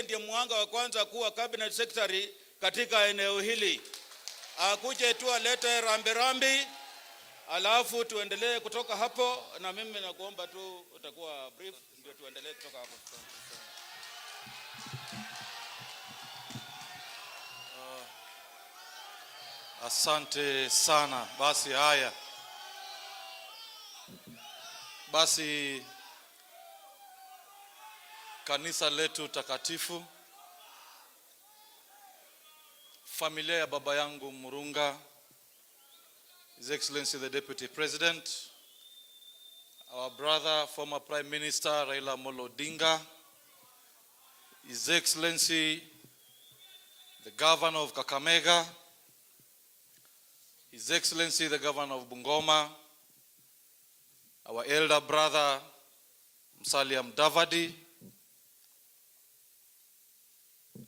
ndiye mwanga wa kwanza kuwa cabinet secretary katika eneo hili. Akuje tu alete rambi, alafu tuendelee kutoka hapo, na mimi nakuomba tu utakuwa brief ndio tuendelee kutoka hapo. Asante sana. Basi kanisa letu takatifu, familia ya baba yangu Murunga, His Excellency the Deputy President, our brother former Prime Minister Raila Amolo Odinga, His Excellency the Governor of Kakamega, His Excellency the Governor of Bungoma, our elder brother Musalia Mudavadi,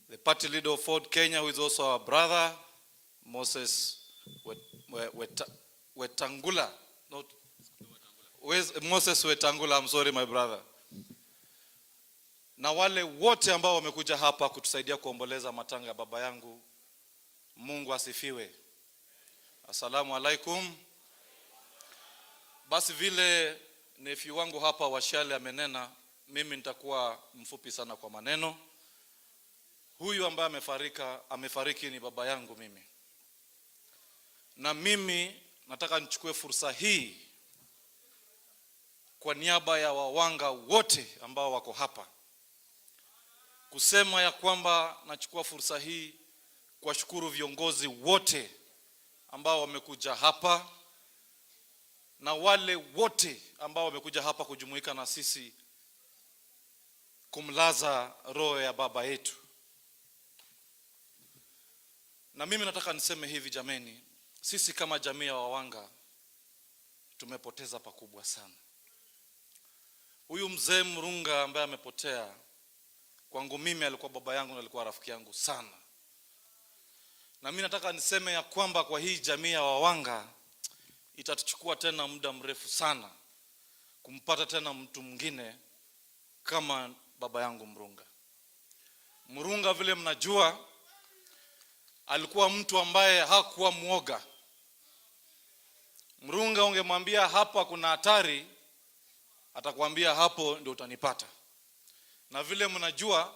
the party leader of Ford Kenya, who is also our brother, Moses Wetangula. Moses Wetangula, I'm sorry my brother. Na wale wote ambao wamekuja hapa kutusaidia kuomboleza matanga ya baba yangu, Mungu asifiwe. Assalamu alaikum. Basi vile nephew wangu hapa Washale amenena, mimi nitakuwa mfupi sana kwa maneno. Huyu ambaye amefariki ni baba yangu mimi. Na mimi nataka nichukue fursa hii kwa niaba ya wawanga wote ambao wako hapa kusema ya kwamba nachukua fursa hii kwa shukuru viongozi wote ambao wamekuja hapa na wale wote ambao wamekuja hapa kujumuika na sisi kumlaza roho ya baba yetu. Na mimi nataka niseme hivi jameni, sisi kama jamii ya wawanga tumepoteza pakubwa sana. Huyu mzee Murunga ambaye amepotea, kwangu mimi alikuwa baba yangu na alikuwa rafiki yangu sana. Na mimi nataka niseme ya kwamba kwa hii jamii ya wawanga itatuchukua tena muda mrefu sana kumpata tena mtu mwingine kama baba yangu Murunga. Murunga vile mnajua alikuwa mtu ambaye hakuwa muoga. Murunga ungemwambia hapa kuna hatari, atakwambia hapo ndio utanipata. Na vile mnajua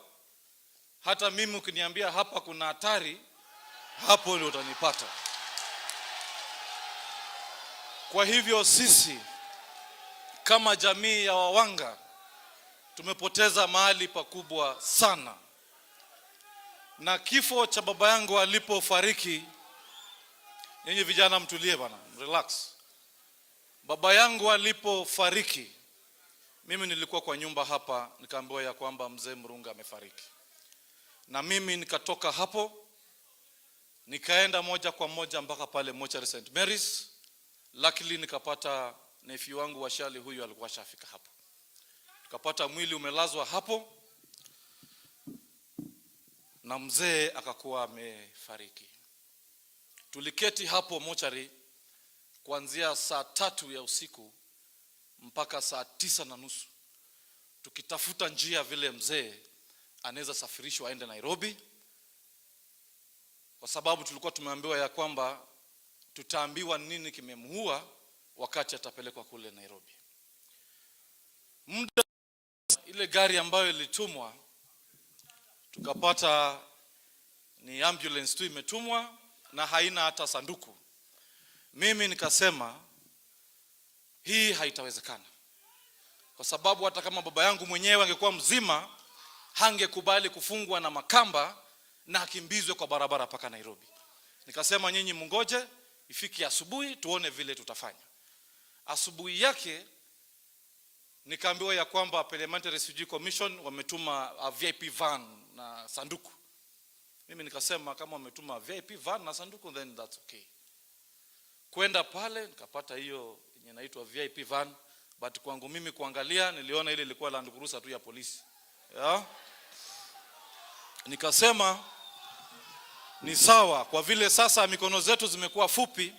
hata mimi ukiniambia hapa kuna hatari, hapo ndio utanipata. Kwa hivyo sisi kama jamii ya wawanga tumepoteza mahali pakubwa sana. Na kifo cha baba yangu alipofariki, nyinyi vijana mtulie bana, relax. Baba yangu alipofariki, mimi nilikuwa kwa nyumba hapa, nikaambiwa ya kwamba mzee Murunga amefariki. Na mimi nikatoka hapo, nikaenda moja kwa moja mpaka pale Mochari St. Mary's. Luckily nikapata nephew wangu Washali, huyu alikuwa shafika hapo. Tukapata mwili umelazwa hapo na mzee akakuwa amefariki. Tuliketi hapo mochari kuanzia saa 3 ya usiku mpaka saa 9:30 tukitafuta njia vile mzee anaweza safirishwa aende Nairobi, kwa sababu tulikuwa tumeambiwa ya kwamba tutaambiwa nini kimemuua wakati atapelekwa kule Nairobi. Muda ile gari ambayo ilitumwa tukapata ni ambulance tu imetumwa na haina hata sanduku. Mimi nikasema hii haitawezekana, kwa sababu hata kama baba yangu mwenyewe angekuwa mzima hangekubali kufungwa na makamba na akimbizwe kwa barabara paka Nairobi. Nikasema nyinyi mungoje ifiki asubuhi tuone vile tutafanya. Asubuhi yake nikaambiwa ya kwamba Parliamentary Refugee Commission wametuma a VIP van na sanduku. Mimi nikasema kama wametuma VIP van na sanduku then that's okay. Kwenda pale nikapata hiyo yenye inaitwa VIP van, but kwangu mimi kuangalia niliona ile ilikuwa Land Cruiser tu ya polisi. Yeah. Nikasema ni sawa, kwa vile sasa mikono zetu zimekuwa fupi,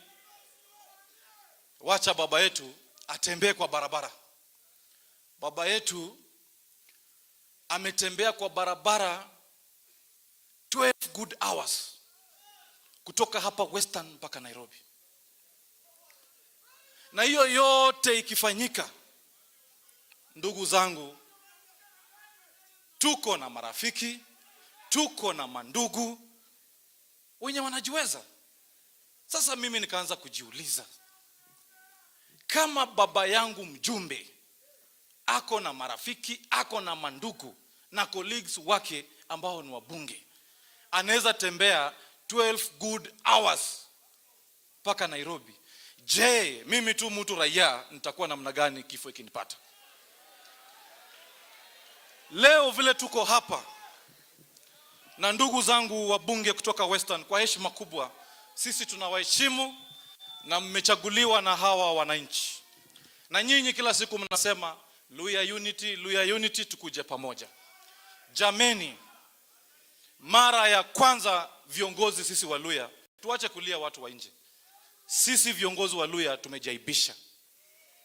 wacha baba yetu atembee kwa barabara. Baba yetu ametembea kwa barabara 12 good hours kutoka hapa Western mpaka Nairobi. Na hiyo yote ikifanyika, ndugu zangu, tuko na marafiki, tuko na mandugu wenye wanajiweza. Sasa mimi nikaanza kujiuliza, kama baba yangu mjumbe ako na marafiki, ako na mandugu na colleagues wake ambao ni wabunge, anaweza tembea 12 good hours mpaka Nairobi, je, mimi tu mtu raia nitakuwa namna gani kifo ikinipata? Leo vile tuko hapa na ndugu zangu wabunge kutoka Western, kwa heshima kubwa, sisi tunawaheshimu na mmechaguliwa na hawa wananchi. Na nyinyi kila siku mnasema Luhya unity, Luhya unity, tukuje pamoja. Jameni, mara ya kwanza viongozi sisi wa Luhya, tuache kulia watu wa nje. Sisi viongozi wa Luhya tumejaibisha.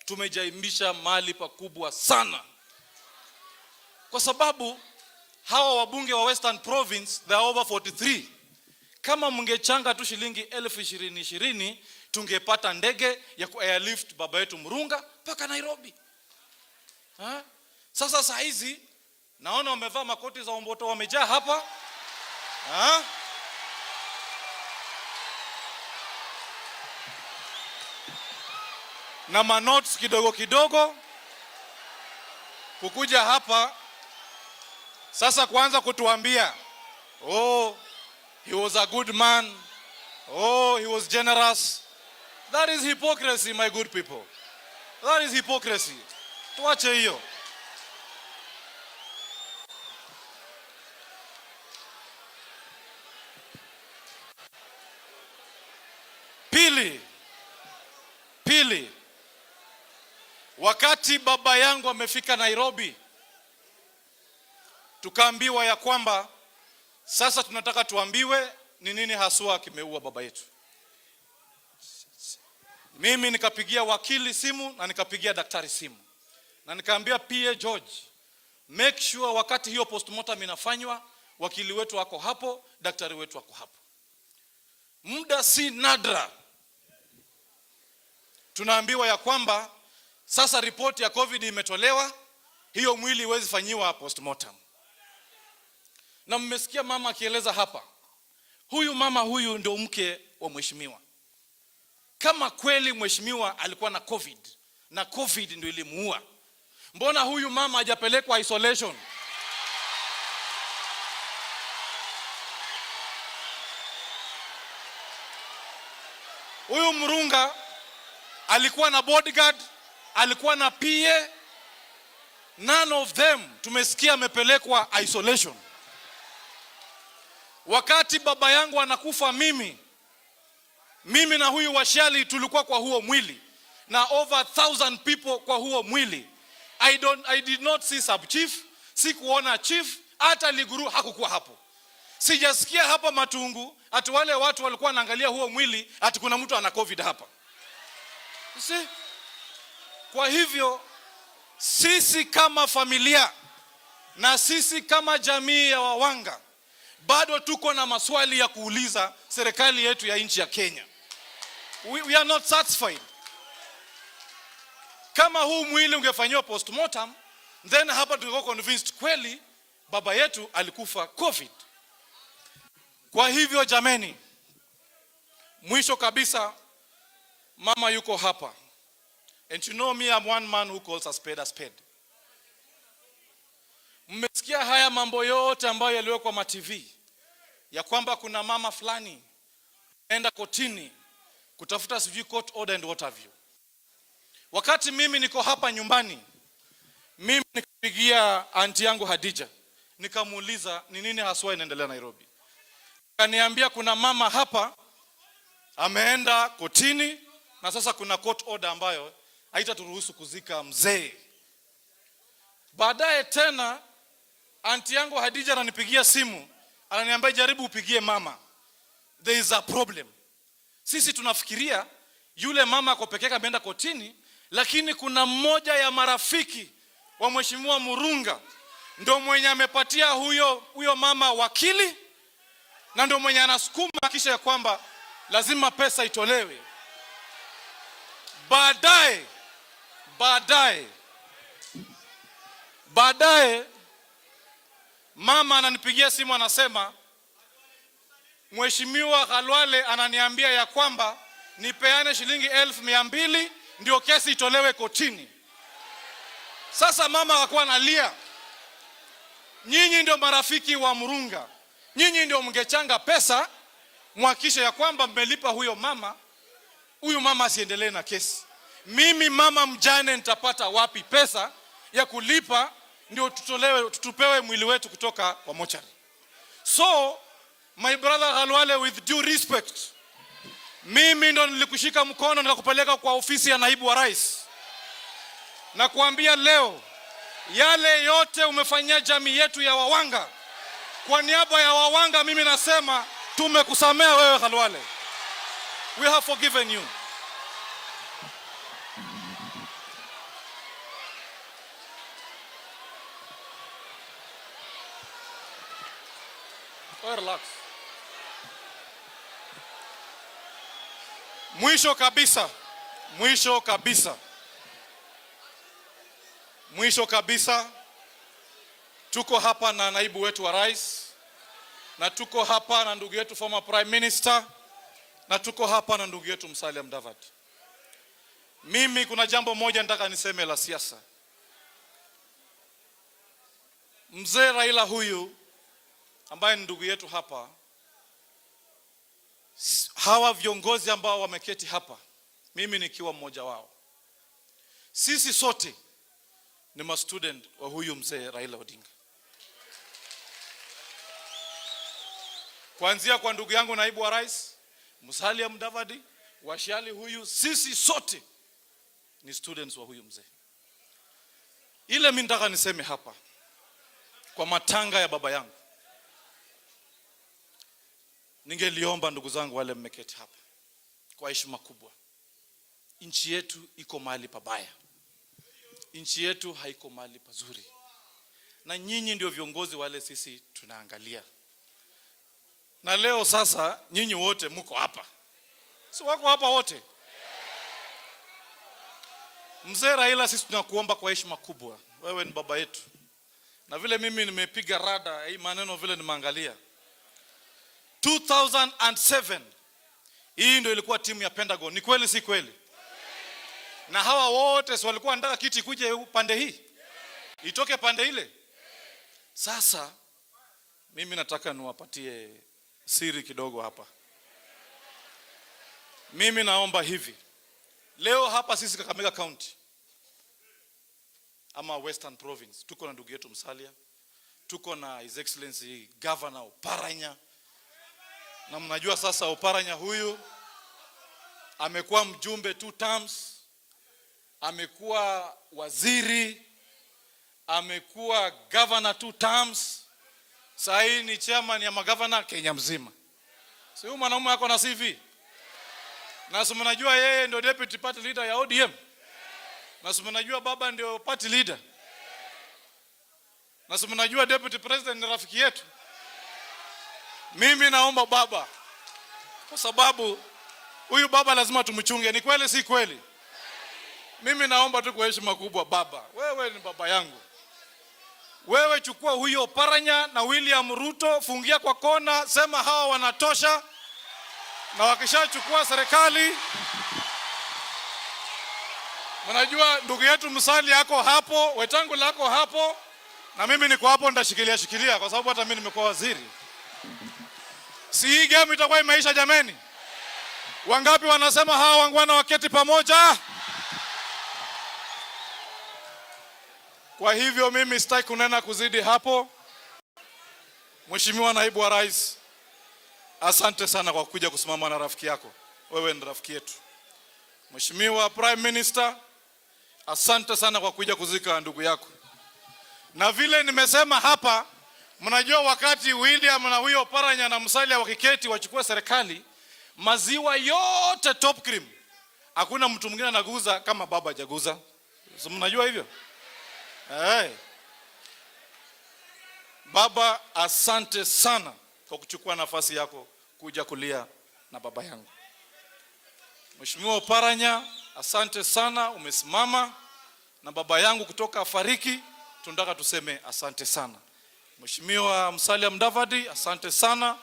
Tumejaibisha mahali pakubwa sana. Kwa sababu hawa wabunge wa Western Province, they are over 43. Kama mngechanga tu shilingi 20,020, tungepata ndege ya ku-airlift baba yetu Murunga mpaka Nairobi. Sasa saa hizi naona wamevaa makoti za omboto, wamejaa hapa. Na manotes kidogo kidogo kukuja hapa sasa kuanza kutuambia, oh, he was a good man, oh, he was generous. That is hypocrisy, my good people. That is hypocrisy. Tuache hiyo. Pili, wakati baba yangu amefika Nairobi, tukaambiwa ya kwamba sasa tunataka tuambiwe ni nini haswa kimeua baba yetu. Mimi nikapigia wakili simu na nikapigia daktari simu. Na nikaambia PA George, make sure wakati hiyo postmortem inafanywa, wakili wetu wako hapo, daktari wetu wako hapo. Muda si nadra, tunaambiwa ya kwamba sasa ripoti ya COVID imetolewa, hiyo mwili iwezi fanyiwa postmortem. Na mmesikia mama akieleza hapa, huyu mama huyu ndio mke wa mheshimiwa. Kama kweli mheshimiwa alikuwa na COVID na COVID ndio ilimuua, mbona huyu mama hajapelekwa isolation? Huyu Murunga alikuwa na bodyguard, alikuwa na PA, none of them tumesikia amepelekwa isolation. Wakati baba yangu anakufa, mimi na huyu Washali tulikuwa kwa huo mwili na over 1,000 people kwa huo mwili. I did not see sub chief, sikuona chief, hata Liguru hakukuwa hapo. Sijasikia hapa Matungu ati wale watu walikuwa wanaangalia huo mwili ati kuna mtu ana COVID hapa. See? Kwa hivyo sisi kama familia na sisi kama jamii ya Wawanga bado tuko na maswali ya kuuliza serikali yetu ya nchi ya Kenya. We are not satisfied. Kama huu mwili ungefanywa postmortem, then hapa tungekuwa convinced kweli baba yetu alikufa COVID. Kwa hivyo jameni, mwisho kabisa, mama yuko hapa. And you know me, I'm one man who calls a spade a spade. Mmesikia haya mambo yote ambayo yaliwekwa kwa TV ya kwamba kuna mama fulani enda kotini kutafuta sijui court order and what have you. Wakati mimi niko hapa nyumbani, mimi nikapigia aunti yangu Hadija, nikamuuliza ni nini haswa inaendelea Nairobi. Kaniambia kuna mama hapa ameenda kotini na sasa kuna court order ambayo haitaturuhusu kuzika mzee. Baadaye tena aunti yangu Hadija ananipigia simu, ananiambia jaribu upigie mama, there is a problem. Sisi tunafikiria yule mama ako peke yake ameenda kotini, lakini kuna mmoja ya marafiki wa mheshimiwa Murunga ndio mwenye amepatia huyo mama wakili na ndio mwenye anasukuma kisha ya kwamba lazima pesa itolewe. Baadaye mama ananipigia simu anasema, Mheshimiwa Khalwale ananiambia ya kwamba nipeane shilingi 1200 ndio kesi itolewe kotini. Sasa mama akakuwa analia, nyinyi ndio marafiki wa Murunga, nyinyi ndio mngechanga pesa muhakikishe ya kwamba mmelipa huyo mama asiendelee na kesi. Mimi mama mjane nitapata wapi pesa ya kulipa ndio tupewe mwili wetu kutoka kwa mochari? So my brother Khalwale, with due respect, mimi ndo nilikushika mkono nikakupeleka kwa ofisi ya naibu wa rais na kuambia leo yale yote umefanyia jamii yetu ya Wawanga. Kwa niaba ya Wawanga mimi nasema tumekusamea wewe Khalwale. We have forgiven you. Relax. Mwisho kabisa tuko hapa na naibu wetu wa rais, na tuko hapa na ndugu yetu former prime minister, na tuko hapa na ndugu yetu Musalia Mudavadi. Mimi kuna jambo moja nataka niseme la siasa. Mzee Raila huyu ambaye ni ndugu yetu hapa, hawa viongozi ambao wameketi hapa, mimi nikiwa mmoja wao, sisi sote ni ma student wa huyu mzee Raila Odinga. Kuanzia kwa ndugu yangu naibu wa rais Musalia Mudavadi, Washali huyu, sisi sote ni students wa huyu mzee. Ile mimi nataka niseme hapa kwa matanga ya baba yangu, ningeliomba ndugu zangu wale mmeketi hapa kwa heshima kubwa, nchi yetu iko mahali pabaya, nchi yetu haiko mahali pazuri, na nyinyi ndio viongozi wale sisi tunaangalia. Na leo sasa nyinyi wote mko hapa, si wako hapa wote? Mzee Raila, sisi tunakuomba kwa heshima kubwa, wewe ni baba yetu, na vile mimi nimepiga rada hii maneno vile nimeangalia 2007 hii ndio ilikuwa timu ya Pentagon. Ni kweli si kweli? Na hawa wote si walikuwa wanataka kiti kuje pande hii itoke pande ile. Sasa mimi nataka niwapatie siri kidogo hapa. Mimi naomba hivi, leo hapa sisi Kakamega County ama Western Province tuko na ndugu yetu Musalia, tuko na His Excellency Governor Oparanya. Na mnajua sasa Oparanya huyu amekuwa mjumbe 2 terms, amekuwa waziri, amekuwa governor 2 terms, sasa hii ni chairman ya magavana Kenya mzima. Si huyu mwanaume yako na CV? Na si mnajua yeye ndio deputy party leader ya ODM? Na si mnajua baba ndio party leader? Na si mnajua deputy president ni rafiki yetu? Mimi naomba baba, kwa sababu huyu baba lazima tumchunge. Ni kweli si kweli? Mimi naomba tu kwa heshima kubwa, baba, wewe ni baba yangu. Wewe chukua huyo Oparanya na William Ruto, fungia kwa kona, sema hawa wanatosha, na wakishachukua serikali, mnajua ndugu yetu Musalia yako hapo, Wetangu lako hapo, na mimi niko hapo nitashikilia kwa sababu hata mimi nimekuwa waziri. Si hii game itakuwa imeisha jameni? Wangapi wanasema hawa wangwana waketi pamoja? Kwa hivyo mimi sitaki kunena kuzidi hapo. Mheshimiwa naibu wa rais, asante sana kwa kuja kusimama na rafiki yako. Wewe ni rafiki yetu. Mheshimiwa Prime Minister, asante sana kwa kuja kuzika ndugu yako. Na vile nimesema hapa, mnajua wakati William na huyo Oparanya na Musalia wakiketi wachukua serikali, maziwa yote top cream, hakuna mtu mwingine anaguza kama baba hajaguza. So, mnajua hivyo? Baba, asante sana kwa kuchukua nafasi yako kuja kulia na baba yangu. Mheshimiwa Oparanya, asante sana, umesimama na baba yangu kutoka afariki, tunataka tuseme asante sana. Mheshimiwa Musalia Mudavadi, asante sana,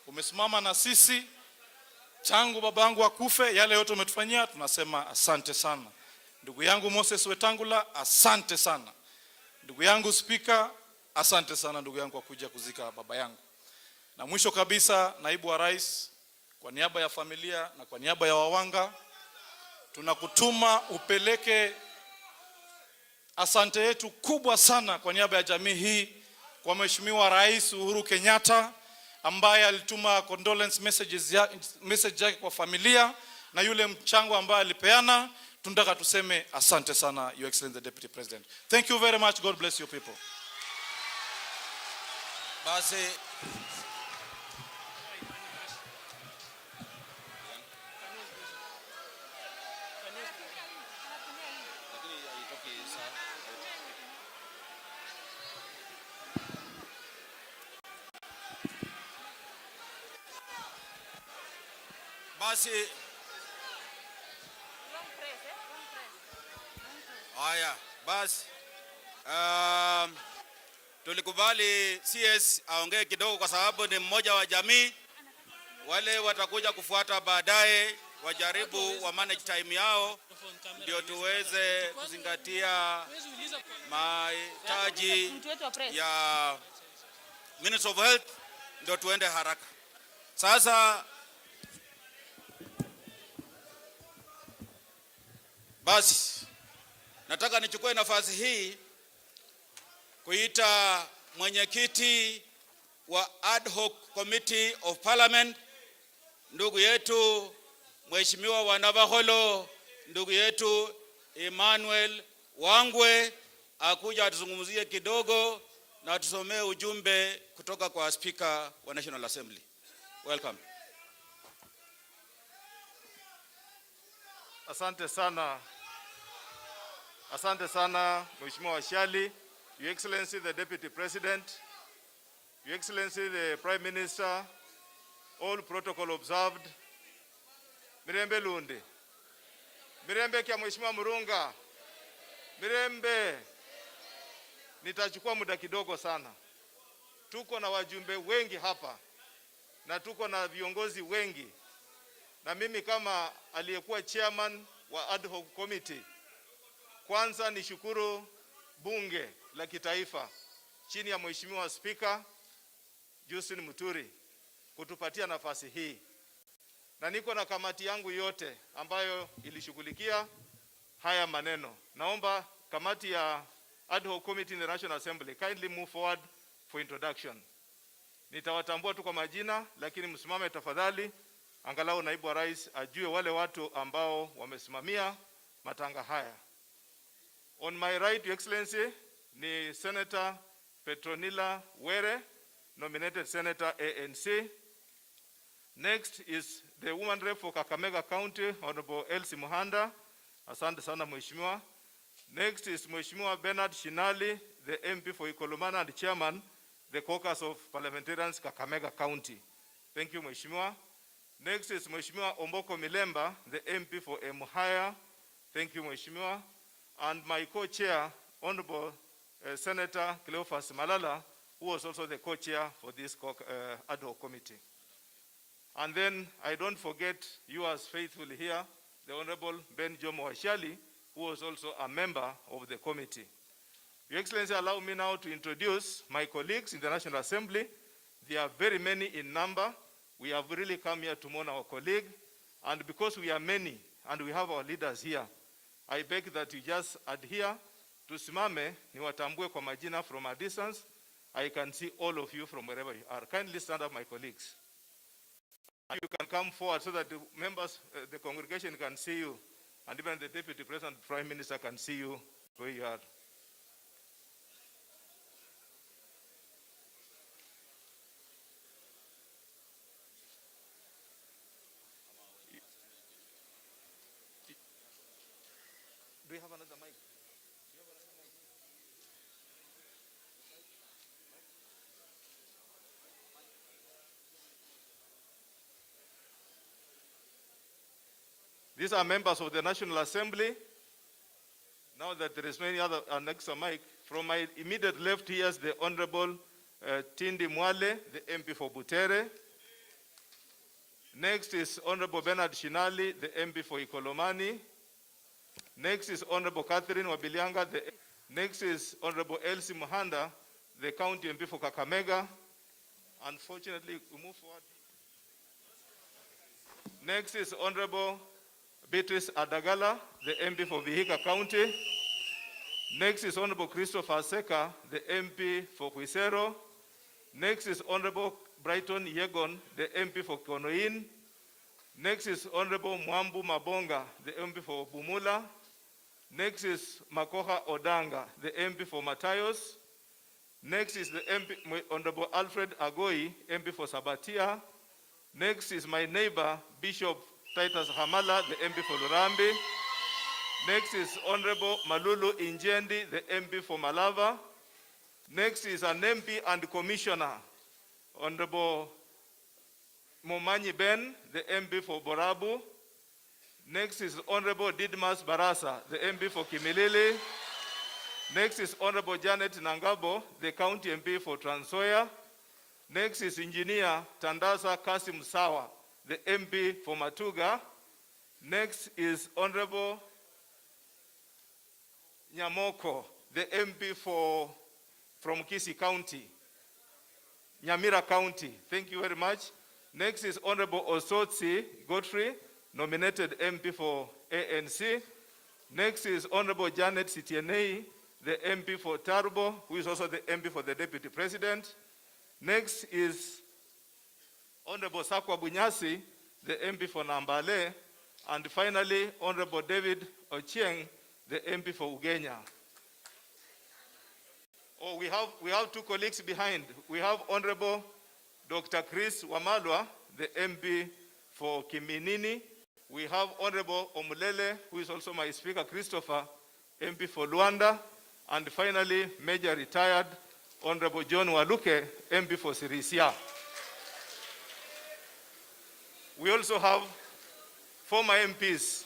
umesimama na sisi tangu baba yangu akufe, yale yote umetufanyia, tunasema asante sana. Ndugu yangu Moses Wetangula, asante sana. Ndugu yangu Speaker, asante sana ndugu yangu kwa kuja kuzika baba yangu. Na mwisho kabisa, naibu wa rais, kwa niaba ya familia na kwa niaba ya wawanga, tunakutuma upeleke asante yetu kubwa sana kwa niaba ya jamii hii kwa Mheshimiwa Rais Uhuru Kenyatta, ambaye alituma condolence message yake kwa familia na yule mchango ambaye alipeana. Tunataka tuseme asante sana, Your Excellency the Deputy President. Thank you very much. God bless you people. Basi haya, basi tulikubali CS aongee kidogo kwa sababu ni mmoja wa jamii. Wale watakuja kufuata baadaye wajaribu wa manage time yao ndio tuweze kuzingatia mahitaji ya Minister of Health, ndio tuende haraka. Sasa basi nataka nichukue nafasi hii kuita mwenyekiti wa Ad Hoc Committee of Parliament, ndugu yetu Mheshimiwa wa Navaholo, ndugu yetu Emmanuel Wangwe, akuja atuzungumzie kidogo na atusomee ujumbe kutoka kwa Speaker wa National Assembly. Welcome. Asante sana Mheshimiwa Washali, Your Excellency the Deputy President, Your Excellency the Prime Minister, all protocol observed. Mirembe Lunde, Mirembe kia Mheshimiwa Murunga, Mirembe. Nitachukua muda kidogo sana. Tuko na wajumbe wengi hapa na tuko na viongozi wengi, na mimi kama aliyekuwa chairman wa Ad Hoc Committee, kwanza nishukuru bunge la kitaifa chini ya Mheshimiwa Speaker Justus Muturi kutupatia nafasi hii, na niko na kamati yangu yote ambayo ilishughulikia haya maneno. Naomba kamati ya Ad Hoc Committee in the National Assembly kindly move forward for introduction. Nitawatambua tu kwa majina, lakini msimame tafadhali, angalau naibu wa rais ajue wale watu ambao wamesimamia matanga haya. On my right, Your Excellency, ni Senator Petronila Were, nominated Senator ANC. Next is the woman rep for Kakamega County, Honorable H.E Musalia. Asante sana Mheshimiwa. Next is Mheshimiwa Bernard Shinali, the MP for Ikolomana and Chairman, the Caucus of Parliamentarians, Kakamega County. Thank you, Mheshimiwa. Next is Mheshimiwa Omboko Milemba, the MP for Emuhaya. Thank you, Mheshimiwa. And my co-chair, Honorable Senator Cleophas Malala, who was also the co-chair for this ad hoc committee. And then I don't forget yours faithfully here, the Honorable Ben Jomo Washali, who was also a member of the committee. Your Excellency, allow me now to introduce my colleagues in the National Assembly. They are very many in number. We have really come here to mourn our colleague. And because we are many and we have our leaders here, I beg that you just adhere to Simame, niwatambue kwa majina from a distance. I can see all of you from wherever you are. Kindly stand up, my colleagues. And you can come forward so that the members, the congregation can see you. And even the Deputy President, Prime Minister can see you where you are. Do you have another mic? These are members of the National Assembly. Now that there is no any other next mic, from my immediate left here is the Honorable Tindi Mwale, the MP for Butere. Next is Honorable Bernard Shinali, the MP for Ikolomani. Next is Honorable Catherine Wabilianga. Next is Honorable Elsie Muhanda, the County MP for Kakamega. Unfortunately, we move forward. Next is Honorable Beatrice Adagala, the MP for Vihiga County. Next is Honorable Christopher Seka, the MP for Huisero. Next is Honorable Brighton Yegon, the MP for Konoin. Next is Honorable Mwambu Mabonga, the MP for Bumula. Next is Makoha Odanga, the MP for Matayos. Next is the MP, Honorable Alfred Agoi, MP for Sabatia. Next is my neighbor, Bishop Titus Hamala, the MP for Lurambi. Next is Honorable Malulu Injendi, the MP for Malava. Next is an MP and Commissioner, Honorable Momanyi Ben, the MP for Borabu. Next is Honorable Didmas Barasa, the MP for Kimilili. Next is Honorable Janet Nangabo, the County MP for Trans Nzoia. Next is Engineer Tandasa Kasim Sawa, the MP for Matuga. Next is Honorable Nyamoko, the MP from Kisii County, Nyamira County. Thank you very much. Next is Honorable Osotsi Godfrey, nominated MP for ANC. Next is Honorable Janet Sitienei, the MP for Tarbo, who is also the MP for the Deputy President. Next is Honorable Sakwa Bunyasi, the MP for Nambale. And finally, Honorable David Ochieng, the MP for Ugenya. Oh, we have two colleagues behind. We have Honorable Dr. Chris Wamalwa, the MP for Kiminini. We have Honorable Omulele, who is also my speaker, Christopher, MP for Luanda. And finally, Major Retired Honorable John Waluke, MP for Sirisia. We also have former MPs.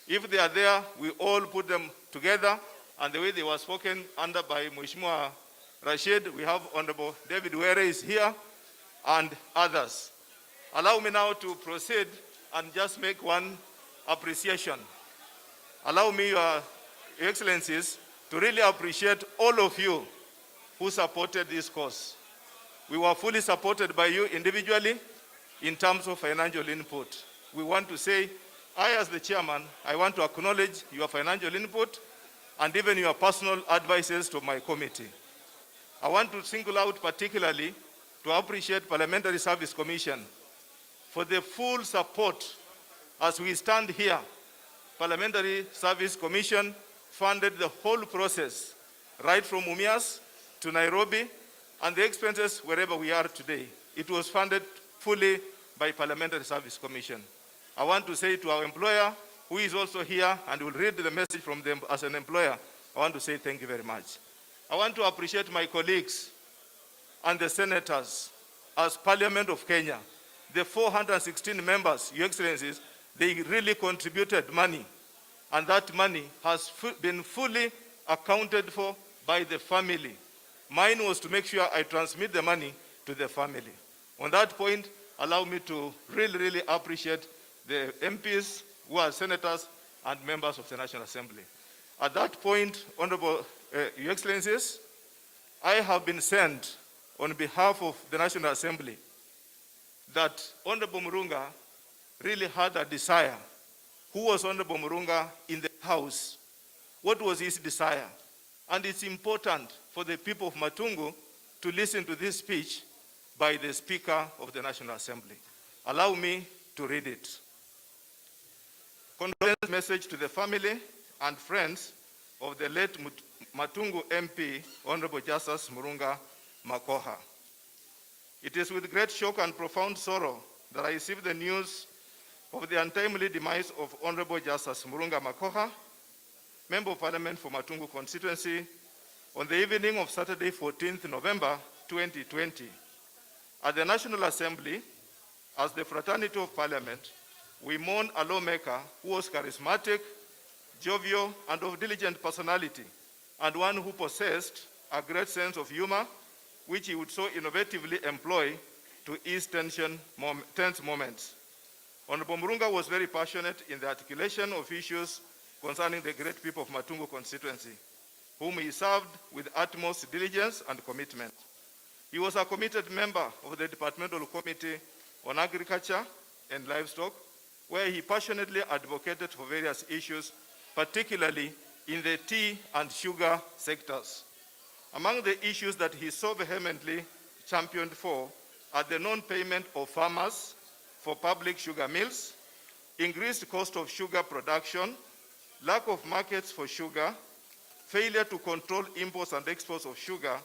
If they are there, we all put them together. And the way they were spoken under by Mheshimiwa Rashid, we have Honorable David Were is here and others. Allow me now to proceed and just make one appreciation. Allow me, Your Excellencies, to really appreciate all of you who supported this cause. We were fully supported by you individually in terms of financial input. We want to say, I as the chairman, I want to acknowledge your financial input and even your personal advices to my committee. I want to single out particularly to appreciate Parliamentary Service Commission for the full support as we stand here. Parliamentary Service Commission funded the whole process, right from Mumias to Nairobi, and the expenses wherever we are today. It was funded fully by Parliamentary Service Commission. I want to say to our employer, who is also here and will read the message from them as an employer, I want to say thank you very much. I want to appreciate my colleagues and the senators as Parliament of Kenya. The 416 members, Your Excellencies, they really contributed money, and that money has been fully accounted for by the family. Mine was to make sure I transmit the money to the family. On that point, allow me to really appreciate the MPs who are senators and members of the National Assembly. At that point, Honorable Your Excellencies, I have been sent on behalf of the National Assembly that Honorable Murunga really had a desire. Who was Honorable Murunga in the House? What was his desire? And it's important for the people of Matungu to listen to this speech by the Speaker of the National Assembly. Allow me to read it. Condolence message to the family and friends of the late Matungu MP, Honorable Justus Murunga Makoha. It is with great shock and profound sorrow that I received the news of the untimely demise of Honorable Justus Murunga Makoha, Member of Parliament for Matungu Constituency, on the evening of Saturday, 14th November 2020. At the National Assembly, as the Fraternity of Parliament, we mourn a lawmaker who was charismatic, jovial, and of diligent personality, and one who possessed a great sense of humor, which he would so innovatively employ to ease tense moments. Honorable Murunga was very passionate in the articulation of issues concerning the great people of Matungu Constituency, whom he served with utmost diligence and commitment. He was a committed member of the Departmental Committee on Agriculture and Livestock, where he passionately advocated for various issues, particularly in the tea and sugar sectors. Among the issues that he so vehemently championed for are the non-payment of farmers for public sugar mills, increased cost of sugar production, lack of markets for sugar, failure to control imports and exports of sugar,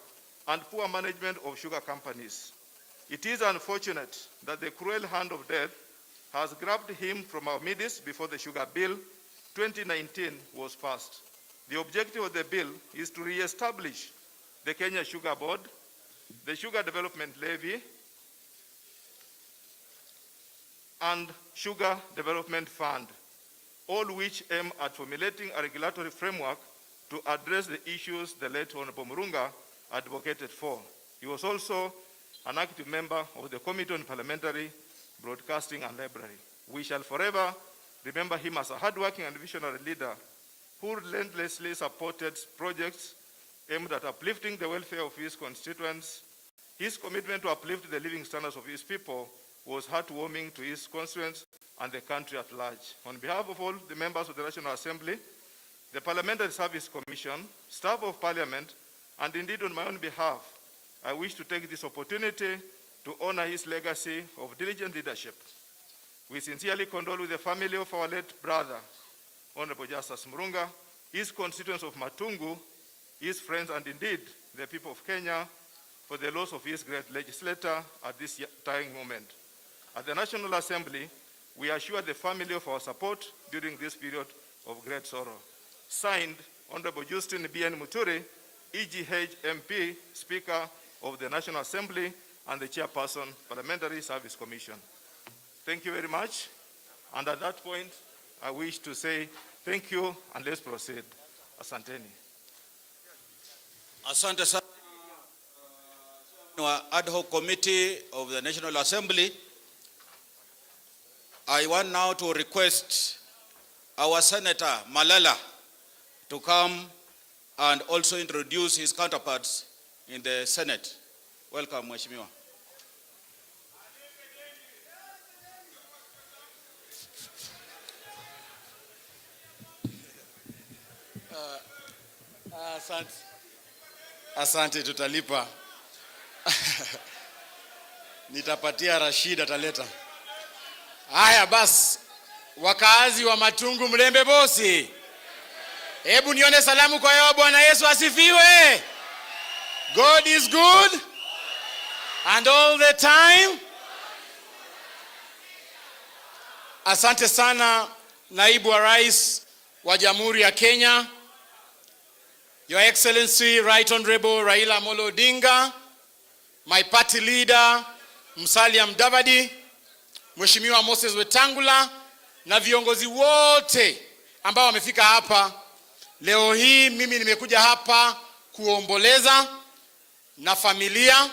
and poor management of sugar companies. It is unfortunate that the cruel hand of death has grabbed him from our midst before the Sugar Bill 2019 was passed. The objective of the bill is to re-establish the Kenya Sugar Board, the Sugar Development Levy, and Sugar Development Fund, all which aim at formulating a regulatory framework to address the issues the late Honorable Murunga advocated for. He was also an active member of the Committee on Parliamentary Broadcasting and Library. We shall forever remember him as a hardworking and visionary leader who relentlessly supported projects aimed at uplifting the welfare of his constituents. His commitment to uplift the living standards of his people was heartwarming to his constituents and the country at large. On behalf of all the members of the National Assembly, the Parliamentary Service Commission, staff of Parliament, and indeed on my own behalf, I wish to take this opportunity to honor his legacy of diligent leadership. We sincerely condole with the family of our late brother, Honorable Justus Murunga, his constituents of Matungu, his friends, and indeed the people of Kenya for the loss of his great legislator at this trying moment. At the National Assembly, we assure the family of our support during this period of great sorrow. Signed, Honorable Justin B.N. Muturi, EGH MP, Speaker of the National Assembly, and the Chairperson, Parliamentary Service Commission. Thank you very much. And at that point, I wish to say thank you and let's proceed. Asanteni. Asante sana. Ad hoc committee of the National Assembly. I want now to request our Senator Malala to come and also introduce his counterparts in the Senate. Welcome, Mheshimiwa. Asante, tutalipa. Nitapatia Rashid ataleta. Haya basi, wakaazi wa Matungu Mlembe bosi. Hebu nione salamu kwa yao. Bwana Yesu asifiwe. God is good and all the time. Asante sana Naibu wa Rais wa Jamhuri ya Kenya, Your Excellency Right Honorable Raila Amolo Odinga, my party leader Musalia Mudavadi, Mheshimiwa Moses Wetangula na viongozi wote ambao wamefika hapa. Leo hii mimi nimekuja hapa kuomboleza na familia.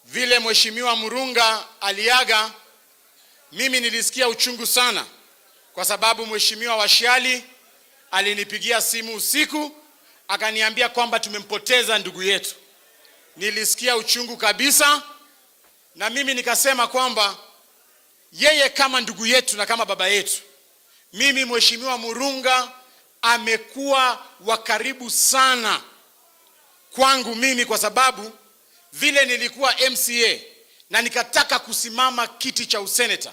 Vile Mheshimiwa Murunga aliaga, mimi nilisikia uchungu sana kwa sababu Mheshimiwa Washiali alinipigia simu usiku akaniambia kwamba tumempoteza ndugu yetu. Nilisikia uchungu kabisa, na mimi nikasema kwamba yeye kama ndugu yetu na kama baba yetu, mimi Mheshimiwa Murunga amekuwa wa karibu sana kwangu mimi, kwa sababu vile nilikuwa MCA na nikataka kusimama kiti cha useneta,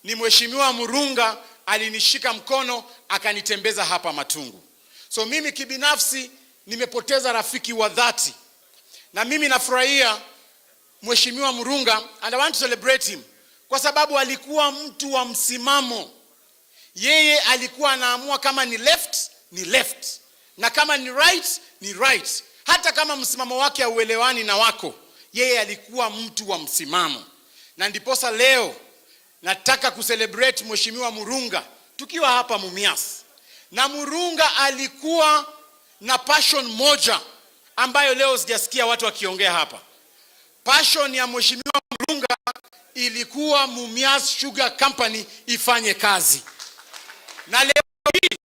ni Mheshimiwa Murunga alinishika mkono akanitembeza hapa Matungu. So mimi kibinafsi nimepoteza rafiki wa dhati, na mimi nafurahia Mheshimiwa Murunga and I want to celebrate him kwa sababu alikuwa mtu wa msimamo. Yeye alikuwa anaamua kama ni left ni left, na kama ni right ni right. Hata kama msimamo wake hauelewani na wako, yeye alikuwa mtu wa msimamo. Na ndiposa leo nataka kucelebrate Mheshimiwa Murunga tukiwa hapa Mumias. Na Murunga alikuwa na passion moja ambayo leo sijasikia watu wakiongea hapa. Passion ya Mheshimiwa Murunga ilikuwa Mumias Sugar Company ifanye kazi. Na leo hii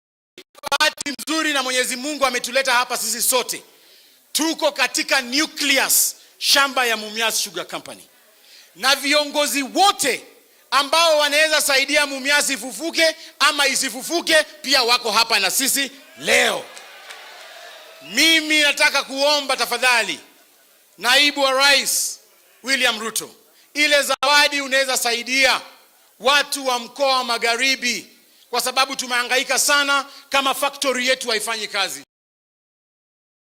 bahati nzuri na Mwenyezi Mungu ametuleta hapa sisi sote. Tuko katika nucleus shamba ya Mumias Sugar Company. Na viongozi wote ambao wanaweza saidia Mumias ifufuke ama isifufuke pia wako hapa na sisi leo. Mimi nataka kuomba tafadhali Naibu wa Rais William Ruto, ile zawadi unaweza saidia watu wa mkoa wa Magharibi, kwa sababu tumehangaika sana kama factory yetu haifanyi kazi.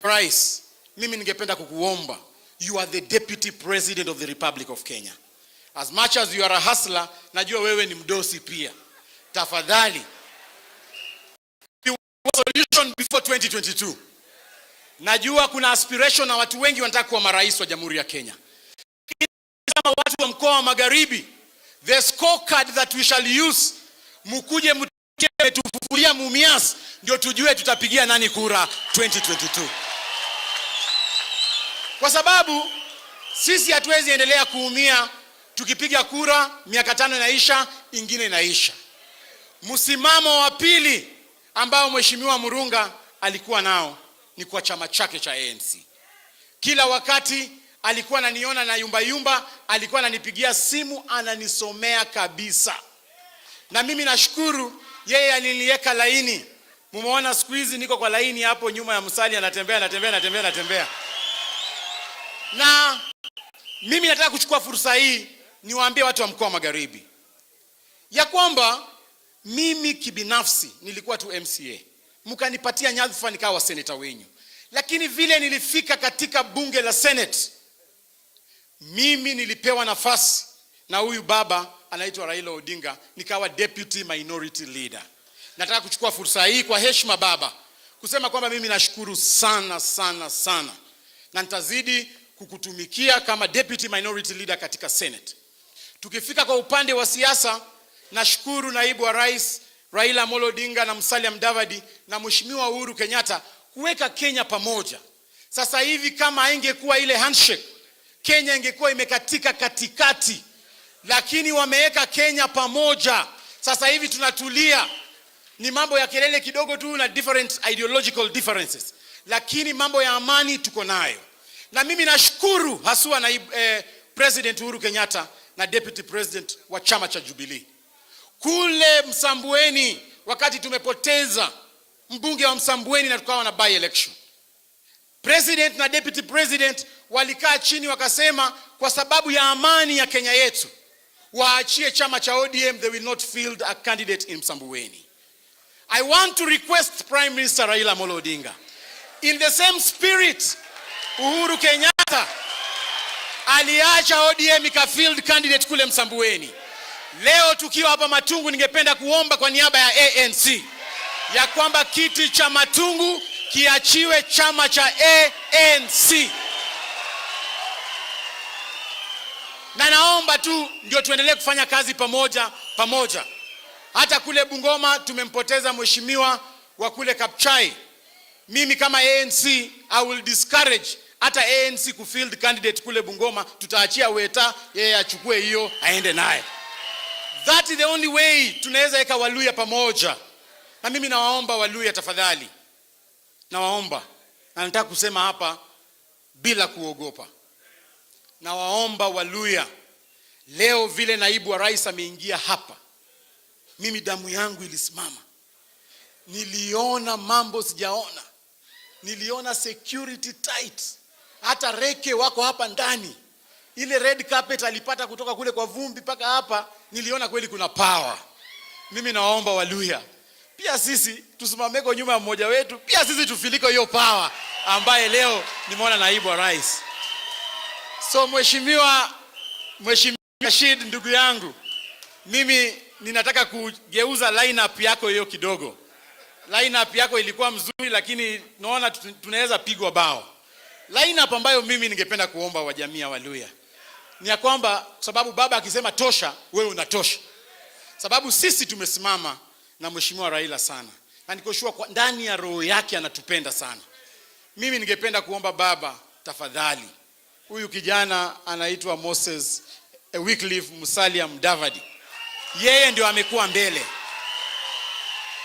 Rais, mimi ningependa kukuomba, you are the Deputy President of the Republic of Kenya. As much as you are a hustler, najua wewe ni mdosi pia. Tafadhali, solution before 2022. Najua kuna aspiration na watu wengi wanataka kuwa marais wa Jamhuri ya Kenya. Kama watu wa mkoa wa Magharibi, the scorecard that we shall use, mkuje tufufulia Mumias, ndio tujue tutapigia nani kura 2022. Kwa sababu sisi hatuwezi endelea kuumia tukipiga kura miaka 5 inaisha, ingine inaisha. Msimamo wa pili ambao Mheshimiwa Murunga alikuwa nao ni kwa chama chake cha ANC. Kila wakati alikuwa ananiona na yumba, alikuwa ananipigia simu, ananisomea kabisa. Na mimi nashukuru yeye aliniweka laini. Mumeona siku hizi niko kwa laini hapo nyuma ya Musalia, anatembea. Na mimi nataka kuchukua fursa hii niwaambie watu wa mkoa wa Magharibi ya kwamba mimi kibinafsi nilikuwa tu MCA. Mkanipatia nyadhifa nikawa senator wenyu. Lakini vile nilifika katika bunge la Senate, mimi nilipewa nafasi na huyu baba anaitwa Raila Odinga, nikawa deputy minority leader. Nataka kuchukua fursa hii kwa heshima baba kusema kwamba mimi nashukuru sana. Na nitazidi kukutumikia kama deputy minority leader katika Senate. Tukifika kwa upande wa siasa, nashukuru naibu wa rais Raila Odinga na Musalia Mudavadi na Mheshimiwa Uhuru Kenyatta kuweka Kenya pamoja. Sasa hivi kama haingekuwa ile handshake, Kenya ingekuwa imekatika katikati. Lakini wameweka Kenya pamoja. Sasa hivi tunatulia. Ni mambo ya kelele kidogo tu na different ideological differences. Lakini mambo ya amani tuko nayo. Na mimi nashukuru haswa na President Uhuru Kenyatta na Deputy President wa chama cha Jubilee. Kule Msambweni, wakati tumepoteza mbunge wa Msambweni na tukawa na by election, President na Deputy President walikaa chini wakasema kwa sababu ya amani ya Kenya yetu waachie chama cha ODM, they will not field a candidate in Msambweni. I want to request Prime Minister Raila Odinga, in the same spirit Uhuru Kenyatta aliacha ODM ika field candidate kule Msambweni. Leo tukiwa hapa Matungu, ningependa kuomba kwa niaba ya ANC ya kwamba kiti cha Matungu kiachiwe chama cha ANC. Na naomba tu ndio tuendelee kufanya kazi pamoja. Hata kule Bungoma tumempoteza mheshimiwa wa kule Kapchai. Mimi kama ANC, I will discourage hata ANC kufield candidate kule Bungoma. Tutaachia Weta yeye achukue hiyo aende naye. That is the only way tunaweza weka Waluya pamoja. Na mimi nawaomba Waluya tafadhali. Nawaomba. Na nataka kusema hapa bila kuogopa. Nawaomba Waluya, leo vile naibu wa rais ameingia hapa, mimi damu yangu ilisimama. Niliona mambo sijaona. Niliona security tight. Hata reke wako hapa ndani. Ile red carpet alipata kutoka kule kwa vumbi paka hapa, niliona kweli kuna power. Mimi naomba Waluya, pia sisi tusimameko nyuma ya mmoja wetu, pia sisi tufiliko hiyo power ambaye leo nimeona naibu wa rais. So Mheshimiwa Rashid, ndugu yangu, mimi ninataka kugeuza lineup yako hiyo kidogo. Lineup yako ilikuwa mzuri, lakini naona tunaweza pigwa bao. Lineup ambayo mimi ningependa kuomba wa jamii ya Waluya ni ya kwamba, sababu baba akisema tosha, wewe unatosha. sababu sisi tumesimama na Mheshimiwa Raila sana, na nikoshua kwa ndani ya roho yake anatupenda sana. Mimi ningependa kuomba baba, tafadhali, huyu kijana anaitwa Moses H.E Musalia Mudavadi, yeye ndio amekuwa mbele.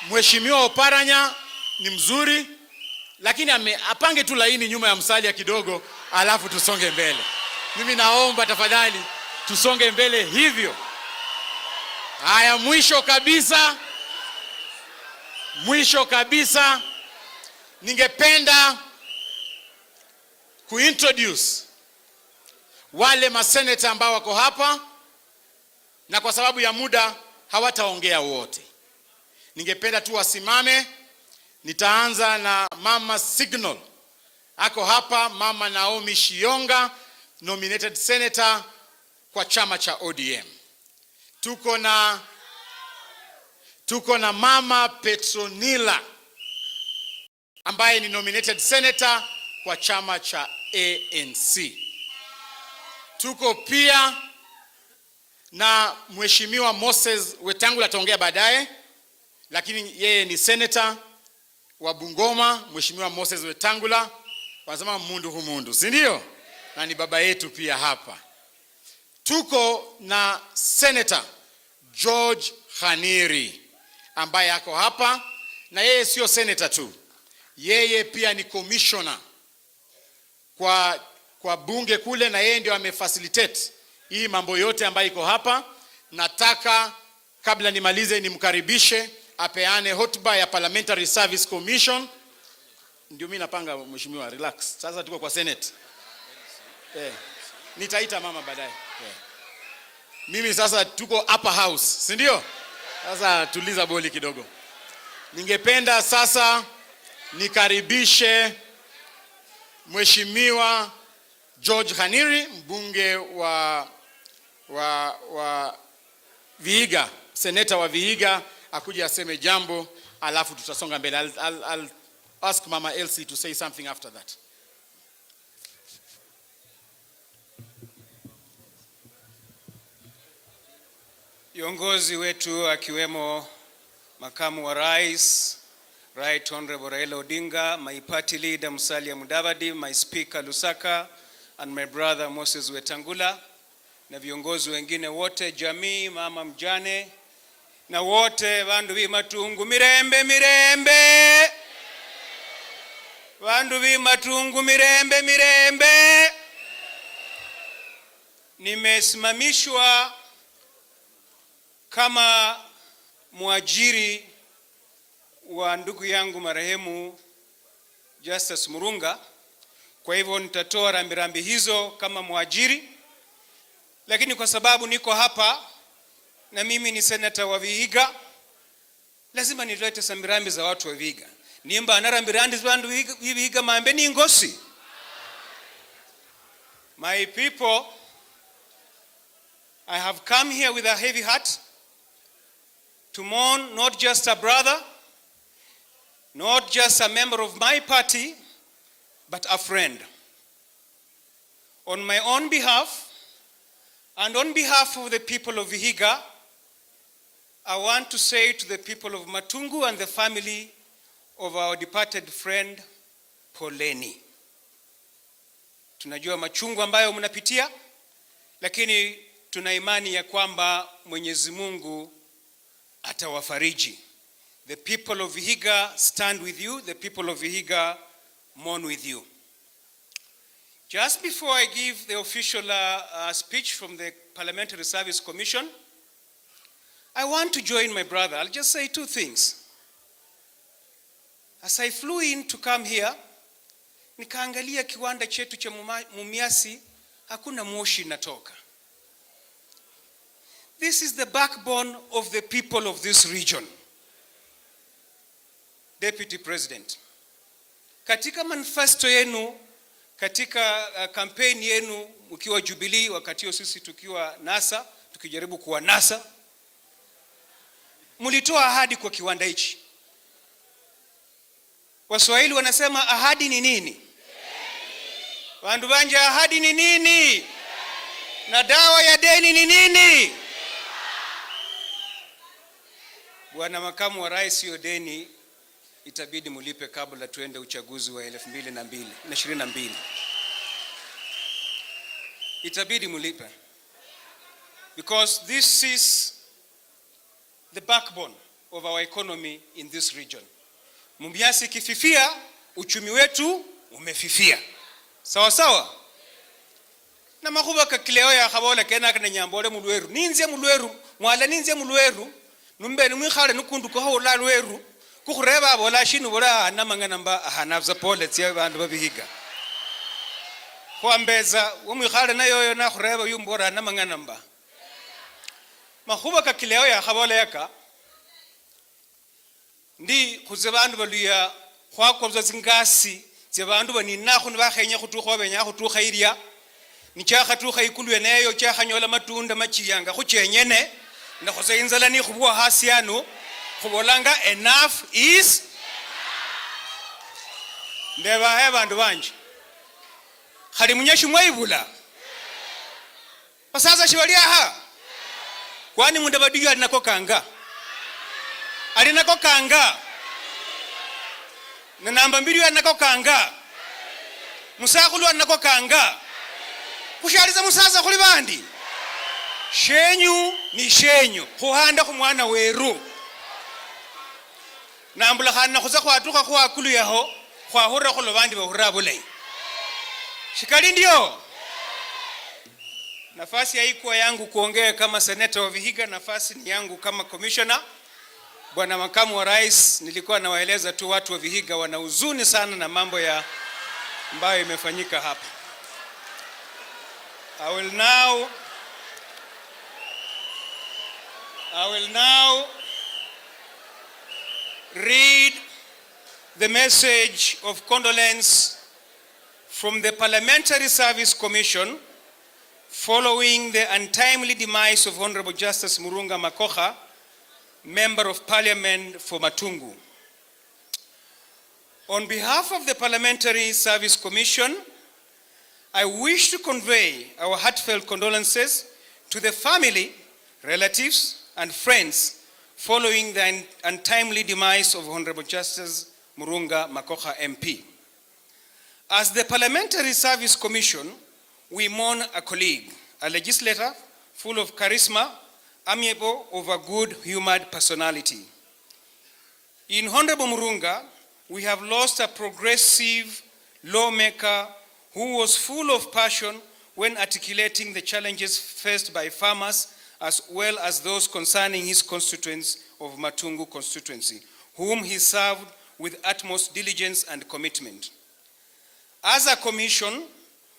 Mheshimiwa Oparanya ni mzuri, lakini apange tu laini nyuma ya Musalia kidogo, alafu tusonge mbele. Mimi naomba tafadhali tusonge mbele hivyo. Haya, mwisho kabisa ningependa kuintroduce wale maseneta ambao wako hapa, na kwa sababu ya muda hawataongea wote. Ningependa tu wasimame. Nitaanza na Mama Signal. Ako hapa Mama Naomi Shionga, nominated senator kwa chama cha ODM. Tuko na Mama Petronila ambaye ni nominated senator kwa chama cha ANC. Tuko pia na Mheshimiwa Moses Wetangula, ataongea baadaye, lakini yeye ni senator wa Bungoma. Mheshimiwa Moses Wetangula, wanasema mundu humundu, si ndio? Na ni baba yetu pia hapa. Tuko na Senator George Khaniri ambaye ako hapa, na yeye sio senator tu, yeye pia ni commissioner kwa bunge kule, na yeye ndio amefacilitate hii mambo yote ambayo iko hapa. Nataka kabla nimalize nimkaribishe apeane hotuba ya Parliamentary Service Commission. Ndio mimi napanga, mheshimiwa, relax. Sasa tuko kwa Senate. Nitaita mama baadaye. Mimi sasa tuko upper house, si ndio? Sasa tuliza boli kidogo. Ningependa sasa nikaribishe Mheshimiwa George Khaniri, mbunge wa Vihiga, seneta wa Vihiga, akuja aseme jambo, alafu tutasonga mbele. I'll ask Mama Elsie to say something after that. Viongozi wetu akiwemo makamu wa rais, Right Honorable Raila Odinga, my party leader Musalia Mudavadi, my speaker Lusaka, and my brother Moses Wetangula, na viongozi wengine wote, jamii, mama mjane, na wote vandu vi Matungu mirembe mirembe, vandu vi Matungu mirembe mirembe. Nimesimamishwa kama muajiri wa ndugu yangu marehemu Justus Murunga. Kwa hivyo nitatoa rambirambi hizo kama muajiri, lakini kwa sababu niko hapa na mimi ni senator wa Vihiga, lazima nilete rambirambi za watu wa Vihiga. Nimba na rambirambi za watu wa Vihiga mambe ni ngosi. My people, I have come here with a heavy heart to mourn not just a brother, not just a member of my party, but a friend. On my own behalf and on behalf of the people of Vihiga, I want to say to the people of Matungu and the family of our departed friend, poleni. Tunajua machungu ambayo mnapitia, lakini tuna imani ya kwamba Mwenyezi Mungu atawafariji. The people of Vihiga stand with you. The people of Vihiga mourn with you. Just before I give the official speech from the Parliamentary Service Commission, I want to join my brother. I'll just say two things. As I flew in to come here, nikaangalia kiwanda chetu cha Mumiasi, hakuna moshi natoka. This is the backbone of the people of this region. Deputy President, katika manifesto yenu, katika campaign yenu mkiwa Jubilee, wakati sisi tukiwa NASA, tukijaribu kuwa NASA, mlitoa ahadi kwa kiwanda hichi. Waswahili wanasema ahadi ni nini? Wandu banja, ahadi ni nini? Na dawa ya deni ni nini? Bwana makamu wa rais, hiyo deni itabidi mulipe kabla tuende uchaguzi wa 2022. Itabidi mulipe. Because this is the backbone of our economy in this region. Mumbiasi kififia, uchumi wetu umefifia. Sawa sawa? Na makuba kakileo ya kabola kena kana nyambole mulweru. Ninze mulweru, mwala ninze mulweru. Numbe ni mwikhale nukundu ko hola lweru. Kukhureba abola shinu bola namangana mba ahanavza pole tsia bandu babihiga. Kwambeza umwikhale nayo na khureba yumbora namangana mba. Makuba kakileo ya kabola yaka ndi khuze bandu baluya khwakobza zingasi tse bandu banina khunu bakhenya khutukho benya khutukha iria nichakha tukha ikulwe neyo chakhanyola matunda machiyanga khuchenyene na khuze inzala ni khubwa hasiano khubolanga enough is ndeba he bandu banje khali munyashi mwaibula basaza shibali aha kwani Mudavadi alinako kanga alinako kanga na namba 2 alinako kanga musakhulu alinako kanga kushaliza musaza khuli bandi shenyu ni shenyu khuhanda khumwana weru nambula khana khuza khwatukha khwakulu yaho khwahura khulo bandi bahura bulai shikali ndio nafasi haikuwa yangu kuongea kama senator wa Vihiga, nafasi ni yangu kama commissioner. Bwana makamu wa rais, nilikuwa nawaeleza tu watu wa Vihiga wana huzuni sana na mambo ya ambayo imefanyika hapa. I will now read the message of condolence from the Parliamentary Service Commission following the untimely demise of Honorable Justus Murunga Makoha, Member of Parliament for Matungu. On behalf of the Parliamentary Service Commission, I wish to convey our heartfelt condolences to the family, relatives, and friends following the untimely demise of Honorable Justus Murunga Makoha MP. As the Parliamentary Service Commission, we mourn a colleague, a legislator full of charisma, amiable, of a good-humored personality. In Honorable Murunga, we have lost a progressive lawmaker who was full of passion when articulating the challenges faced by farmers as well as those concerning his constituents of Matungu Constituency, whom he served with utmost diligence and commitment. As a commission,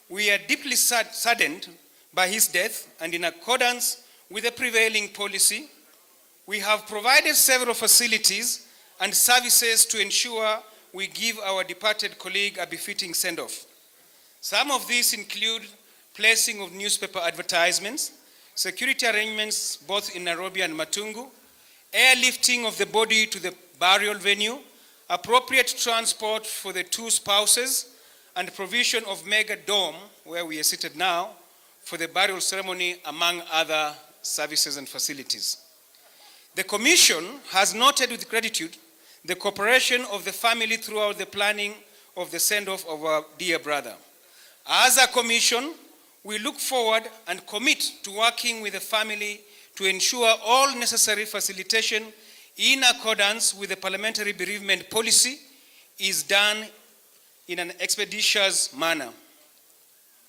we are deeply saddened by his death, and in accordance with the prevailing policy, we have provided several facilities and services to ensure we give our departed colleague a befitting send-off. Some of these include placing of newspaper advertisements, security arrangements both in Nairobi and Matungu, airlifting of the body to the burial venue, appropriate transport for the two spouses, and provision of mega dome, where we are seated now, for the burial ceremony, among other services and facilities. The Commission has noted with gratitude the cooperation of the family throughout the planning of the send-off of our dear brother. As a Commission, we look forward and commit to working with the family to ensure all necessary facilitation in accordance with the parliamentary bereavement policy is done in an expeditious manner.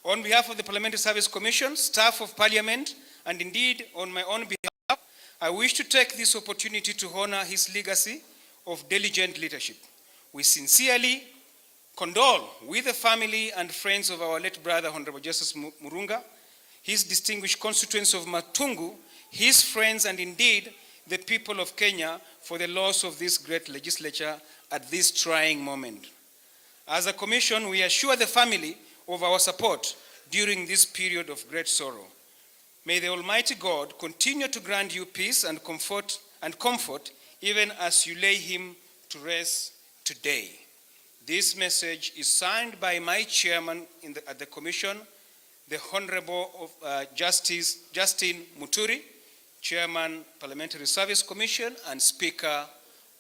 On behalf of the Parliamentary Service Commission, staff of Parliament, and indeed on my own behalf, I wish to take this opportunity to honor his legacy of diligent leadership. We sincerely condole with the family and friends of our late brother, Honorable Justus Murunga, his distinguished constituents of Matungu, his friends, and indeed the people of Kenya for the loss of this great legislature at this trying moment. As a commission, we assure the family of our support during this period of great sorrow. May the Almighty God continue to grant you peace and comfort even as you lay him to rest today. This message is signed by my chairman at the commission, the Honorable Justin Muturi, Chairman, Parliamentary Service Commission, and Speaker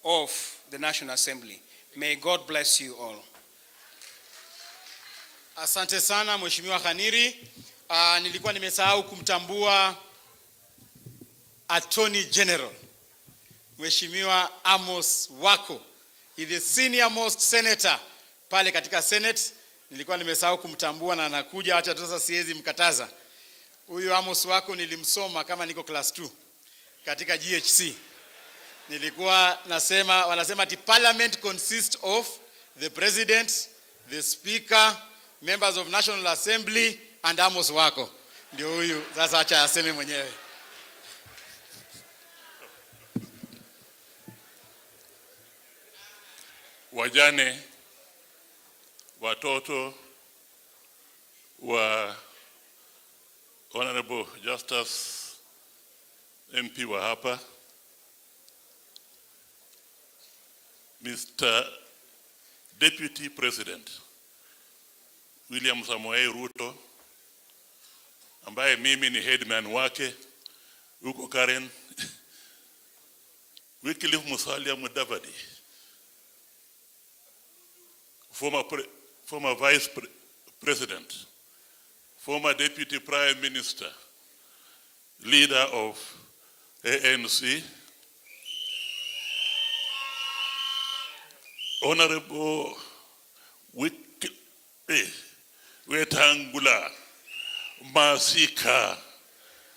of the National Assembly. May God bless you all. Asante sana Mheshimiwa Khaniri. Nilikuwa nimesahau kumtambua Attorney General Mheshimiwa Amos Wako. He is the senior most senator pale katika Senate. Nilikuwa nimesahau kumtambua na anakuja, hata sasa siwezi mkataza. Huyu Amos Wako nilimsoma kama niko class 2 katika GHC. Nilikuwa wanasema ati parliament consists of the president, the speaker, members of National Assembly and Amos Wako. Ndio huyu sasa, acha aseme mwenyewe. Wajane, watoto wa Honorable Justus MP wa hapa, Mr. Deputy President William Samoei Ruto, ambaye mimi ni headman wake huko Karen, H.E Musalia Mudavadi, former Vice President, former Deputy Prime Minister, leader of ANC, Honorable Wetangula Masika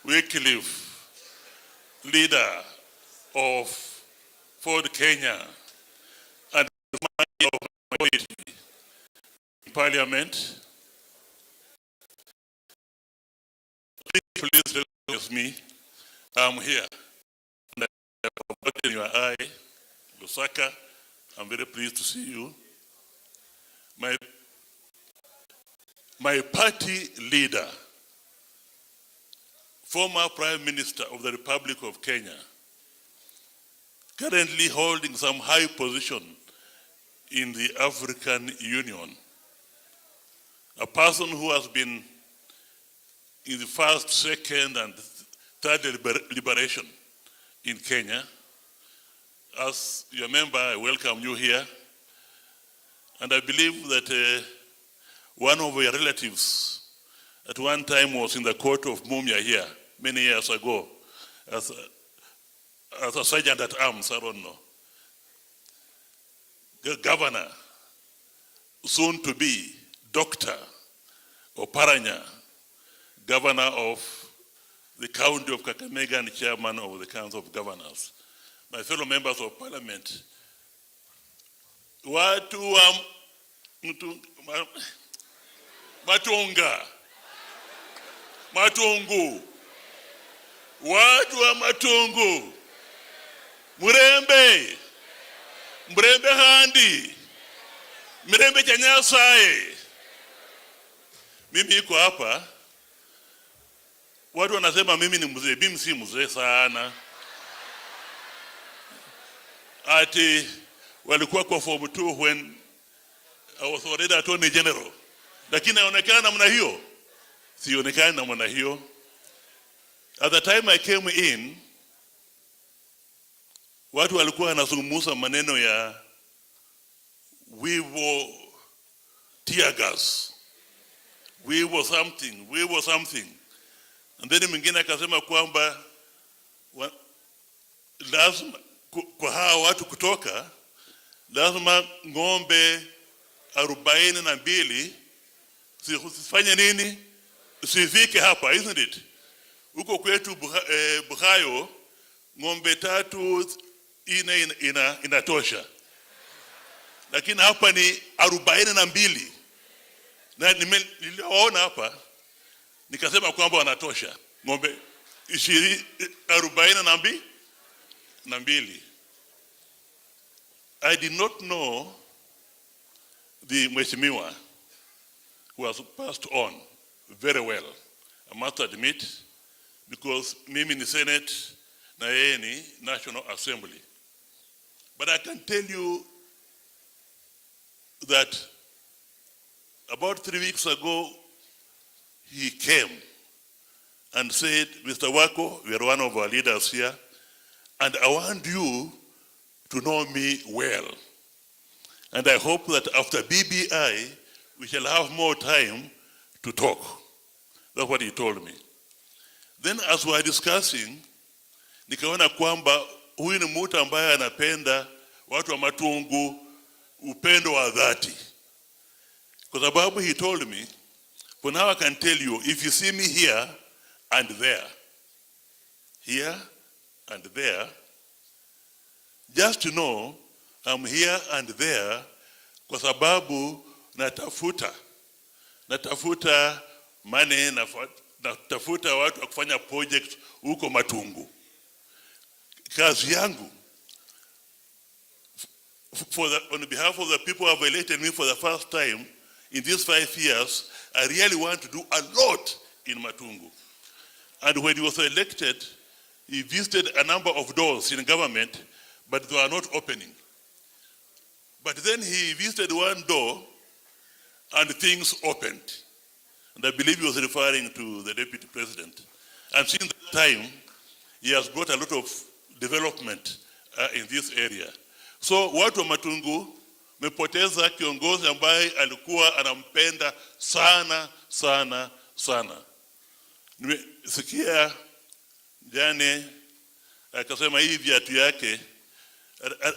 Wycliffe, leader of Ford Kenya and minority in Parliament. Please recognize me. I'm here. And I have in your eye, Lusaka. I'm very pleased to see you. My party leader, former Prime Minister of the Republic of Kenya, currently holding some high position in the African Union, a person who has been in the first, second, and third liberation in Kenya. As your member, I welcome you here. And I believe that one of your relatives at one time was in the court of Mumia here many years ago as a sergeant at arms, I don't know. The governor, soon to be Dr. Oparanya, governor of the county of Kakamega and chairman of the Council of Governors. My fellow members of Parliament, watu wa Matunga, Matungu, watu wa Matungu, Murembe, Murembe handi, Murembe chanyasae. Mimi iko hapa, watu wanasema mimi ni mzee, mimi si mzee sana. Ati walikuwa kwa form 2 when I was already Attorney General. Lakini naonekana namna hiyo. Sionekana namna hiyo. At the time I came in, watu walikuwa wanazungumza maneno ya wivo tear gas. We were something. And then mwingine akasema kwamba lazima kwa hawa watu kutoka, lazima ng'ombe 42 sifanye nini? Sifike hapa, isn't it? Huko kwetu Buhayo ng'ombe 3 inatosha. Lakini hapa ni 42. Na niliona hapa nikasema kwamba wanatosha. Ng'ombe 42. I did not know the Mheshimiwa who has passed on very well, I must admit, because mimi ni Senate na yeye ni National Assembly. But I can tell you that about 3 weeks ago, he came and said, Mr. Wako, you are one of our leaders here, and I want you to know me well. And I hope that after BBI, we shall have more time to talk. That's what he told me. Then as we were discussing, nikaona kwamba huyu ni mtu ambaye anapenda watu wa Matungu upendo wa dhati. Kwa sababu he told me, for now I can tell you, if you see me here and there, just to know I'm here and there kwa sababu natafuta money, natafuta watu wa kufanya project huko Matungu. Kazi yangu, on behalf of the people who have elected me for the first time in these 5 years, I really want to do a lot in Matungu. And when he was elected, he visited a number of doors in government, but they were not opening. But then he visited one door and things opened. And I believe he was referring to the deputy president. And since that time, he has brought a lot of development in this area. So watu wa Matungu mepoteza kiongozi ambaye alikuwa anampenda sana sana sana. Nimesikia jane akasema hii viatu yake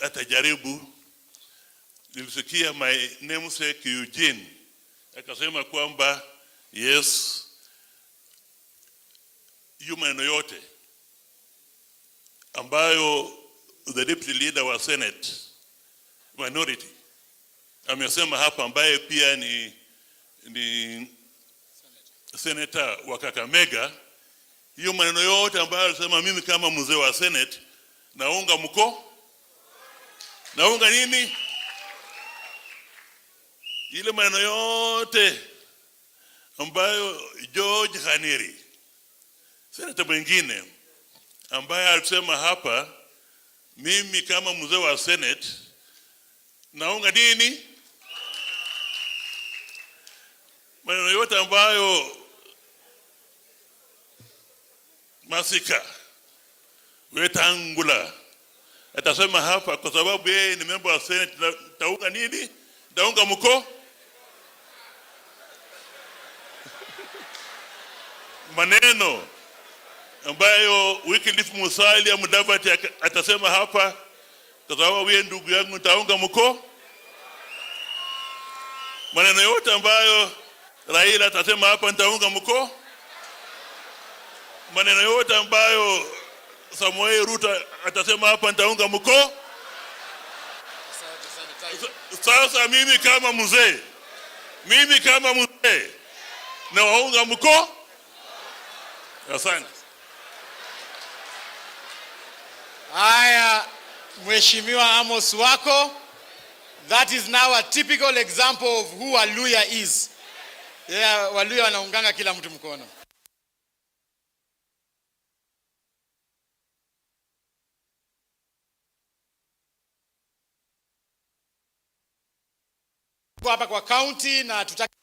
atajaribu. Nilisikia my namesake Eugene akasema kwamba yes, hiyo maneno yote ambayo the deputy leader wa Senate minority amesema hapa, ambaye pia ni senator wa Kakamega, hiyo maneno yote ambayo alisema, mimi kama mzee wa Senate naunga nini? Ile maneno yote ambayo George Haneri, senator mwingine, ambaye alisema hapa, mimi kama mzee wa Senate naunga nini? Maneno yote ambayo Masika Wetangula atasema hapa, kwa sababu yeye ni member wa Senate, taunga nini? Taunga maneno ambayo H.E Musalia Mudavadi atasema hapa, kwa sababu wewe ndugu yangu, taunga maneno yote ambayo Raila atasema hapa, nitaunga maneno yote ambayo Samuel Ruto atasema hapa, nitaunga Sasa mimi kama mzee na waunga Asante. Haya, Mheshimiwa Amos Wako, that is now a typical example of who a Luya is. Yeah, Waluya wanaunganga kila mtu mkono. Hapa kwa county na tutaki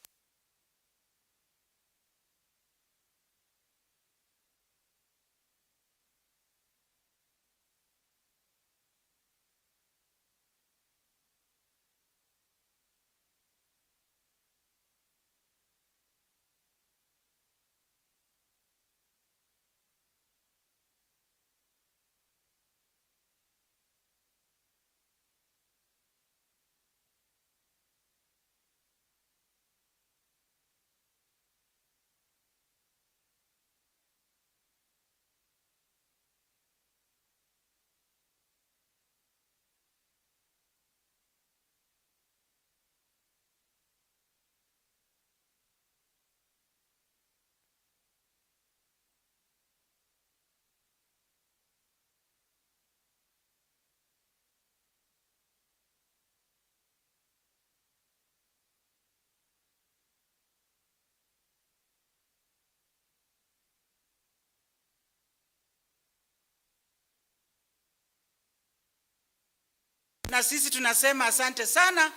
na sisi tunasema asante sana.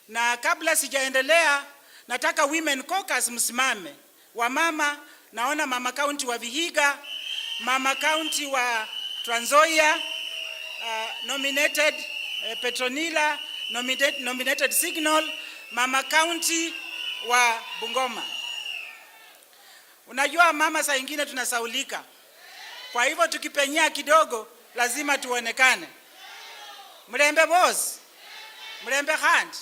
Na kabla sijaendelea, nataka women caucus msimame. Wamama naona mama county wa Vihiga, mama county wa Trans Nzoia, nominated Petronila, nominated Signal, mama county wa Bungoma. Unajua mama saa ingine tunasaulika. Kwa hivyo tukipenyea kidogo lazima tuonekane. Mrembe boss, mrembe hand.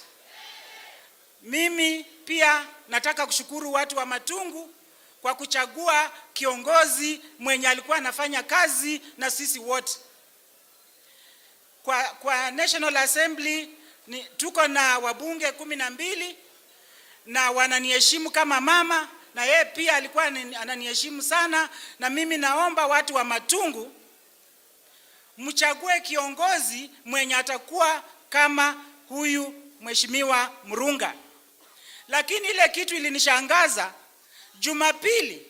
Mimi pia nataka kushukuru watu wa Matungu kwa kuchagua kiongozi mwenye alikuwa anafanya kazi na sisi wote. Kwa National Assembly tuko na wabunge 12 na wananiheshimu kama mama, na yeye pia alikuwa ananiheshimu sana, na mimi naomba watu wa Matungu mchague kiongozi mwenye atakuwa kama huyu Mheshimiwa Murunga. Lakini ile kitu ilinishangaza, Jumapili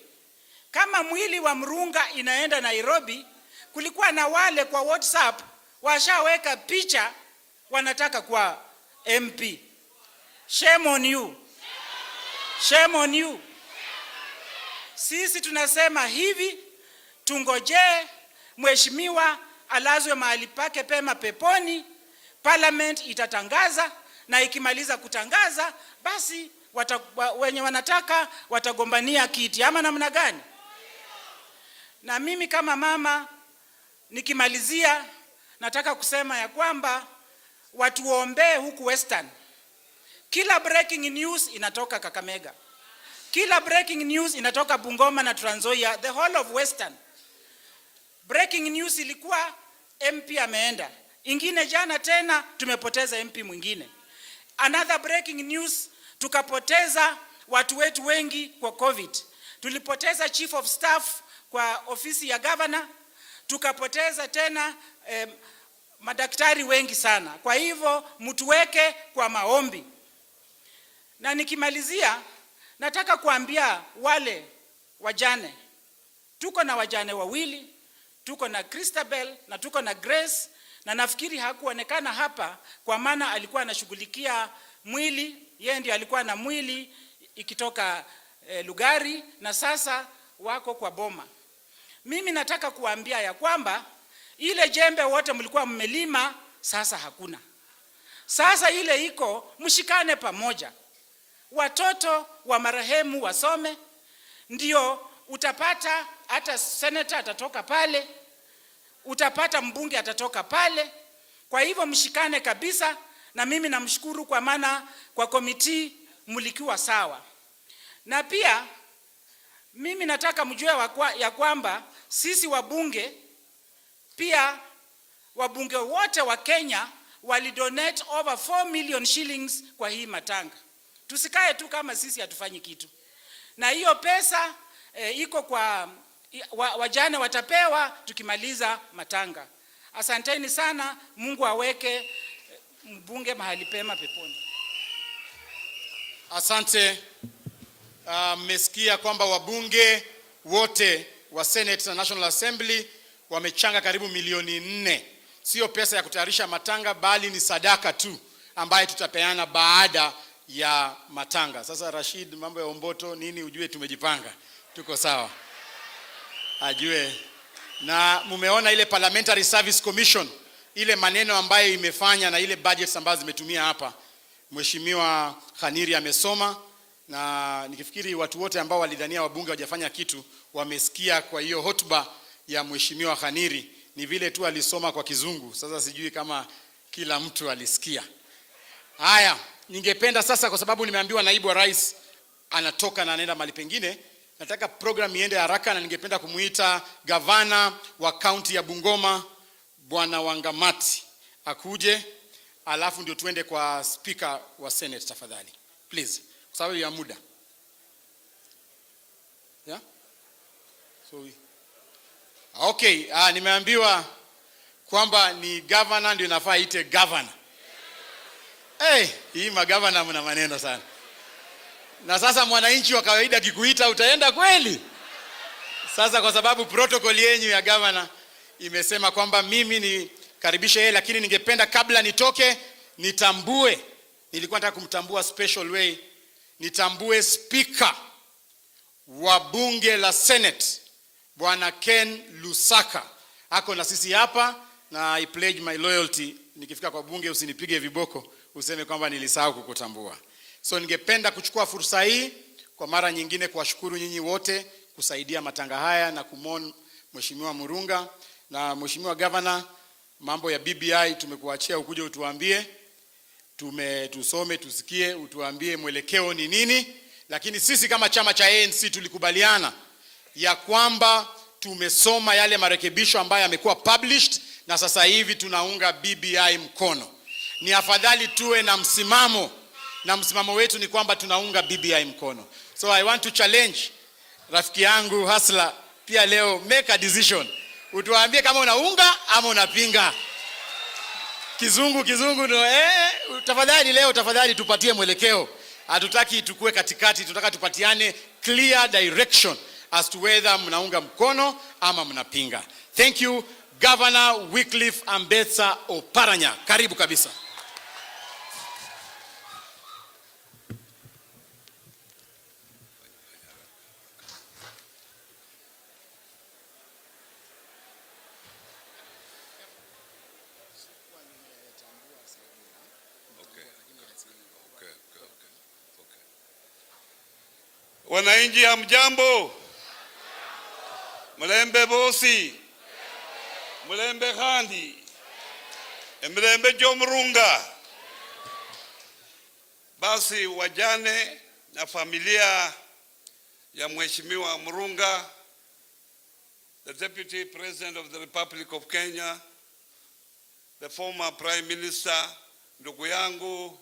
kama mwili wa Murunga inaenda Nairobi, kulikuwa na wale kwa WhatsApp washaweka picha wanataka kwa MP. Shame on you. Shame on you. Sisi tunasema hivi, tungojee mheshimiwa alazwe mahali pake pema peponi. Parliament itatangaza, na ikimaliza kutangaza basi wenye wanataka watagombania kiti, ama namna gani? Na mimi kama mama nikimalizia nataka kusema ya kwamba watuombee huku Western. Kila breaking news inatoka Kakamega. Kila breaking news inatoka Bungoma na Trans Nzoia, the whole of Western. Breaking news ilikuwa MP ameenda. Ingine jana tena tumepoteza MP mwingine. Another breaking news, tukapoteza watu wetu wengi kwa COVID. Tulipoteza chief of staff kwa ofisi ya governor. Tukapoteza tena madaktari wengi sana. Kwa hivyo mtuweke kwa maombi. Na nikimalizia nataka kuambia wale wajane. Tuko na wajane wawili, tuko na Christabel na tuko na Grace, na nafikiri hakuonekana hapa kwa maana alikuwa anashughulikia mwili, yeye ndiye alikuwa na mwili ikitoka Lugari, na sasa wako kwa boma. Mimi nataka kuambia ya kwamba ile jembe wote mlikuwa mmelima sasa hakuna. Sasa ile iko, mshikane pamoja. Watoto wa marehemu wasome, ndio utapata hata senator atatoka pale, utapata mbunge atatoka pale. Kwa hivyo mshikane kabisa, na mimi namshukuru kwa maana kwa komiti mlikiwa sawa. Na pia mimi nataka mjue ya kwamba sisi wabunge, pia wabunge wote wa Kenya walidonate over 4 million shillings kwa hii matanga. Tusikae tu kama sisi hatufanyi kitu. Na hiyo pesa iko kwa wajane watapewa tukimaliza matanga. Asanteni sana, Mungu aweke mbunge mahali pema peponi. Asante. Mmesikia kwamba wabunge wote wa Senate na National Assembly wamechanga karibu milioni 4. Sio pesa ya kutayarisha matanga, bali ni sadaka tu ambaye tutapeana baada ya matanga. Sasa Rashid, mambo ya omboto nini, ujue tumejipanga. Tuko sawa. Ajue. Na mumeona ile Parliamentary Service Commission, ile maneno ambayo imefanya na ile budgets ambazo zimetumia hapa. Mheshimiwa Khaniri amesoma, na nikifikiri watu wote ambao walidhania wabunge hawajafanya kitu wamesikia kwa hiyo hotuba ya Mheshimiwa Khaniri. Ni vile tu alisoma kwa Kizungu. Sasa sijui kama kila mtu alisikia. Haya, ningependa sasa, kwa sababu nimeambiwa naibu wa rais anatoka na anaenda mahali pengine, nataka program iende haraka, na ningependa kumuita gavana wa kaunti ya Bungoma Bwana Wangamati akuje, alafu ndio tuende kwa speaker wa Senate tafadhali. Please, kwa sababu ya muda. Yeah? Okay, nimeambiwa kwamba ni governor ndio nafaa ite governor. Hii magavana mna maneno sana. Na sasa mwananchi wa kawaida kikuita utaenda kweli? Sasa kwa sababu protocol yenu ya governor imesema kwamba mimi ni karibisha yeye, lakini ningependa kabla nitoke nitambue, nilikuwa nataka kumtambua special way, nitambue speaker wa bunge la Senate Bwana Ken Lusaka ako na sisi hapa, na I pledge my loyalty. Nikifika kwa bunge usinipige viboko useme kwamba nilisahau kukutambua. So ningependa kuchukua fursa hii kwa mara nyingine kuwashukuru nyinyi wote kusaidia matanga haya na kumon Mheshimiwa Murunga na Mheshimiwa Governor. Mambo ya BBI tumekuachia ukuje utuambie, tusome tusikie, utuambie mwelekeo ni nini. Lakini sisi kama chama cha ANC tulikubaliana ya kwamba tumesoma yale marekebisho ambayo yamekuwa published na sasa hivi tunaunga BBI mkono. Ni afadhali tuwe na msimamo, na msimamo wetu ni kwamba tunaunga BBI mkono. So I want to challenge rafiki yangu Hasla pia leo, make a decision. Utuambie kama unaunga ama unapinga. Kizungu no, tafadhali leo tafadhali tupatie mwelekeo. Hatutaki tukue katikati, tunataka tupatiane clear direction as to whether mnaunga mkono ama mnapinga. Thank you, Governor Wycliffe Ambetsa Oparanya. Karibu kabisa. Wananchi hamjambo? Mulembe bosi? Mulembe khandi? Mulembe jo Murunga? Basi wajane na familia ya Mheshimiwa Murunga, the Deputy President of the Republic of Kenya, the former Prime Minister, ndugu yangu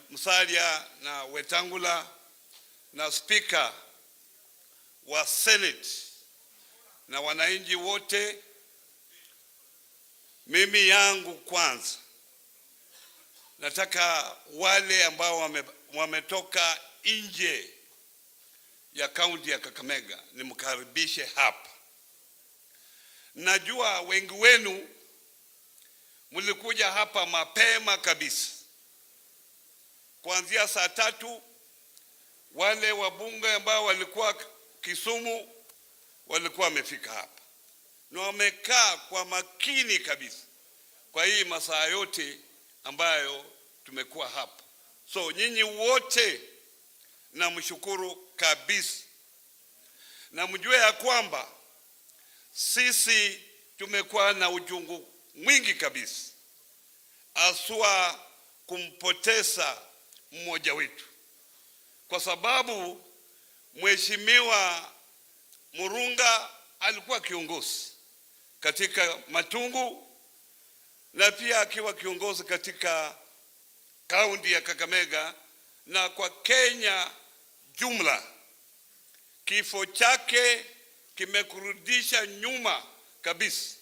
Musalia na Wetangula, na Speaker wa Senate na wananchi wote, mimi yangu kwanza nataka wale ambao wametoka nje ya kaunti ya Kakamega nimkaribishe hapa. Najua wengi wenu mlikuja hapa mapema kabisa, kuanzia saa 3. Wale wabunge ambao walikuwa Kisumu walikuwa wamefika hapa na wamekaa kwa makini kabisa kwa hii masaa yote ambayo tumekuwa hapa. So nyinyi wote namshukuru kabisa, na mjue ya kwamba sisi tumekuwa na uchungu mwingi kabisa aswa kumpoteza mmoja wetu, kwa sababu Mheshimiwa Murunga alikuwa kiongozi katika Matungu na pia akiwa kiongozi katika kaunti ya Kakamega na kwa Kenya jumla. Kifo chake kimekurudisha nyuma kabisa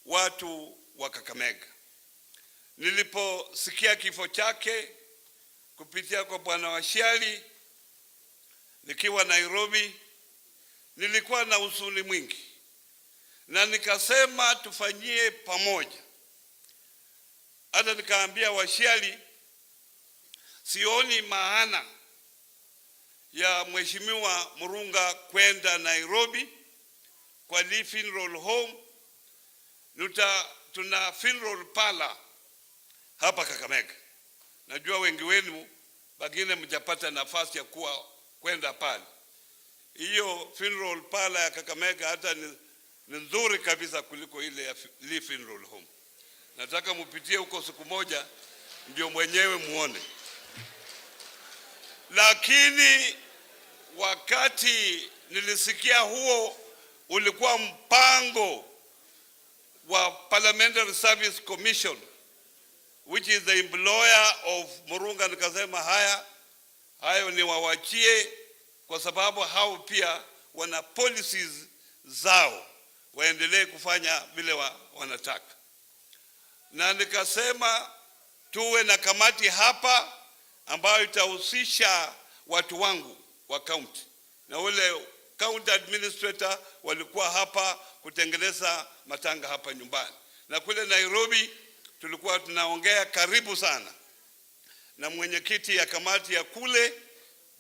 watu wa Kakamega. Niliposikia kifo chake kupitia kwa Bwana Washiali nikiwa Nairobi, nilikuwa na huzuni mwingi na nikasema tufanyie pamoja. Hata nikaambia Washiali sioni maana ya Mheshimiwa Murunga kwenda Nairobi kwa Lee Funeral Home. Tuna funeral parlor hapa Kakamega. Najua wengi wenu bagine mjapata nafasi ya kwenda pale. Hiyo funeral parlor ya Kakamega hata ni nzuri kabisa kuliko ile ya Lee Funeral Home. Nataka mupitie huko siku moja ndio mwenyewe muone. Lakini wakati nilisikia huo ulikuwa mpango wa Parliamentary Service Commission, which is the employer of Murunga, nikasema hayo ni wawachie, kwa sababu hao pia wana policies zao, waendelee kufanya vile wanataka. Na nikasema tuwe na kamati hapa ambayo itahusisha watu wangu wa county, na ule county administrator walikuwa hapa kutengeneza matanga hapa nyumbani. Na kule Nairobi tulikuwa tunaongea karibu sana na mwenyekiti ya kamati ya kule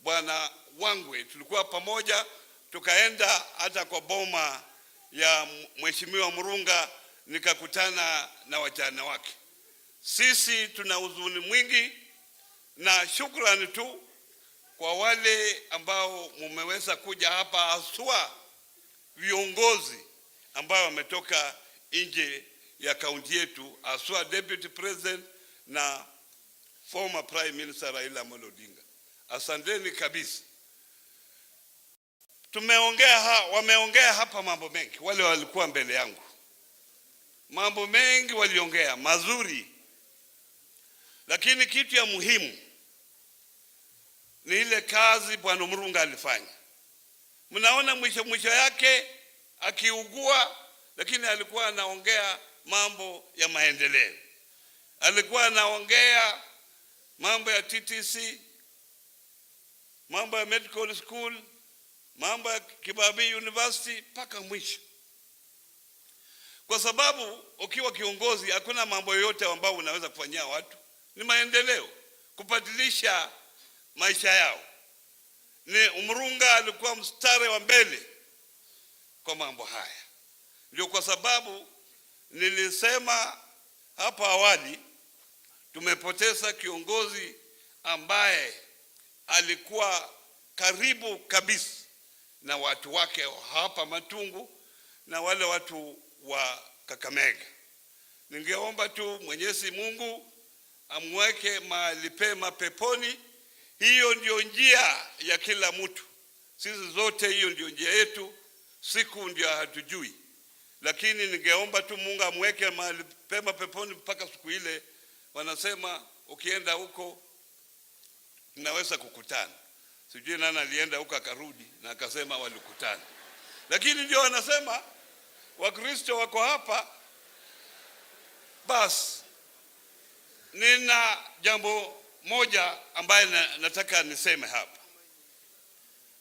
Bwana Wangwe, tulikuwa pamoja, tukaenda hata kwa boma ya Mheshimiwa Murunga, nikakutana na wajana wake. Sisi tuna huzuni mwingi, na shukrani tu kwa wale ambao mumeweza kuja hapa, haswa viongozi ambao wametoka nje ya kaunti yetu, haswa Deputy President na former Prime Minister Raila Amolo Odinga. Asanteni kabisa. Wameongea hapa mambo mengi, wale walikuwa mbele yangu. Mambo mengi waliongea mazuri, lakini kitu ya muhimu ni ile kazi Bwana Murunga alifanya. Mnaona mwisho yake akiugua, lakini alikuwa anaongea mambo ya maendeleo. Alikuwa anaongea mambo ya TTC, mambo ya medical school, mambo ya Kibabii University mpaka mwisho. Kwa sababu ukiwa kiongozi hakuna mambo yote ambayo unaweza kufanyia watu, ni maendeleo, kubadilisha maisha yao. Ni Murunga alikuwa mstari wa mbele kwa mambo haya. Ndio kwa sababu nilisema hapa awali, tumepoteza kiongozi ambaye alikuwa karibu kabisa na watu wake hapa Matungu na wale watu wa Kakamega. Ningeomba tu Mwenyezi Mungu amweke mahali pema peponi. Hiyo ndio njia ya kila mtu. Sisi zote hiyo ndio njia yetu, siku ndio hatujui. Lakini ningeomba tu Mungu amweke mahali pema peponi mpaka siku ile wanasema ukienda huko tunaweza kukutana. Sijui nani alienda huko akarudi na akasema walikutana. Lakini ndio wanasema Wakristo wako hapa. Bas, nina jambo moja ambaye nataka niseme hapa.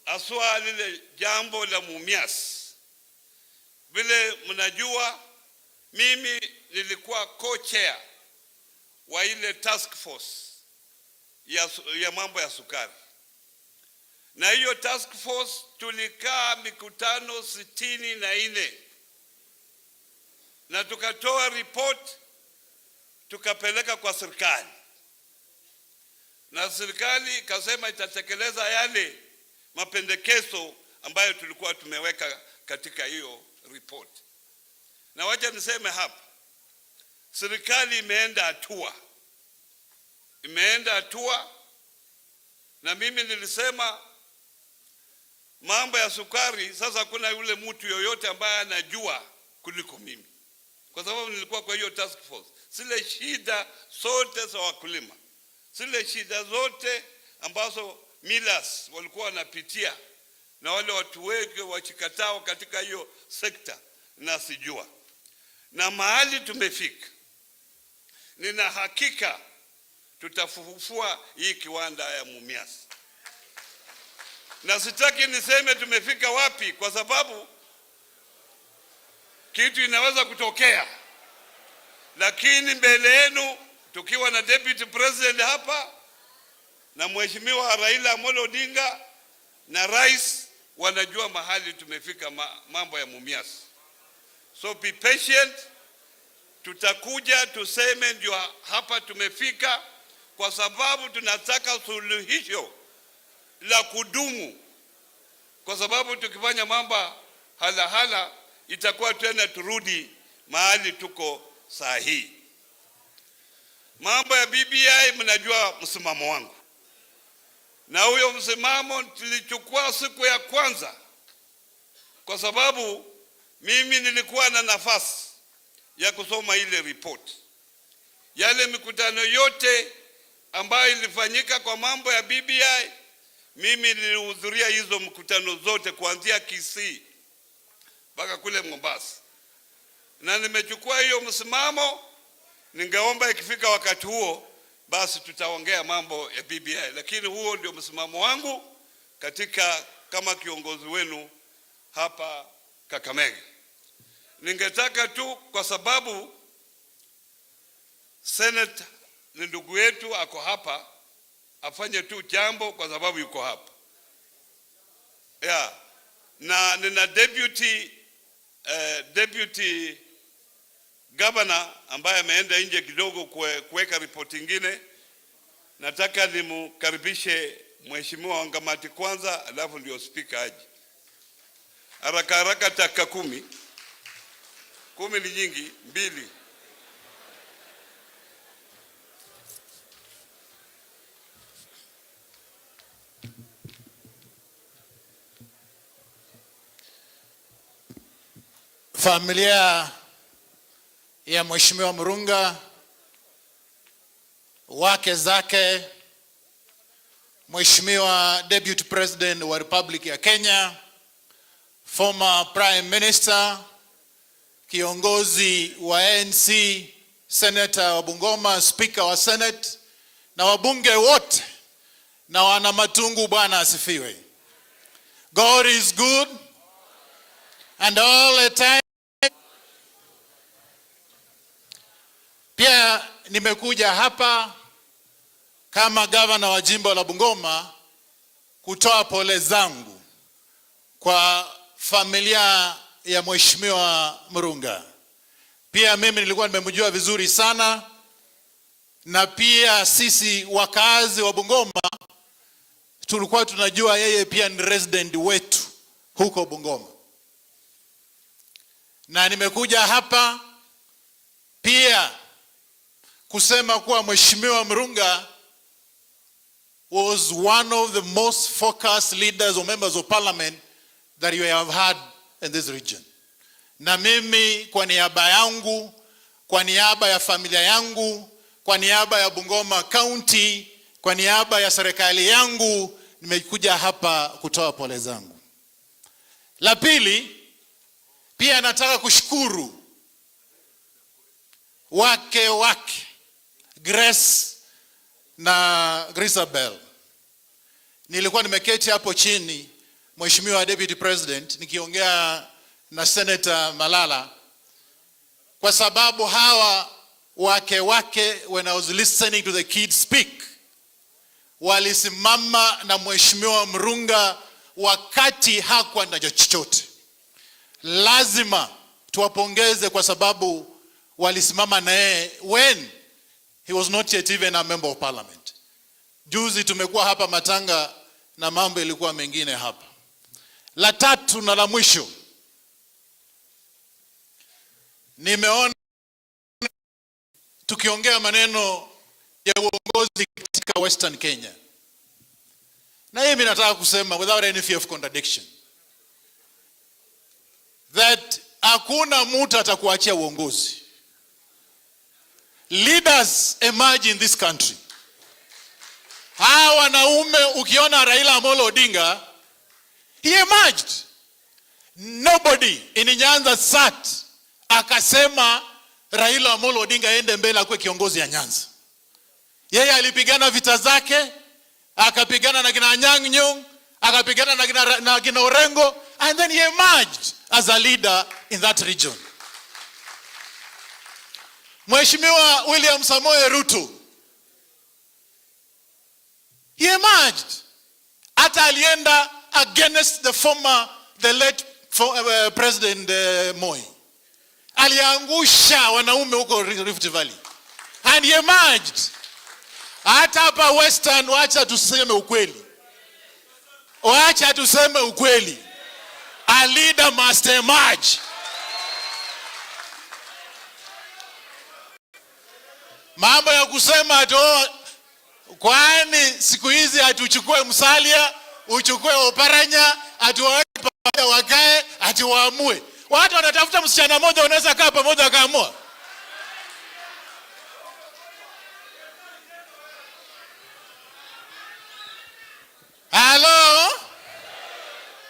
Aswa lile jambo la Mumias. Vile mnajua mimi nilikuwa co-chair wa ile task force ya mambo ya sukari. Na hiyo task force tulikaa mikutano 64 na tukatoa report tukapeleka kwa serikali. Na serikali ikasema itatekeleza yale mapendekezo ambayo tulikuwa tumeweka katika hiyo report. Na wacha niseme hapa, serikali imeenda hatua, na mimi nilisema mambo ya sukari sasa kuna yule mtu yoyote ambaye anajua kuliko mimi, kwa sababu nilikuwa kwa hiyo task force. Zile shida zote za wakulima, zile shida zote ambazo millers walikuwa wanapitia na wale watu wengi wachikatao katika hiyo sekta na sijua. Na mahali tumefika, nina hakika tutafufua hii kiwanda ya Mumias. Na sitaki niseme tumefika wapi, kwa sababu kitu inaweza kutokea. Lakini mbele yenu tukiwa na Deputy President hapa na Mheshimiwa Raila Amolo Odinga na Rais, wanajua mahali tumefika mambo ya Mumias. So be patient, tutakuja tuseme ndio hapa tumefika, kwa sababu tunataka suluhisho la kudumu. Kwa sababu tukifanya mambo hala itakuwa tena turudi mahali tuko sahihi. Mambo ya BBI mnajua msimamo wangu. Na huyo msimamo tulichukua siku ya kwanza, kwa sababu mimi nilikuwa na nafasi ya kusoma ile report. Yale mikutano yote ambayo ilifanyika kwa mambo ya BBI, mimi nilihudhuria hizo mkutano zote kuanzia Kisii mpaka kule Mombasa. Na nimechukua hiyo msimamo. Ningeomba ikifika wakati huo basi tutaongea mambo ya BBI, lakini huo ndio msimamo wangu kama kiongozi wenu hapa Kakamega. Ningetaka tu, kwa sababu Senate ni ndugu yetu ako hapa, afanye tu jambo kwa sababu yuko hapa. Yeah. Na nina deputy governor ambaye ameenda nje kidogo kuweka ripoti nyingine. Nataka nimkaribishe Mheshimiwa Wangamati kwanza, alafu ndio speaker aje. Haraka haraka dakika 10. 10 ni nyingi, 2. Familia ya Mheshimiwa Murunga, wake zake, Mheshimiwa Deputy President wa Republic ya Kenya, former Prime Minister, kiongozi wa ANC, Senator wa Bungoma, Speaker wa Senate, na wabunge wote, na wana Matungu, Bwana asifiwe. God is good and all the time. Pia nimekuja hapa kama gavana wa jimbo la Bungoma kutoa pole zangu kwa familia ya Mheshimiwa Murunga. Pia mimi nilikuwa nimemjua vizuri sana, na pia sisi wakazi wa Bungoma tulikuwa tunajua yeye pia ni resident wetu huko Bungoma. Na nimekuja hapa pia kusema kuwa Mheshimiwa Murunga was one of the most focused leaders or members of parliament that you have had in this region. Na mimi kwa niaba yangu, kwa niaba ya familia yangu, kwa niaba ya Bungoma County, kwa niaba ya serikali yangu, nimekuja hapa kutoa pole zangu. La pili, pia nataka kushukuru wake Grace na Grisabel. Nilikuwa nimeketi hapo chini, Mheshimiwa Deputy President, nikiongea na Senator Malala, kwa sababu hawa wake when I was listening to the kids speak, walisimama na Mheshimiwa Murunga wakati hakuwa na chochote. Lazima tuwapongeze kwa sababu walisimama na yeye when he was not yet even a member of parliament. Juzi tumekuwa hapa matanga na mambo ilikuwa mengine hapa. La tatu na la mwisho, nimeona tukiongea maneno ya uongozi katika Western Kenya. Na mimi nataka kusema without any fear of contradiction that hakuna mtu atakuachia uongozi. Leaders emerge in this country. Hawa wanaume, ukiona Raila Amolo Odinga, he emerged. Nobody in Nyanza sat akasema Raila Amolo Odinga ende mbele akwe kiongozi ya Nyanza. Yeye alipigana vita zake, akapigana na kina Anyang' Nyong'o, akapigana na kina Orengo, and then he emerged as a leader in that region. Mheshimiwa William Samoei Ruto, he emerged. Hata alienda against the late President Moi. Aliangusha wanaume huko Rift Valley. And he emerged. Hata hapa Western, wacha tuseme ukweli. Wacha tuseme ukweli. A leader must emerge. Mambo ya kusema atoa, kwani siku hizi atuchukue Musalia, uchukue Oparanya, atuwae pamoja wakae, atuwaamue. Watu wanatafuta msichana mmoja unaweza kaa pamoja akaamua. Hello?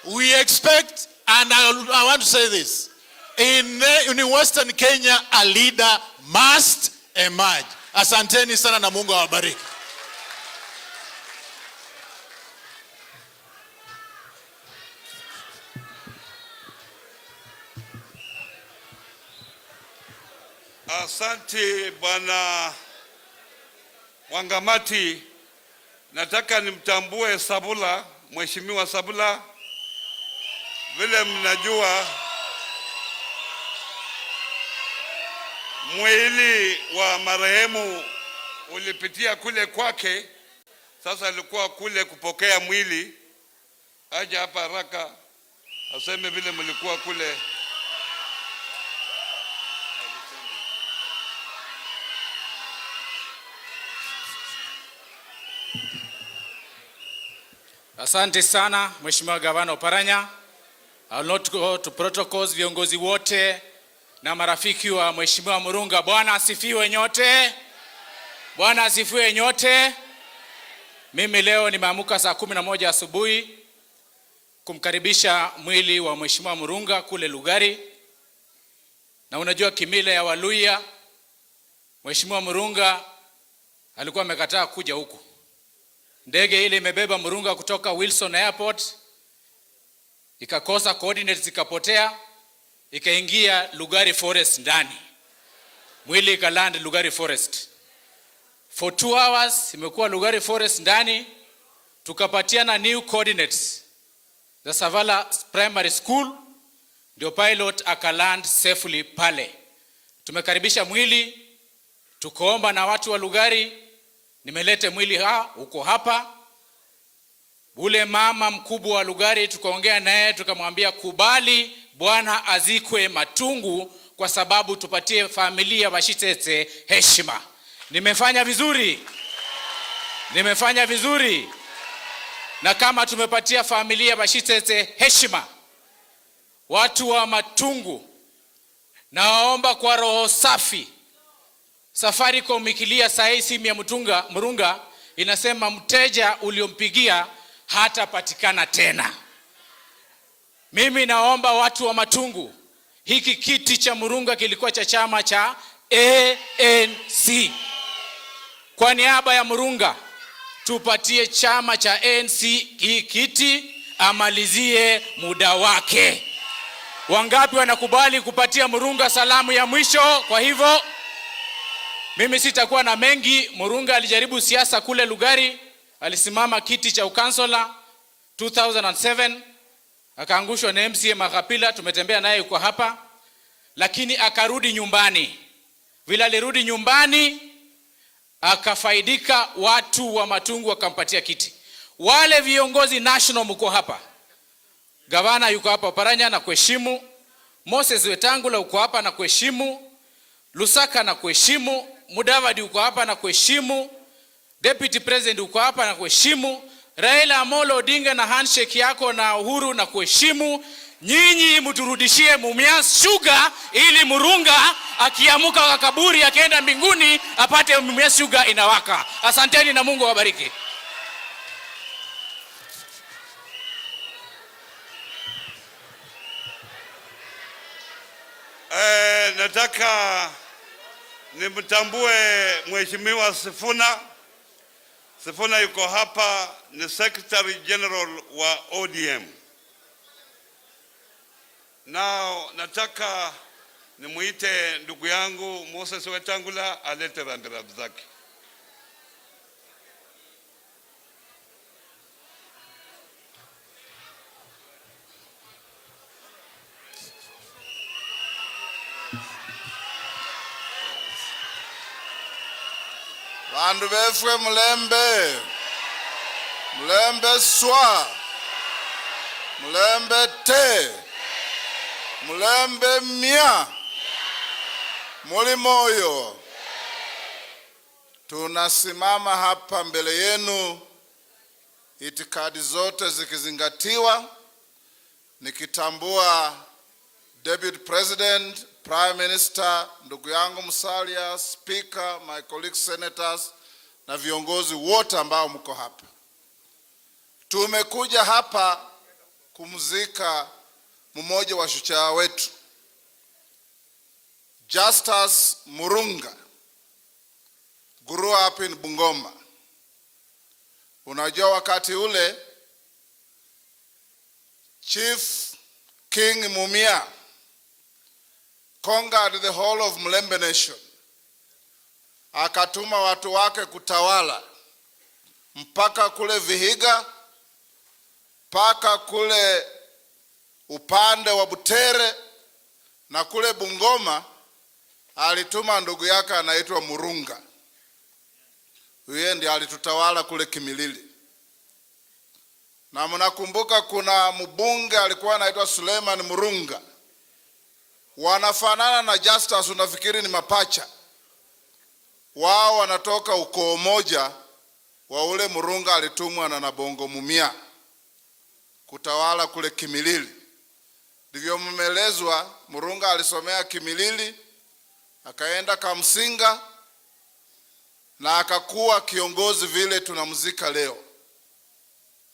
We expect, and I want to say this, in Western Kenya, a leader must emerge. Asanteni sana na Mungu awabariki. Asante Bwana Wangamati. Nataka nimtambue Sabula, Mheshimiwa Sabula, vile mnajua mwili wa marehemu ulipitia kule kwake. Sasa alikuwa kule kupokea mwili, aje hapa haraka aseme vile mlikuwa kule. Asante sana Mheshimiwa Gavana Oparanya. I will not go to protocols. Viongozi wote na marafiki wa Mheshimiwa Murunga, Bwana asifiwe nyote. Bwana asifiwe nyote. Mimi leo nimeamka saa 11 asubuhi kumkaribisha mwili wa Mheshimiwa Murunga kule Lugari. Na unajua kimila ya Waluya, Mheshimiwa Murunga alikuwa amekataa kuja huku. Ndege ile imebeba Murunga kutoka Wilson Airport ikakosa coordinates, ikapotea, ikaingia Lugari Forest ndani. Mwili ikaland Lugari Forest. For 2 hours imekuwa Lugari Forest ndani, tukapatiana new coordinates. The Savala Primary School, ndio pilot akaland safely pale. Tumekaribisha mwili, tukoomba na watu wa Lugari, nimelete mwili uko hapa. Ule mama mkubwa wa Lugari tukaongea naye, tukamwambia kubali Bwana azikwe Matungu kwa sababu tupatie familia Washitete heshima. Nimefanya vizuri. Nimefanya vizuri. Na kama tumepatia familia Washitete heshima, watu wa Matungu, naomba kwa roho safi, safari kwa umikilia saa simu ya Murunga inasema mteja uliompigia hata patikana tena. Mimi naomba watu wa Matungu, hiki kiti cha Murunga kilikuwa cha chama cha ANC. Kwa niaba ya Murunga, tupatie chama cha ANC hii kiti, amalizie muda wake. Wangapi wanakubali kupatia Murunga salamu ya mwisho? Kwa hivyo mimi sitakuwa na mengi. Murunga alijaribu siasa kule Lugari, alisimama kiti cha ukansela 2007, akaangushwa na MCA Makapila, tumetembea naye yuko hapa, lakini akarudi nyumbani. Vile alirudi nyumbani akafaidika, watu wa Matungu wakampatia kiti. Wale viongozi national mko hapa, gavana yuko hapa Oparanya na kuheshimu, Moses Wetangula uko hapa na kuheshimu, Lusaka na kuheshimu, Mudavadi uko hapa na kuheshimu, Deputy President uko hapa na kuheshimu, Raila Amolo Odinga na handshake yako na Uhuru na kuheshimu. Nyinyi mturudishie Mumias Sugar ili Murunga akiamuka kwa kaburi akienda mbinguni apate Mumias Sugar inawaka. Asanteni na Mungu awabariki. Nataka nimtambue Mheshimiwa Sifuna. Sifuna yuko hapa, ni Secretary General wa ODM. Now nataka nimuite ndugu yangu Moses Wetangula alete rambirambi zake. Bandu befwe mulembe, mulembe swa, mulembe te, mulembe mia, muli moyo. Tunasimama hapa mbele yenu, itikadi zote zikizingatiwa, nikitambua Deputy President, Prime Minister, ndugu yangu Musalia, Speaker, my colleague senators na viongozi wote ambao mko hapa. Tumekuja hapa kumzika mmoja wa shujaa wetu, Justus Murunga. Grew up in Bungoma. Unajua wakati ule Chief King Mumia conquered the whole of Mlembe Nation. Akatuma watu wake kutawala mpaka kule Vihiga, mpaka kule upande wa Butere na kule Bungoma alituma ndugu yake anaitwa Murunga. Huyo ndiye alitutawala kule Kimilili. Na mnakumbuka kuna mbunge alikuwa anaitwa Suleiman Murunga. Wanafanana na Justus, unafikiri ni mapacha. Wao wanatoka ukoo moja wa ule Murunga alitumwa na Nabongo Mumia kutawala kule Kimilili. Ndivyo mmeelezwa, Murunga alisomea Kimilili, akaenda Kamsinga na akakuwa kiongozi vile tunamzika leo.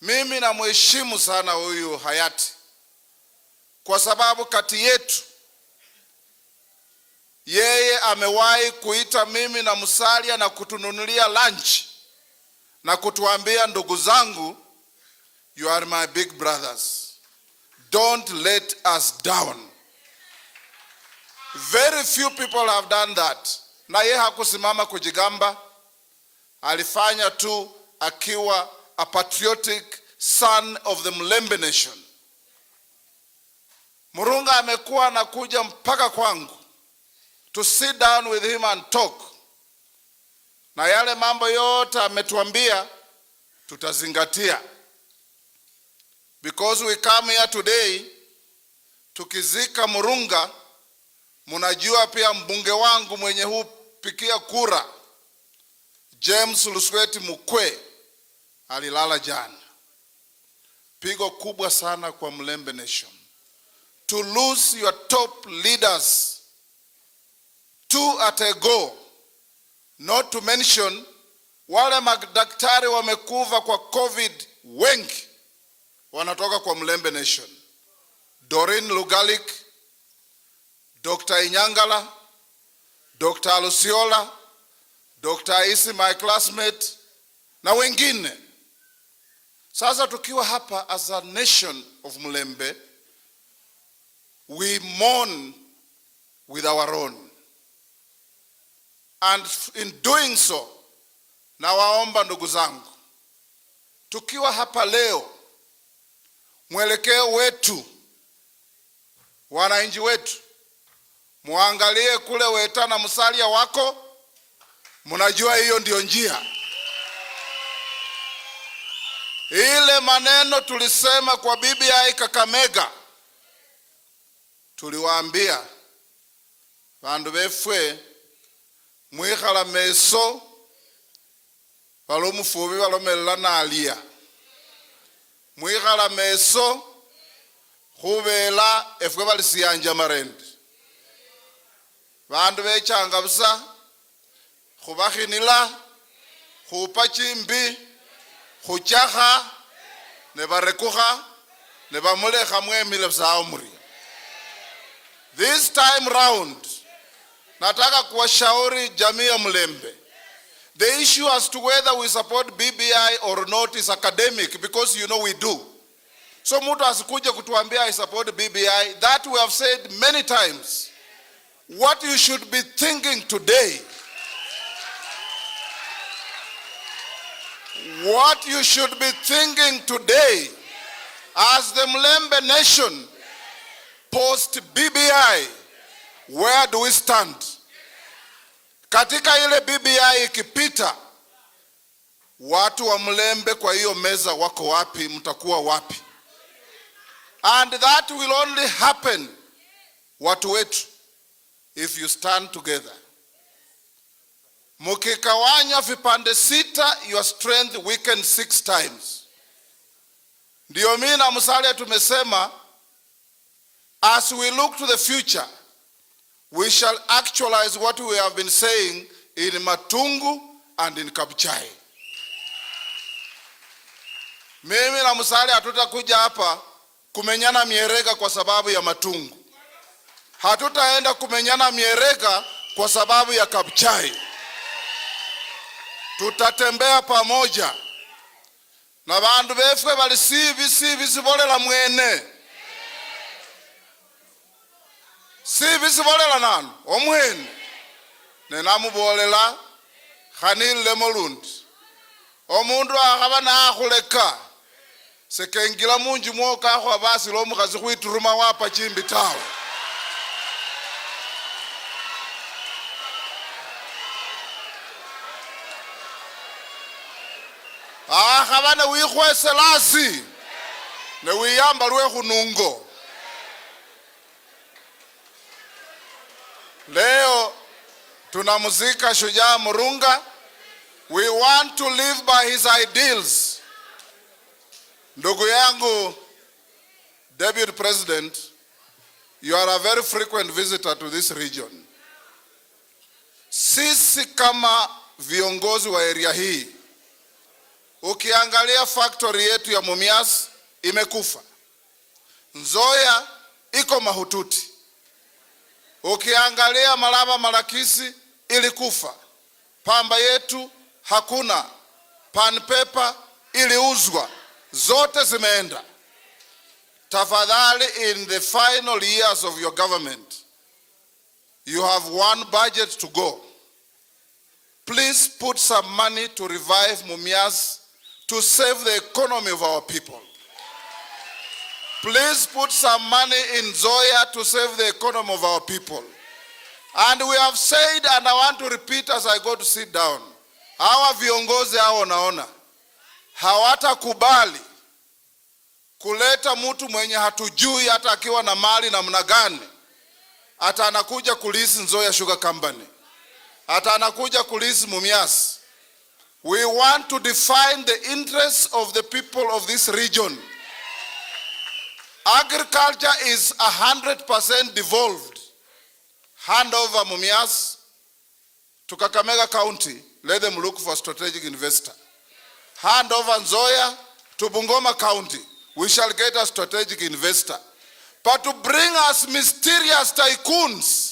Mimi namheshimu sana huyu hayati kwa sababu kati yetu yeye amewahi kuita mimi na Musalia na kutununulia lunch na kutuambia, ndugu zangu, you are my big brothers, don't let us down. Very few people have done that. Na yeye hakusimama kujigamba, alifanya tu akiwa a patriotic son of the Mlembe nation. Murunga amekuwa anakuja mpaka kwangu to sit down with him and talk. Na yale mambo yote ametuambia tutazingatia. Because we come here today, tukizika Murunga, munajua pia mbunge wangu mwenye hupikia kura, James Lusweti Mukwe, alilala jana. Pigo kubwa sana kwa Mlembe nation. To lose your top leaders 2 at a go, not to mention wale madaktari wamekufa kwa COVID wengi wanatoka kwa Mlembe nation. Doreen Lugalik, Dr. Inyangala, Dr. Alusiola, Dr. Isi, my classmate, na wengine. Sasa tukiwa hapa as a nation of Mlembe, we mourn with our own. And in doing so, na waomba ndugu zangu, tukiwa hapa leo, mwelekeo wetu, wananchi wetu, muangalie kule Weta na Musalia wako, mnajua hiyo ndio njia. Ile maneno tulisema kwa BBI Kakamega, tuliwaambia bandu befwe mwikhala meso balomufubi balomelela nalia, mwikhala meso khubela efwe balisiyanja marendi, bandu bechanga busa khubakhinila khupa chimbi khuchakha ne barekukha ne bamulekha mwemile busa muri. This time round nataka kuwashauri jamii ya Mlembe. The issue as to whether we support BBI or not is academic, because you know we do. So mtu asikuje kutuambia I support BBI. That we have said many times. What you should be thinking today, what you should be thinking today as the Mlembe nation post BBI, where do we stand? Katika ile BBI ikipita, watu wa Mlembe kwa hiyo meza wako wapi, mtakuwa wapi? And that will only happen, watu wetu, if you stand together. Mukikawanya vipande 6, your strength weakens 6 times. Ndio mimi na Musalia tumesema, as we look to the future, we shall actualize what we have been saying in Matungu and in Kabuchai. Mimi na Musalia hatutakuja hapa kumenyana mierega kwa sababu ya Matungu. Hatutaenda kumenyana mierega kwa sababu ya Kabuchai. Tutatembea pamoja. Na bandu befwe bali sibolela mwene. Sibolela nanu omwene. Nenamubolela khanile molundi. Omundu akhaba na akhuleka sekengila munji mwoka kwa basi lo mukazi kuituruma wapa chimbi tawe. Khabana wikhwese lasi ne wiyamba lwe khunungo. Leo tunamuzika shujaa Murunga. We want to live by his ideals. Ndugu yangu Deputy President, you are a very frequent visitor to this region. Sisi kama viongozi wa area hii, ukiangalia factory yetu ya Mumias imekufa. Nzoia iko mahututi. Ukiangalia Malaba Malakisi ilikufa. Pamba yetu hakuna. Pan paper iliuzwa. Zote zimeenda. Tafadhali, in the final years of your government, you have one budget to go. Please put some money to revive Mumias, to save the economy of our people. Please put some money in Zoya to save the economy of our people. And we have said, and I want to repeat as I go to sit down, hawa viongozi hao naona hawatakubali kuleta mtu mwenye hatujui hata akiwa na mali namna gani. Hata anakuja kulisi Nzoia Sugar Company. Hata anakuja kulisi Mumias. We want to define the interests of the people of this region. Agriculture is 100% devolved. Hand over Mumias to Kakamega County. Let them look for a strategic investor. Hand over Nzoia to Bungoma County. We shall get a strategic investor. But to bring us mysterious tycoons,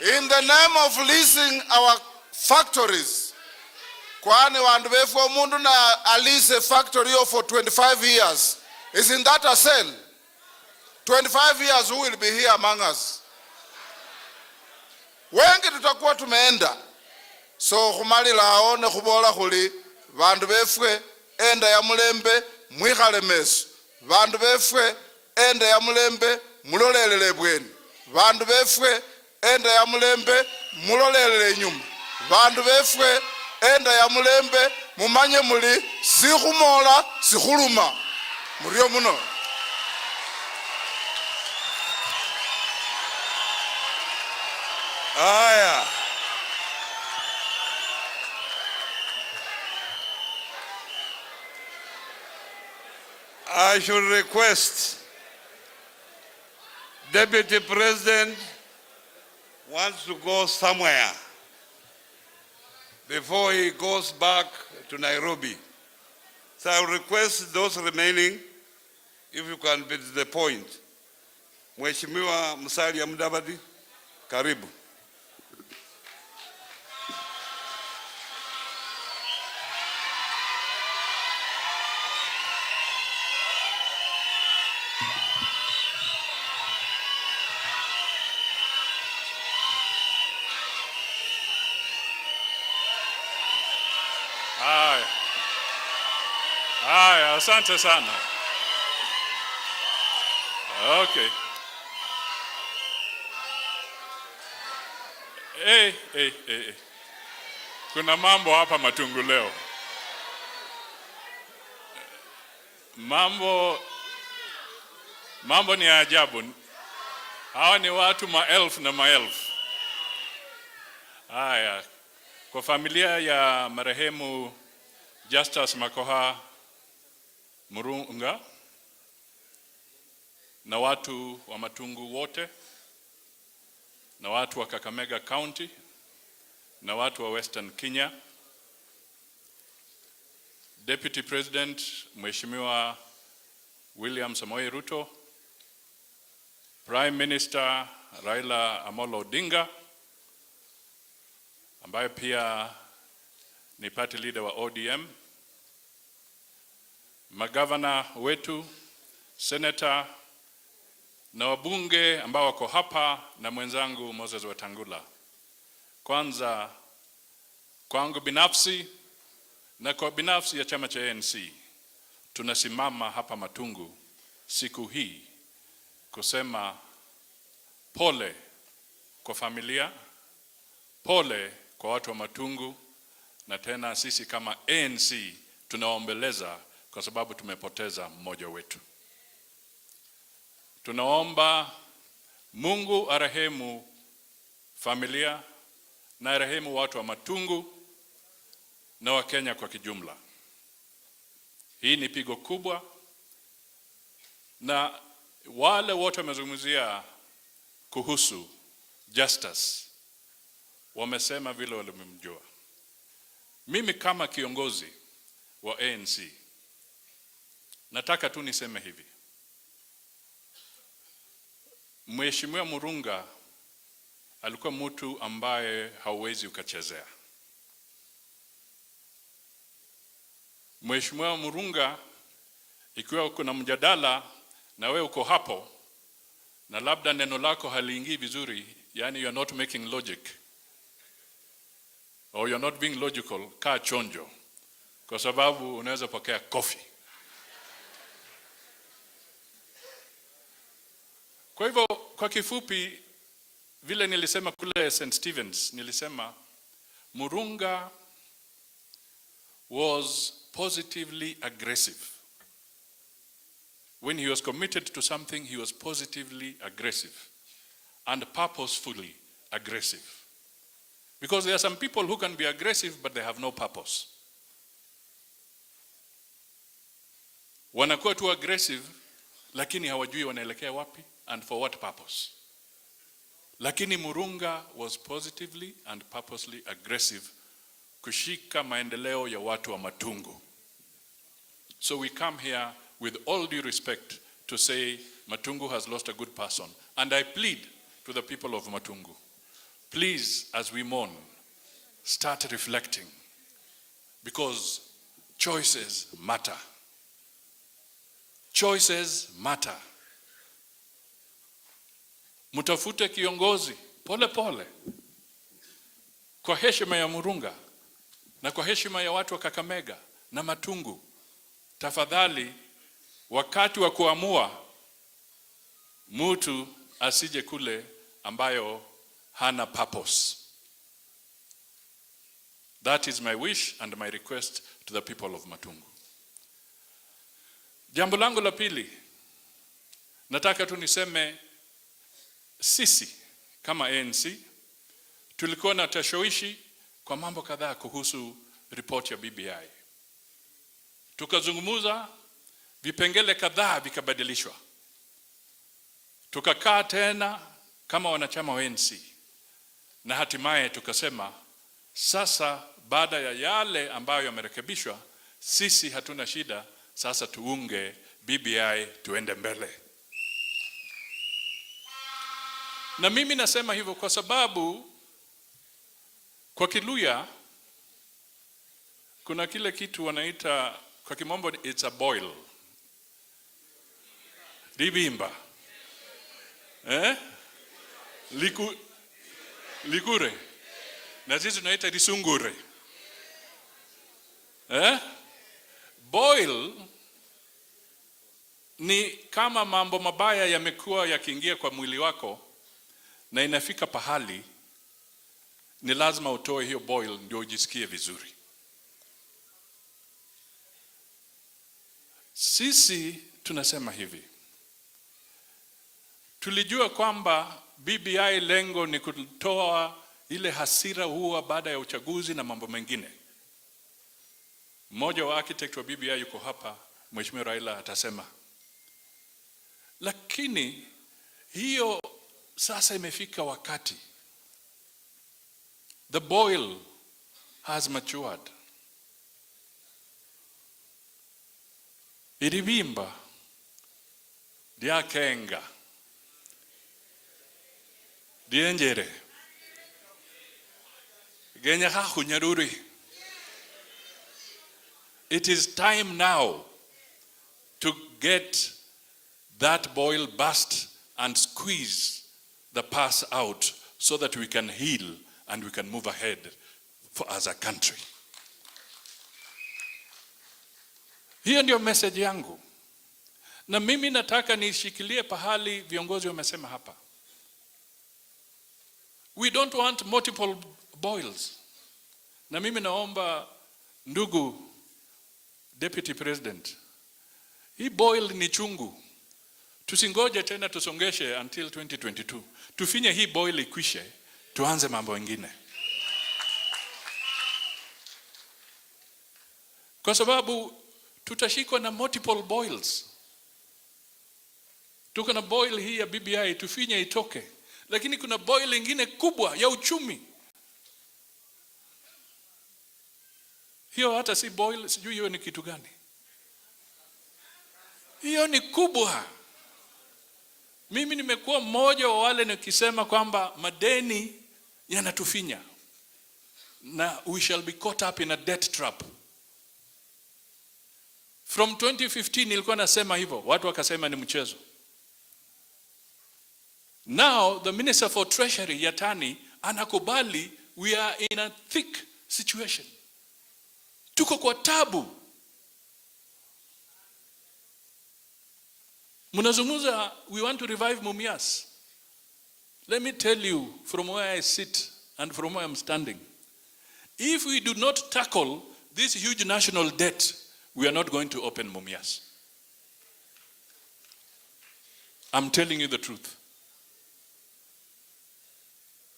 in the name of leasing our factories. Kwani wandu wefu mundu na alise factory for 25 years. Isn't that a sale? 25 years, who will be here among us? Wengi tutakuwa tumeenda. So khumalila aone khubola khuli bandu befwe enda ya mulembe mwikhale meso. Bandu befwe enda ya mulembe mulolelele bweni. Bandu befwe enda ya mulembe mulolelele nyuma. Bandu befwe enda ya mulembe mumanye muli sikhumola sikhuluma. Muriyo muno. Aya. I should request Deputy President wants to go somewhere before he goes back to Nairobi. So I will request those remaining, if you can be to the point. H.E Musalia Mudavadi, karibu. Haya, asante sana. Okay. Kuna mambo hapa Matungu leo. Mambo ni ajabu. Hawa ni watu maelfu na maelfu. Haya, kwa familia ya marehemu Justus Murunga na watu wa Matungu wote na watu wa Kakamega County na watu wa Western Kenya, Deputy President Mheshimiwa William Samoei Ruto, Prime Minister Raila Amolo Odinga ambaye pia ni party leader wa ODM, magavana wetu, Senator na wabunge ambao wako hapa na mwenzangu Moses Wetangula. Kwanza kwangu binafsi na kwa binafsi ya chama cha ANC, tunasimama hapa Matungu siku hii kusema pole kwa familia, pole kwa watu wa Matungu, na tena sisi kama ANC tunaombeleza kwa sababu tumepoteza mmoja wetu. Tunaomba Mungu arehemu familia na arehemu watu wa Matungu na wa Kenya kwa kijumla. Hii ni pigo kubwa, na wale wote wamezungumzia kuhusu Justus wamesema vile walimjua. Mimi kama kiongozi wa ANC nataka tu niseme hivi: Mheshimiwa Murunga alikuwa mtu ambaye hauwezi ukachezea. Mheshimiwa Murunga, ikiwa kuna mjadala na wewe uko hapo na labda neno lako haliingii vizuri, yani you are not making logic or you are not being logical, kaa chonjo, kwa sababu unaweza pokea kofi. Kwa hivyo kwa kifupi, vile nilisema kule St. Stephen's, nilisema Murunga was positively aggressive. When he was committed to something, he was positively aggressive and purposefully aggressive. Because there are some people who can be aggressive but they have no purpose. Wanakuwa tu aggressive lakini hawajui wanaelekea wapi and for what purpose. Lakini Murunga was positively and purposely aggressive kushika maendeleo ya watu wa Matungu. So we come here with all due respect to say Matungu has lost a good person. And I plead to the people of Matungu, please, as we mourn, start reflecting, because choices matter. Choices matter. Mutafute kiongozi pole pole, kwa heshima ya Murunga na kwa heshima ya watu wa Kakamega na Matungu. Tafadhali, wakati wa kuamua, mtu asije kule ambayo hana purpose. That is my wish and my request to the people of Matungu. Jambo langu la pili, nataka tu niseme sisi kama ANC tulikuwa na tashawishi kwa mambo kadhaa kuhusu ripoti ya BBI. Tukazungumza, vipengele kadhaa vikabadilishwa. Tukakaa tena kama wanachama wa ANC na hatimaye tukasema sasa, baada ya yale ambayo yamerekebishwa, sisi hatuna shida, sasa tuunge BBI tuende mbele. Na mimi nasema hivyo kwa sababu kwa Kiluya kuna kile kitu wanaita kwa kimombo it's a boil. Ribimba. Ligure. Na sisi tunaita risungure. Boil ni kama mambo mabaya yamekuwa yakiingia kwa mwili wako na inafika pahali ni lazima utoe hiyo boil ndio ujisikie vizuri. Sisi tunasema hivi: tulijua kwamba BBI lengo ni kutoa ile hasira huwa baada ya uchaguzi na mambo mengine. Mmoja wa architect wa BBI yuko hapa, Mheshimiwa Raila atasema. Lakini hiyo sasa imefika wakati, the boil has matured. Iribimba dia kenga dienjere genya hakunyaruri. It is time now to get that boil burst and squeeze the past out so that we can heal and we can move ahead as a country. Hiyo ndio message yangu. Na mimi nataka nishikilie pahali viongozi wamesema hapa. We don't want multiple boils. Na mimi naomba ndugu Deputy President, hii boil ni chungu. Tusingoje tena tusongeshe until 2022. Tufinye hii boil ikwishe, tuanze mambo mengine. Kwa sababu tutashikwa na multiple boils. Tuko na boil hii ya BBI, tufinye itoke. Lakini kuna boil ingine kubwa ya uchumi. Hiyo hata si boil, sijui hiyo ni kitu gani. Hiyo ni kubwa. Mimi nimekuwa mmoja wa wale nikisema kwamba madeni yanatufinya. Na we shall be caught up in a debt trap. From 2015 nilikuwa nasema hivyo, watu wakasema ni mchezo. Now the Minister for Treasury Yatani anakubali we are in a thick situation. Tuko kwa tabu. Munazungumza we want to revive Mumias. Let me tell you from where I sit and from where I'm standing. If we do not tackle this huge national debt, we are not going to open Mumias. I'm telling you the truth.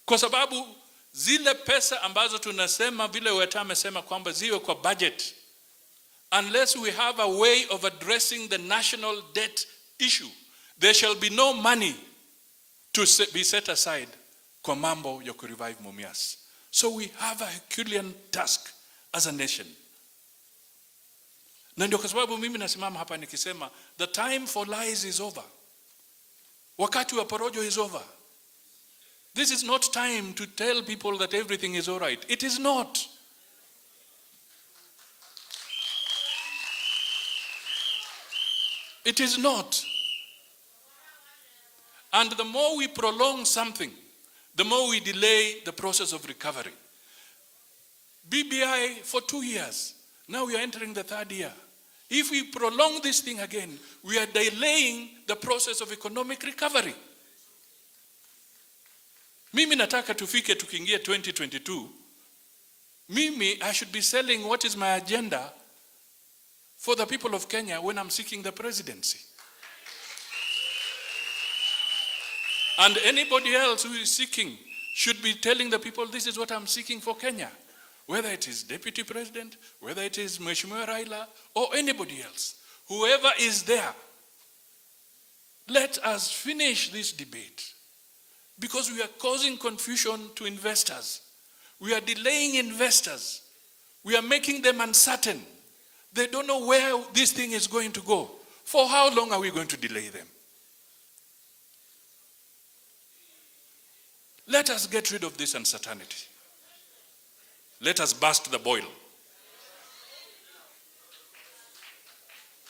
Kwa sababu zile pesa ambazo tunasema vile Weta amesema kwamba ziwe kwa budget, unless we have a way of addressing the national debt issue, there shall be no money to be set aside kwa mambo ya kurevive Mumias. So we have a Herculean task as a nation. Na ndio kwa sababu mimi nasimama hapa nikisema the time for lies is over. Wakati wa porojo is over. This is not time to tell people that everything is all right. It is not. It is not. And the more we prolong something, the more we delay the process of recovery. BBI for 2 years. Now we are entering the 3rd year. If we prolong this thing again, we are delaying the process of economic recovery. Mimi nataka tufike tukiingia 2022. Mimi, I should be selling what is my agenda for the people of Kenya when I'm seeking the presidency. And anybody else who is seeking should be telling the people, this is what I'm seeking for Kenya. Whether it is Deputy President, whether it is Mheshimiwa Raila, or anybody else. Whoever is there, let us finish this debate. Because we are causing confusion to investors. We are delaying investors. We are making them uncertain. They don't know where this thing is going to go. For how long are we going to delay them? Let us get rid of this uncertainty. Let us burst the boil.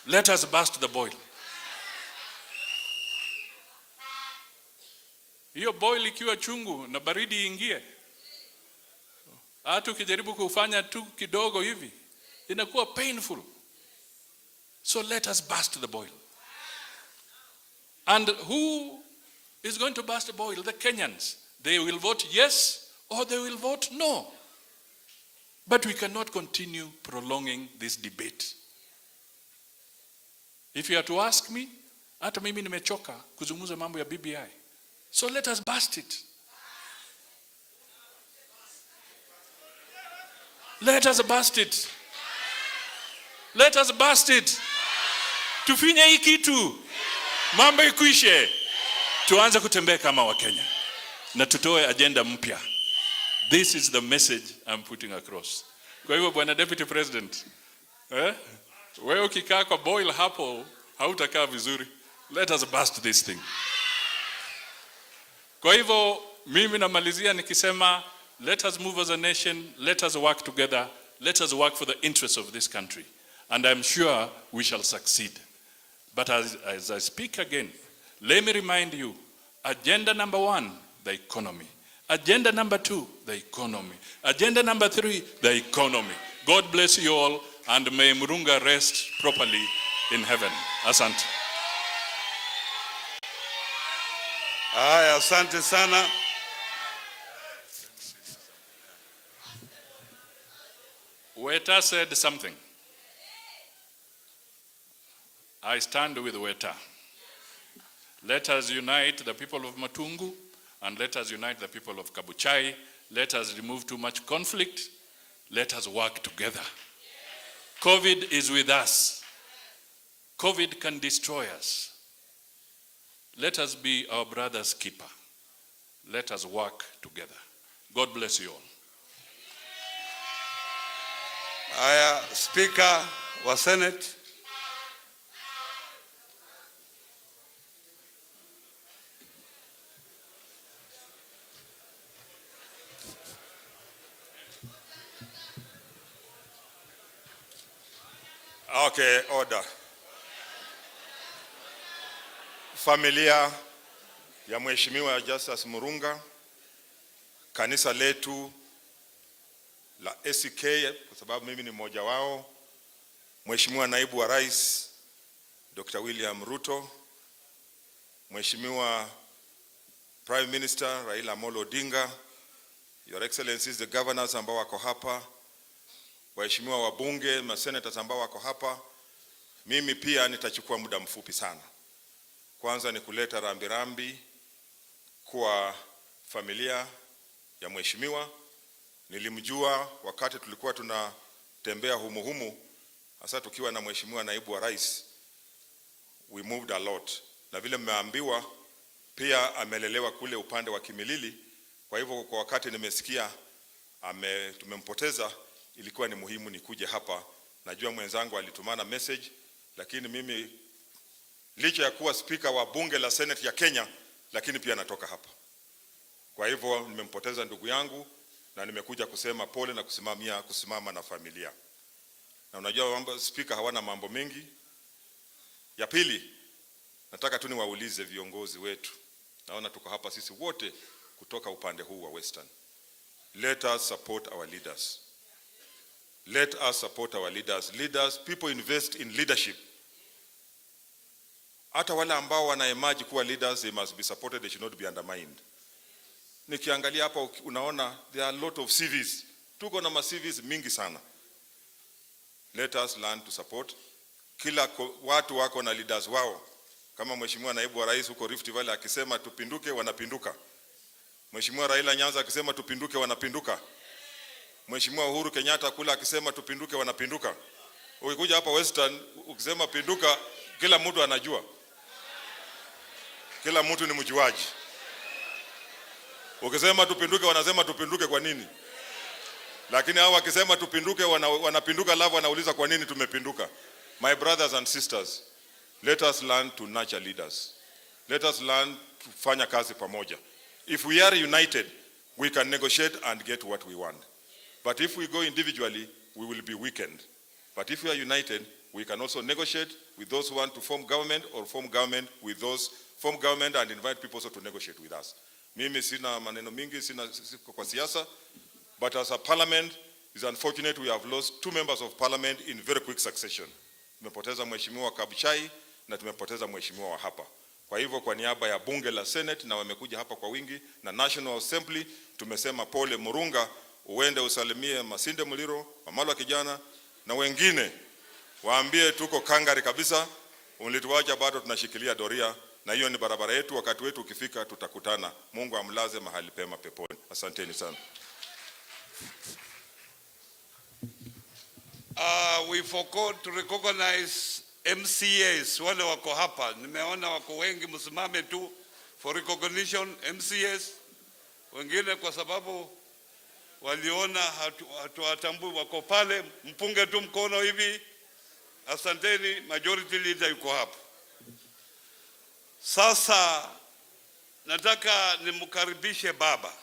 Let us burst the boil. Hiyo boil ikiwa chungu na baridi ingie, hata ukijaribu kufanya tu kidogo hivi inakuwa painful. So let us burst the boil. And who is going to burst the boil? The Kenyans. They will vote yes or they will vote no. But we cannot continue prolonging this debate. If you are to ask me, hata mimi nimechoka kuzungumza mambo ya BBI. So let us burst it. Let us burst it. Let us burst it. Tufinye hii kitu. Mambo ikwishe. Tuanze kutembea kama Wakenya. Na tutoe agenda mpya. This is the message I'm putting across. Kwa hivyo Bwana Deputy President, wewe ukikaa kwa boil hapo hautakaa vizuri. Let us burst this thing. Kwa hivyo mimi namalizia nikisema let us move as a nation, let us work together, let us work for the interests of this country. And I'm sure we shall succeed. But as I speak again, Let me remind you, agenda number 1, the economy. Agenda number 2, the economy. Agenda number 3, the economy. God bless you all, and may Murunga rest properly in heaven. Asante. Asante sana. Weta said something. I stand with Weta. Let us unite the people of Matungu, and let us unite the people of Kabuchai. Let us remove too much conflict. Let us work together. COVID is with us. COVID can destroy us. Let us be our brother's keeper. Let us work together. God bless you all. Speaker wa Senate. Okay, order. Familia ya Mheshimiwa Justus Murunga, kanisa letu la ACK, kwa sababu mimi ni mmoja wao, Mheshimiwa Naibu wa Rais Dr. William Ruto, Mheshimiwa Prime Minister Raila Amolo Odinga, Your Excellencies the governors ambao wako hapa, waheshimiwa wabunge, masenators ambao wako hapa, mimi pia nitachukua muda mfupi sana. Kwanza ni kuleta rambirambi kwa familia ya mheshimiwa. Nilimjua wakati tulikuwa tunatembea humu, hasa tukiwa na mheshimiwa naibu wa rais. We moved a lot. Na vile mmeambiwa pia amelelewa kule upande wa Kimilili. Kwa hivyo kwa wakati nimesikia tumempoteza, ilikuwa ni muhimu nikuje hapa. Najua mwenzangu alitumana message, lakini mimi licha ya kuwa speaker wa bunge la Senate ya Kenya, lakini pia natoka hapa. Kwa hivyo nimempoteza ndugu yangu na nimekuja kusema pole na kusimama na familia. Na unajua mambo speaker hawana mambo mengi. Ya pili, nataka tu niwaulize viongozi wetu. Naona tuko hapa sisi wote kutoka upande huu wa Western. Let us support our leaders. Let us support our leaders. Leaders, people invest in leadership. Hata wale ambao wanaemerge kuwa leaders, they must be supported, they should not be undermined. Nikiangalia hapa unaona there are a lot of CVs. Tuko na CVs mingi sana. Let us learn to support. Kila watu wako na leaders wao. Kama mheshimiwa naibu wa rais huko Rift Valley akisema tupinduke, wanapinduka. Mheshimiwa Raila Nyanza akisema tupinduke, wanapinduka. Mheshimiwa Uhuru Kenyatta kula akisema tupinduke, wanapinduka. Ukikuja hapa Western ukisema pinduka, kila mtu anajua. Kila mtu ni mjuaji. Ukisema tupinduke, wanasema tupinduke kwa nini? Lakini hao wakisema tupinduke, wanapinduka, alafu wanauliza kwa nini tumepinduka. My brothers and sisters, let us learn to nurture leaders. Let us learn to fanya kazi pamoja. If we are united, we can negotiate and get what we want. But if we go individually, we will be weakened. But if we are united, we can also negotiate with those who want to form government, or form government with those form government and invite people also to negotiate with us. Mimi sina maneno mingi, sina kwa siasa, but as a parliament, it's unfortunate we have lost 2 members of parliament in very quick succession. Tumepoteza mheshimiwa wa Kabuchai na tumepoteza mheshimiwa wa hapa. Kwa hivyo kwa niaba ya bunge la Senate, na wamekuja hapa kwa wingi, na National Assembly, tumesema pole Murunga, uende usalimie Masinde Muliro, Wamalwa kijana na wengine. Waambie tuko kangari kabisa, ulituacha bado tunashikilia doria, na hiyo ni barabara yetu, wakati wetu ukifika tutakutana. Mungu amlaze mahali pema peponi. Asanteni sana. We forgot to recognize MCAs wale wako hapa. Nimeona wako wengi, msimame tu for recognition. MCAs wengine kwa sababu waliona hatuwatambui wako pale, mpunge tu mkono hivi. Asanteni. Majority leader yuko hapa. Sasa nataka nimkaribishe baba.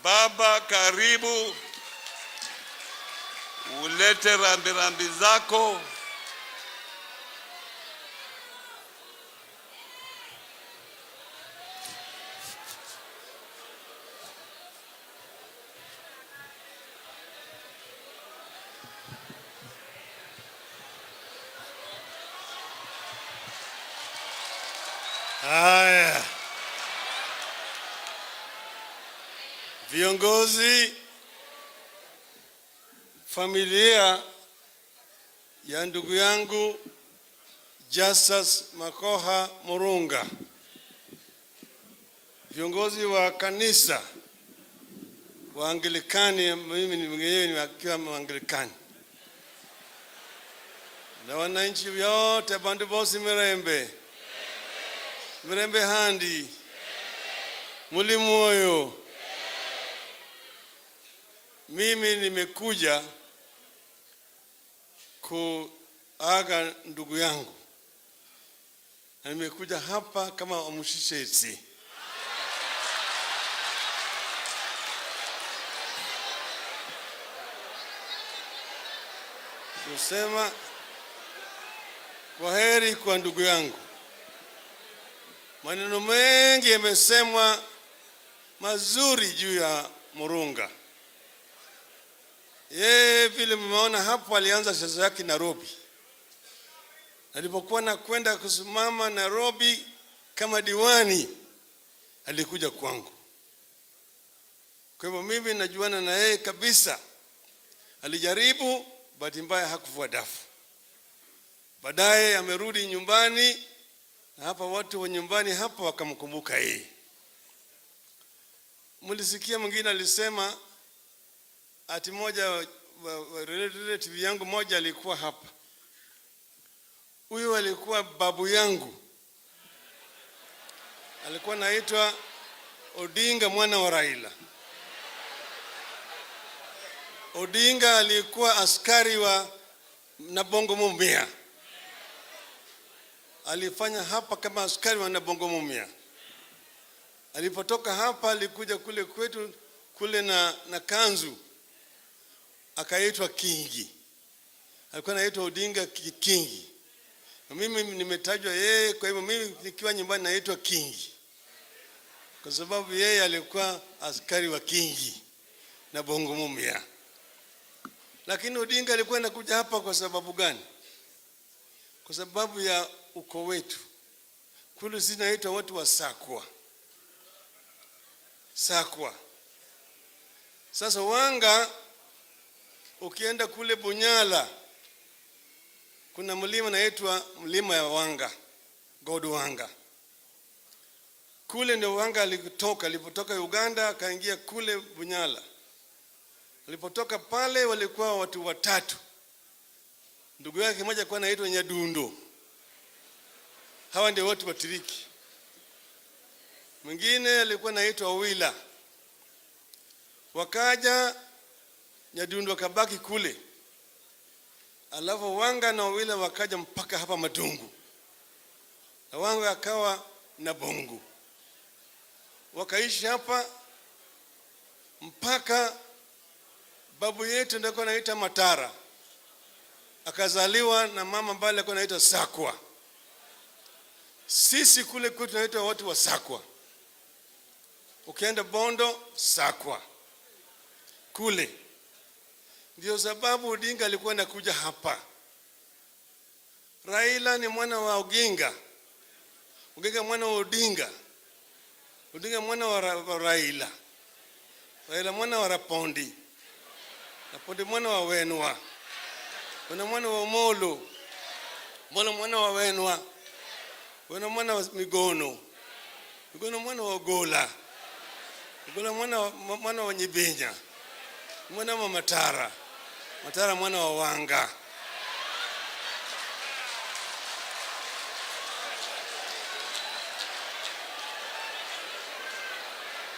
Baba, karibu. Ulete rambirambi zako. Haya, viongozi, familia ya ndugu yangu Justus Makoha Murunga, viongozi wa kanisa wa Anglikani, mimi ni mwenyewe nikiwa Anglikani, na wananchi wote, bandu bosi mirembe mirembe handi muli moyo. Mimi nimekuja kuaga ndugu yangu, na nimekuja hapa kama omushishetsi. Kusema kwaheri kwa ndugu yangu. Maneno mengi yamesemwa mazuri juu ya Murunga. Yeye vile mmeona hapo, alianza siasa yake Nairobi. Alipokuwa nakwenda kusimama Nairobi kama diwani, alikuja kwangu. Kwa hivyo mimi najuana na yeye kabisa. Alijaribu, bahati mbaya hakuvua dafu. Baadaye amerudi nyumbani, na hapa watu wa nyumbani hapa wakamkumbuka yeye. Mlisikia mwingine alisema ati moja relative yangu moja alikuwa hapa. Huyu alikuwa babu yangu. Alikuwa naitwa Odinga mwana wa Raila. Odinga alikuwa askari wa Nabongo Mumia. Alifanya hapa kama askari wa Nabongo Mumia. Alipotoka hapa alikuja kule kwetu kule na kanzu, akaitwa Kingi. Alikuwa anaitwa Odinga Kingi. Na mimi nimetajwa yeye, kwa hivyo mimi nikiwa nyumbani naitwa Kingi, kwa sababu yeye alikuwa askari wa Kingi na Bongo Mumia. Lakini Odinga alikuwa anakuja hapa kwa sababu gani? Kwa sababu ya uko wetu. Kule zinaitwa watu wa Sakwa. Sakwa. Sasa Wanga, ukienda kule Bunyala, kuna mlima naitwa mlima ya Wanga, God Wanga. Kule ndio Wanga alitoka, alipotoka Uganda akaingia kule Bunyala. Alipotoka pale walikuwa watu watatu. Ndugu yake mmoja alikuwa anaitwa Nyadundo. Hawa ndio watu watiriki. Mwingine alikuwa anaitwa Wila. Wakaja, Nyadundo akabaki kule. Alafu Wanga na Wila wakaja mpaka hapa Matungu. Na Wanga akawa na Bongo. Wakaishi hapa mpaka babu yetu ndiye alikuwa anaitwa Matara. Akazaliwa na mama ambaye alikuwa anaitwa Sakwa. Sisi kule kwetu tunaitwa watu wa Sakwa. Ukienda Bondo, Sakwa. Kule. Ndio sababu Odinga alikuwa anakuja hapa. Raila ni mwana wa Oginga. Oginga mwana wa Odinga. Odinga mwana wa Raila. Raila mwana wa Rapondi. Rapondi mwana wa Wenwa. Wenwa mwana wa Molo. Molo mwana wa Wenwa. Wenwa mwana wa Migono. Migono mwana wa Ogola. Ogola mwana wa Nyibenya. Mwana wa Matara. Matara mwana wa Wanga.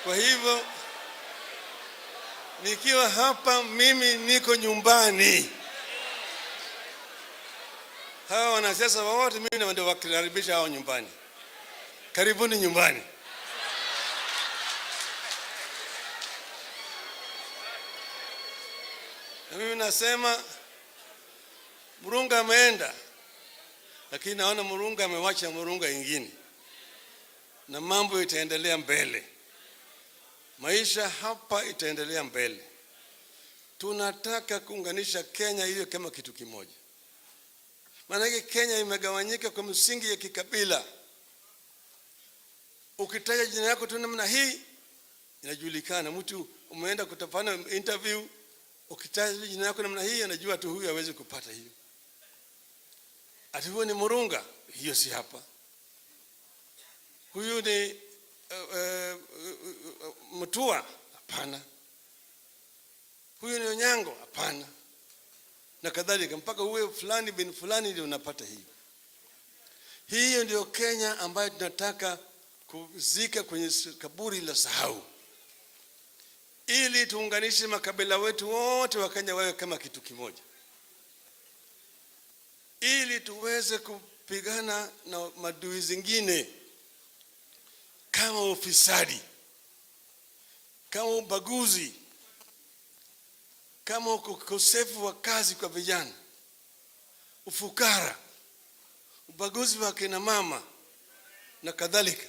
Kwa hivyo nikiwa hapa mimi niko nyumbani. Hawa wanasiasa wote mimi ndio wakaribisha hao nyumbani. Karibuni nyumbani. Na mimi nasema Murunga ameenda, lakini naona Murunga amewacha Murunga ingine. Na mambo itaendelea mbele. Maisha hapa itaendelea mbele. Tunataka kuunganisha Kenya hiyo kama kitu kimoja. Maana Kenya imegawanyika kwa msingi ya kikabila. Ukitaja jina yako tu namna hii inajulikana. Mtu umeenda kutafanya interview, ukitaja jina yako namna hii anajua tu huyu hawezi kupata hiyo. Ati huyu ni Murunga, hiyo si hapa. Huyu ni Mutua, hapana. Huyu ni Onyango, hapana. Na kadhalika mpaka uwe fulani bin fulani ndio unapata hiyo. Hiyo ndio Kenya ambayo tunataka kuzika kwenye kaburi la sahau, ili tuunganishe makabila wetu wote wa Kenya wawe kama kitu kimoja, ili tuweze kupigana na madui zingine kama ufisadi, kama ubaguzi, kama ukosefu wa kazi kwa vijana, ufukara, ubaguzi wa kina mama na kadhalika.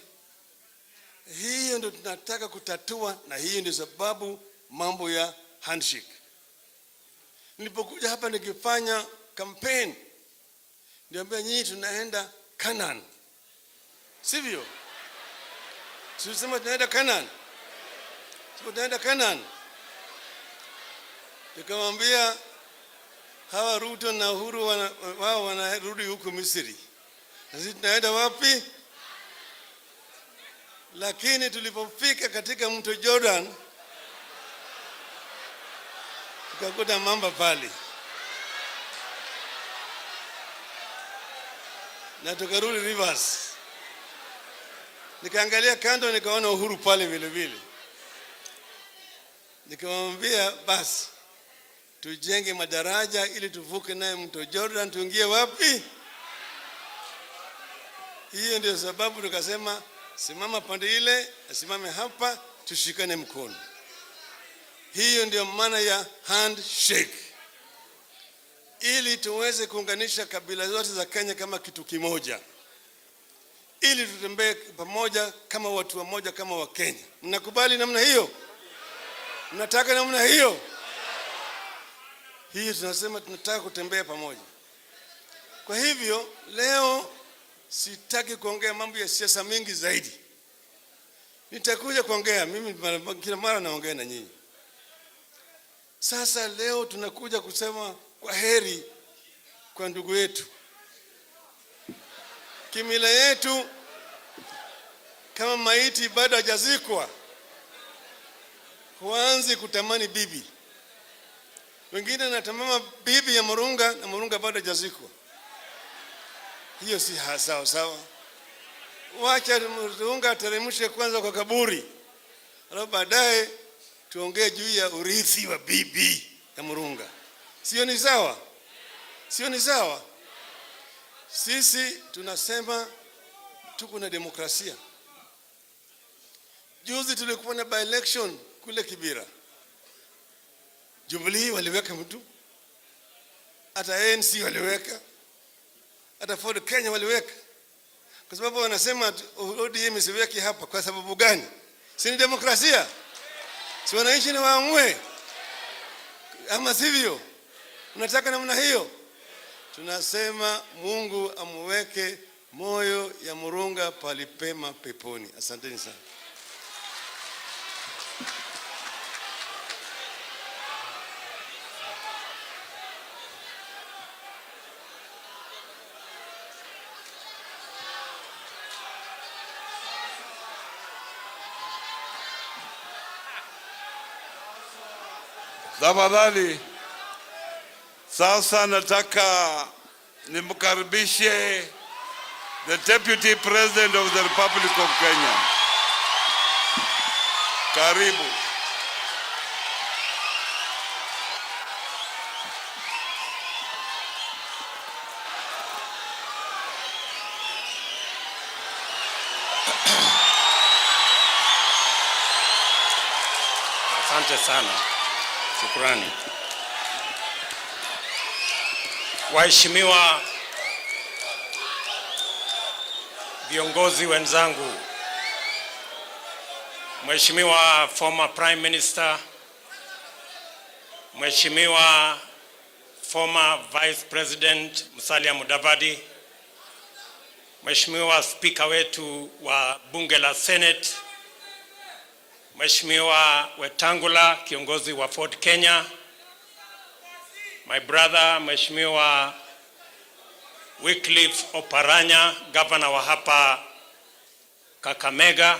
Hiyo ndio tunataka kutatua, na hiyo ndio sababu mambo ya handshake. Nilipokuja hapa nikifanya campaign, niambia nyinyi tunaenda Canaan, sivyo? Sisi tunaenda Canaan. Sisi tunaenda Canaan. Nikamwambia hawa Ruto na Uhuru wao wanarudi huko Misri. Sisi tunaenda wapi? Lakini tulipofika katika mto Jordan tukakuta mamba pale, na tukarudi rivers. Nikaangalia kando nikaona Uhuru pale vile vile. Nikamwambia basi tujenge madaraja ili tuvuke naye mto Jordan tuingie wapi? Hiyo ndio sababu tukasema simama pande ile, asimame hapa, tushikane mkono. Hiyo ndio maana ya handshake, ili tuweze kuunganisha kabila zote za Kenya kama kitu kimoja, ili tutembee pamoja kama watu wamoja, kama wa Kenya. Mnakubali namna hiyo? Mnataka namna hiyo? Hiyo tunasema tunataka kutembea pamoja. Kwa hivyo leo sitaki kuongea mambo ya siasa mingi zaidi. Nitakuja kuongea, mimi kila mara naongea na nyinyi. Sasa leo tunakuja kusema kwa heri kwa ndugu yetu. Kimila yetu, kama maiti bado hajazikwa, huanzi kutamani bibi. Wengine natamama bibi ya Murunga na Murunga bado hajazikwa. Hiyo si sawa sawa. Wacha Murunga ateremshe kwanza kwa kaburi, alafu baadaye tuongee juu ya urithi wa bibi ya Murunga. Sio ni sawa? Sio ni sawa? Sisi tunasema tuko na demokrasia. Juzi tulikuwa na by election kule Kibira. Jubilee waliweka mtu, hata ANC waliweka, hata Ford Kenya waliweka. Kwa sababu wanasema ODM isiweki hapa. Kwa sababu gani? Si ni demokrasia? Si wananchi ni waamue? Ama sivyo? Unataka namna hiyo? Tunasema Mungu amweke moyo ya Murunga palipema peponi. Asanteni sana. Tafadhali sasa nataka nimkaribishe the Deputy President of the Republic of Kenya. Karibu. Asante sana. Shukrani. Waheshimiwa viongozi wenzangu, Mheshimiwa former Prime Minister, Mheshimiwa former Vice President Musalia Mudavadi, Mheshimiwa Spika wetu wa Bunge la Senate, Mheshimiwa Wetangula, kiongozi wa Ford Kenya, my brother Mheshimiwa Wycliffe Oparanya, governor wa hapa Kakamega,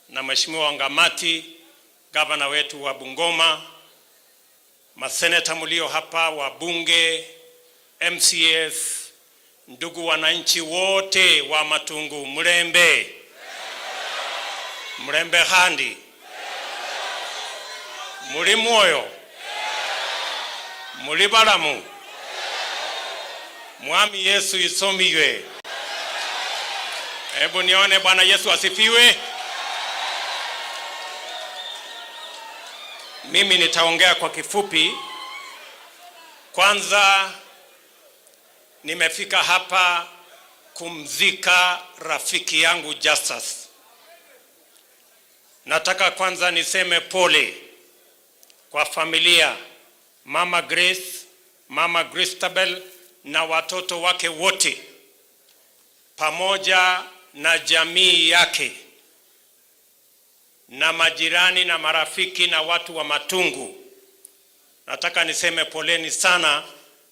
na Mheshimiwa Ngamati, governor wetu wa Bungoma, maseneta mulio hapa wa bunge, MCS, ndugu wananchi wote wa Matungu, mlembe handi, muli moyo, muli balamu, Mwami Yesu isomiwe. Hebu nione Bwana Yesu asifiwe. Mimi nitaongea kwa kifupi. Kwanza nimefika hapa kumzika rafiki yangu Justus. Nataka kwanza niseme pole kwa familia, Mama Grace, Mama Christabel na watoto wake wote, pamoja na jamii yake na majirani na marafiki na watu wa Matungu. Nataka niseme poleni sana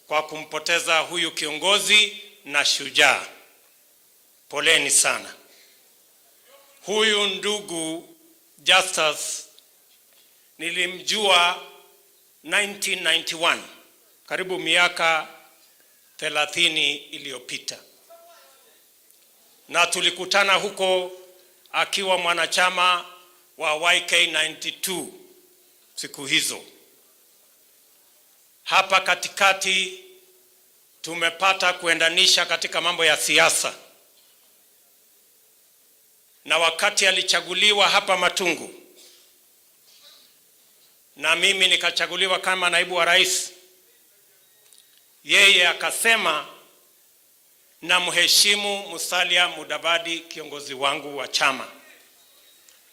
kwa kumpoteza huyu kiongozi na shujaa. Poleni sana. Huyu ndugu Justus nilimjua 1991, karibu miaka 30 iliyopita. Na tulikutana huko akiwa mwanachama wa YK92 siku hizo. Hapa katikati tumepata kuendanisha katika mambo ya siasa. Na wakati alichaguliwa hapa Matungu na mimi nikachaguliwa kama naibu wa rais, yeye akasema na mheshimu Musalia Mudavadi, kiongozi wangu wa chama,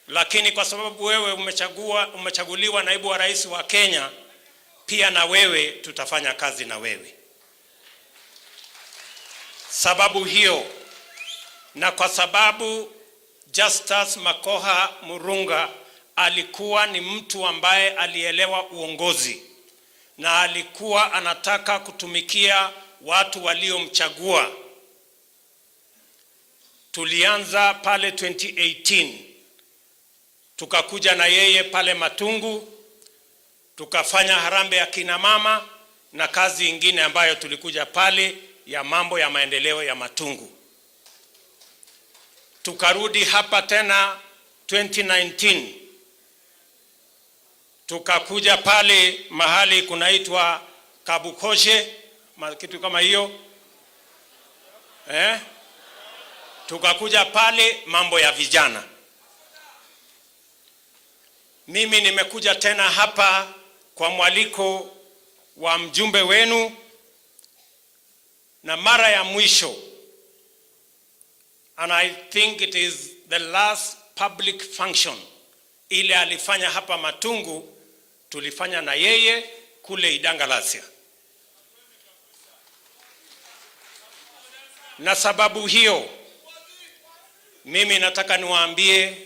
lakini kwa sababu wewe umechaguliwa naibu wa rais wa Kenya, pia na wewe tutafanya kazi na wewe. Sababu hiyo, na kwa sababu Justus Makoha Murunga alikuwa ni mtu ambaye alielewa uongozi na alikuwa anataka kutumikia watu waliomchagua, tulianza pale 2018, tukakuja na yeye pale Matungu, tukafanya harambee ya kina mama na kazi ingine ambayo tulikuja pale ya mambo ya maendeleo ya Matungu. Tukarudi hapa tena 2019, tukakuja pale mahali kunaitwa Kabukoshe, kitu kama hiyo. Tukakuja pale mambo ya vijana. Mimi nimekuja tena hapa kwa mwaliko wa mjumbe wenu, na mara ya mwisho, and I think it is the last public function ile alifanya hapa Matungu, tulifanya na yeye kule Idangalasia. Na sababu hiyo, mimi nataka niwaambie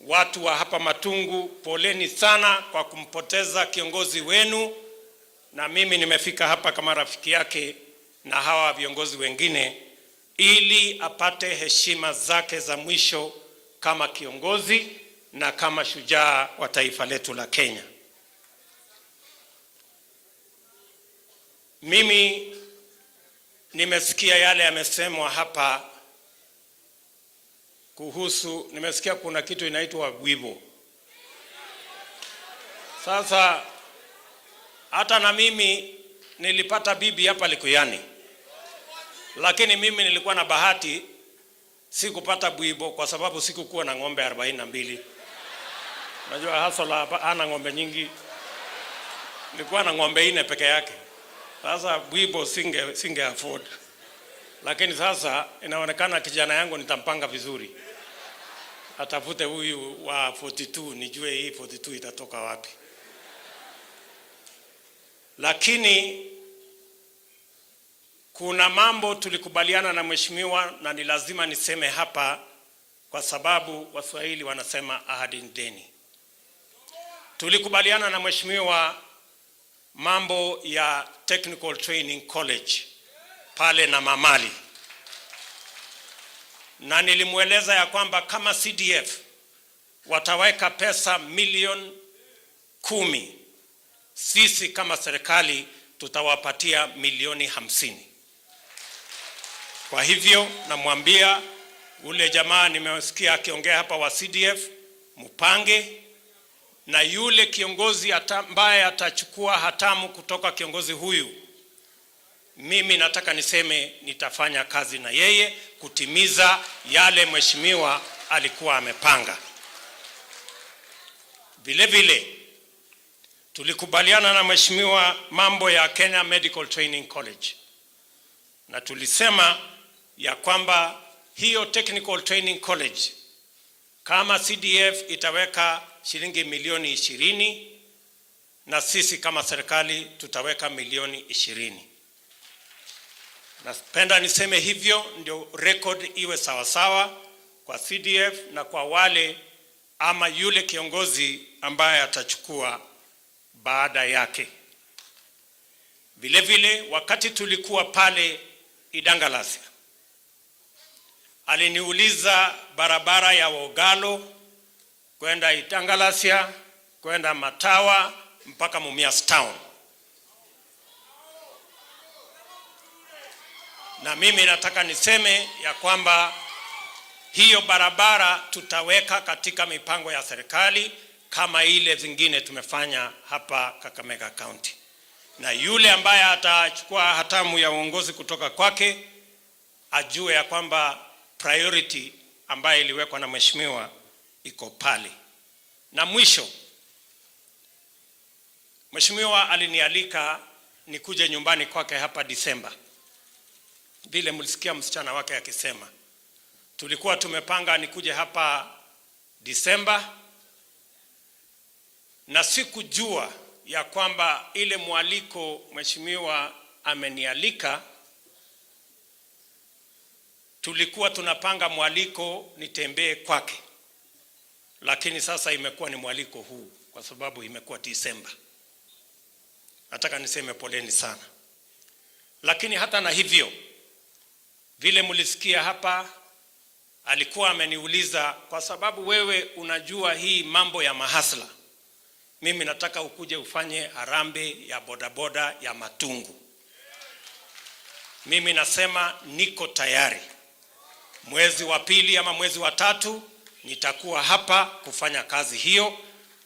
watu wa hapa Matungu, poleni sana kwa kumpoteza kiongozi wenu, na mimi nimefika hapa kama rafiki yake na hawa viongozi wengine ili apate heshima zake za mwisho kama kiongozi na kama shujaa wa taifa letu la Kenya. Mimi nimesikia yale yamesemwa hapa kuhusu, nimesikia kuna kitu inaitwa gwibo. Sasa hata na mimi nilipata bibi hapa Likuyani, lakini mimi nilikuwa na bahati sikupata bwibo kwa sababu sikukuwa na ng'ombe 42. Unajua Hasola hapa hana ng'ombe nyingi, nilikuwa na ng'ombe 4 peke yake. Sasa bwibo singe afford. Lakini sasa inaonekana kijana yangu nitampanga vizuri, atafute huyu wa 42, nijue hii 42 itatoka wapi. Lakini kuna mambo tulikubaliana na mheshimiwa, na ni lazima niseme hapa kwa sababu Waswahili wanasema ahadi ni deni. Tulikubaliana na mheshimiwa mambo ya Technical Training College pale na Mamali, na nilimweleza ya kwamba kama CDF wataweka pesa milioni 10, sisi kama serikali tutawapatia milioni 50. Kwa hivyo namwambia ule jamaa nimesikia akiongea hapa wa CDF, mpange, na yule kiongozi ambaye atachukua hatamu kutoka kiongozi huyu, mimi nataka niseme nitafanya kazi na yeye kutimiza yale mheshimiwa alikuwa amepanga. Vile vile tulikubaliana na mheshimiwa mambo ya Kenya Medical Training College, na tulisema ya kwamba hiyo Technical Training College kama CDF itaweka shilingi milioni 20 na sisi kama serikali tutaweka milioni 20. Napenda niseme hivyo ndio record iwe sawasawa kwa CDF na kwa wale ama yule kiongozi ambaye atachukua baada yake. Vile vile wakati tulikuwa pale Idangalasia, aliniuliza barabara ya Wogalo kwenda Idangalasia, kwenda Matawa mpaka Mumias Town. Na mimi nataka niseme ya kwamba hiyo barabara tutaweka katika mipango ya serikali kama ile zingine tumefanya hapa Kakamega County. Na yule ambaye atachukua hatamu ya uongozi kutoka kwake ajue ya kwamba priority ambayo iliwekwa na mheshimiwa iko pale. Na mwisho, mheshimiwa alinialika nikuje nyumbani kwake hapa Disemba. Vile mlisikia msichana wake akisema, tulikuwa tumepanga nikuje hapa Disemba, na sikujua ya kwamba ile mwaliko mheshimiwa amenialika, tulikuwa tunapanga mwaliko nitembee kwake, lakini sasa imekuwa ni mwaliko huu kwa sababu imekuwa Disemba. Nataka niseme poleni sana. Lakini hata na hivyo, vile mlisikia hapa, alikuwa ameniuliza kwa sababu wewe unajua hii mambo ya mahasla, mimi nataka ukuje ufanye harambee ya bodaboda ya Matungu. Mimi nasema niko tayari. Mwezi wa pili ama mwezi wa tatu nitakuwa hapa kufanya kazi hiyo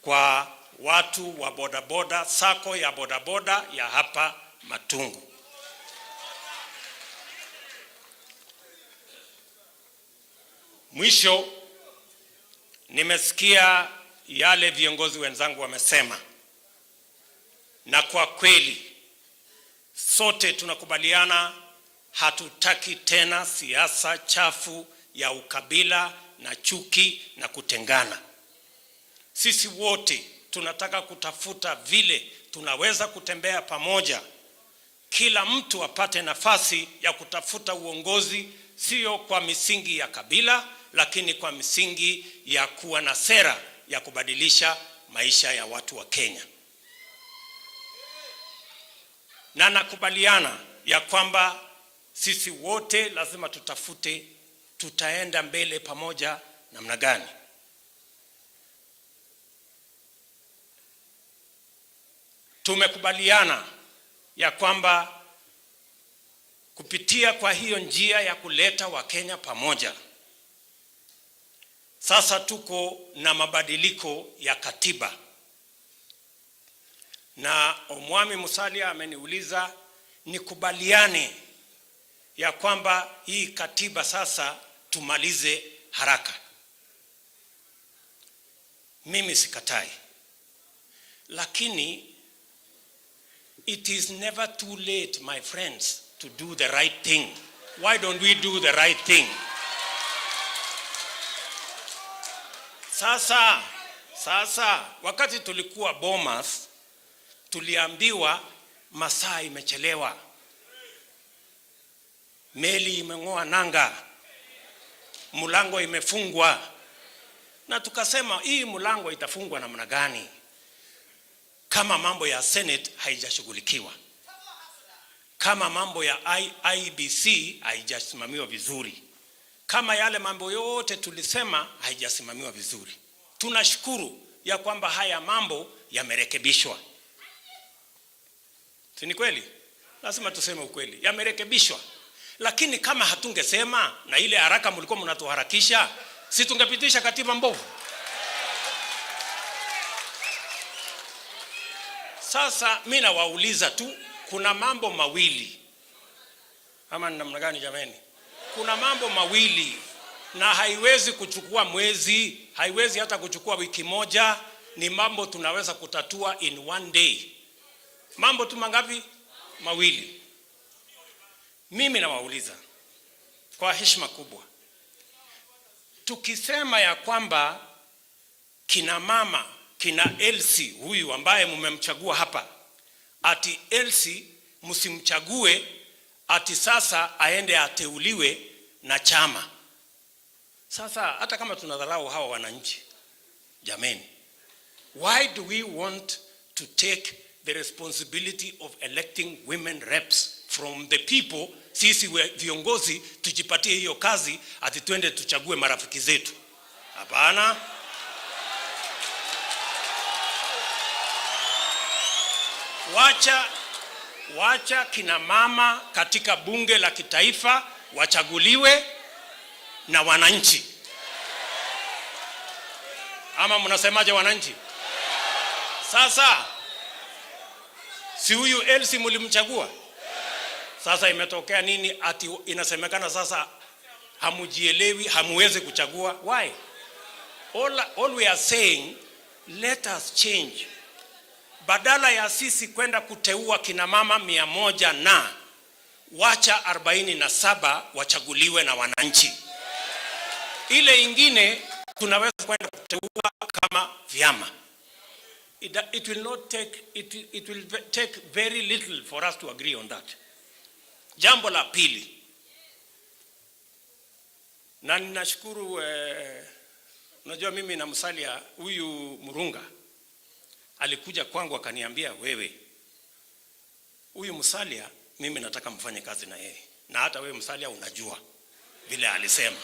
kwa watu wa bodaboda, sako ya bodaboda ya hapa Matungu. Mwisho, nimesikia yale viongozi wenzangu wamesema, na kwa kweli sote tunakubaliana hatutaki tena siasa chafu ya ukabila na chuki na kutengana. Sisi wote tunataka kutafuta vile tunaweza kutembea pamoja, kila mtu apate nafasi ya kutafuta uongozi, sio kwa misingi ya kabila, lakini kwa misingi ya kuwa na sera ya kubadilisha maisha ya watu wa Kenya. Na nakubaliana ya kwamba sisi wote lazima tutafute tutaenda mbele pamoja namna gani. Tumekubaliana ya kwamba kupitia kwa hiyo njia ya kuleta Wakenya pamoja, sasa tuko na mabadiliko ya katiba. Na H.E Musalia ameniuliza nikubaliane ya kwamba hii katiba sasa tumalize haraka. Mimi sikatai. Lakini it is never too late, my friends, to do the right thing. Why don't we do the right thing? Sasa wakati tulikuwa Bomas, tuliambiwa masaa imechelewa. meli imeng'oa nanga, mlango imefungwa. Na tukasema hii mlango itafungwa namna gani kama mambo ya Senate haijashughulikiwa, kama mambo ya IEBC haijasimamiwa vizuri, kama yale mambo yote tulisema haijasimamiwa vizuri. Tunashukuru ya kwamba haya mambo yamerekebishwa. Si ni kweli? Lazima tuseme ukweli, yamerekebishwa. Lakini kama hatungesema na ile haraka mlikuwa mnatuharakisha, si tungepitisha katiba mbovu? Sasa mimi nawauliza tu, kuna mambo mawili. Ama ni namna gani jameni? Kuna mambo mawili na haiwezi kuchukua mwezi, haiwezi hata kuchukua wiki moja. Ni mambo tunaweza kutatua in one day. Mambo tu mangapi? Mawili. Mimi nawauliza kwa heshima kubwa, tukisema ya kwamba kina mama, kina Elsie huyu ambaye mmemchagua hapa, ati Elsie msimchague ati sasa aende ateuliwe na chama. Sasa hata kama tunadharau hawa wananchi, jameni, why do we want to take the responsibility of electing women reps from the people? Sisi viongozi tujipatie hiyo kazi ati twende tuchague marafiki zetu? Hapana. Wacha kina mama katika bunge la kitaifa wachaguliwe na wananchi. Ama mnasemaje wananchi? Sasa si huyu Elsie mlimchagua? Sasa imetokea nini ati inasemekana sasa hamujielewi, hamuwezi kuchagua? Why? All we are saying, let us change. Badala ya sisi kwenda kuteua kina mama 100 na wacha 47 wachaguliwe na wananchi. Ile ingine tunaweza kwenda kuteua kama vyama. It will take very little for us to agree on that. Jambo la pili, na ninashukuru unajua mimi na Musalia, huyu Murunga alikuja kwangu akaniambia, wewe huyu Musalia mimi nataka mfanye kazi na yeye, na hata wewe Musalia unajua vile alisema,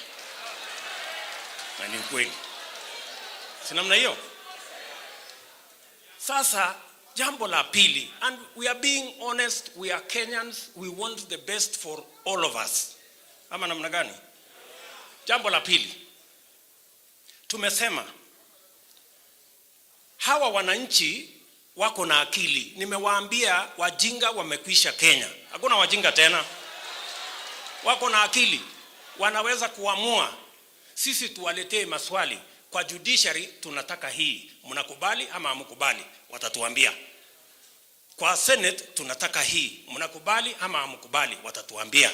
na ni kweli, si namna hiyo? Sasa jambo la pili, and we are being honest, we are Kenyans, we want the best for all of us. Ama namna gani? Jambo la pili, tumesema hawa wananchi wako na akili. Nimewaambia wajinga wamekwisha Kenya. Hakuna wajinga tena. Wako na akili. Wanaweza kuamua. Sisi tuwaletee maswali kwa judiciary, tunataka hii, mnakubali ama hamkubali? Watatuambia. Kwa Senate tunataka hii, mnakubali ama hamkubali? Watatuambia.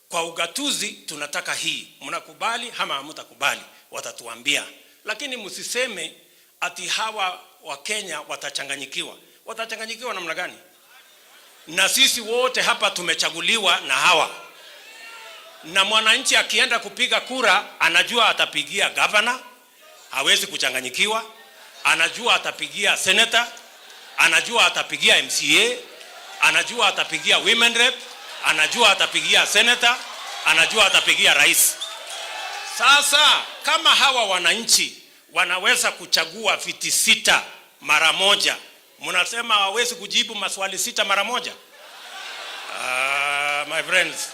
Kwa ugatuzi tunataka hii, mnakubali ama hamtakubali? Watatuambia. Lakini msiseme ati hawa wa Kenya watachanganyikiwa. Watachanganyikiwa namna gani? Na sisi wote hapa tumechaguliwa na hawa. Na mwananchi akienda kupiga kura anajua atapigia governor, hawezi kuchanganyikiwa. Anajua atapigia senator, anajua atapigia MCA, anajua atapigia women rep, anajua atapigia senator, anajua atapigia rais. Sasa kama hawa wananchi wanaweza kuchagua viti 6 mara moja, mnasema hawezi kujibu maswali 6 mara moja? My friends,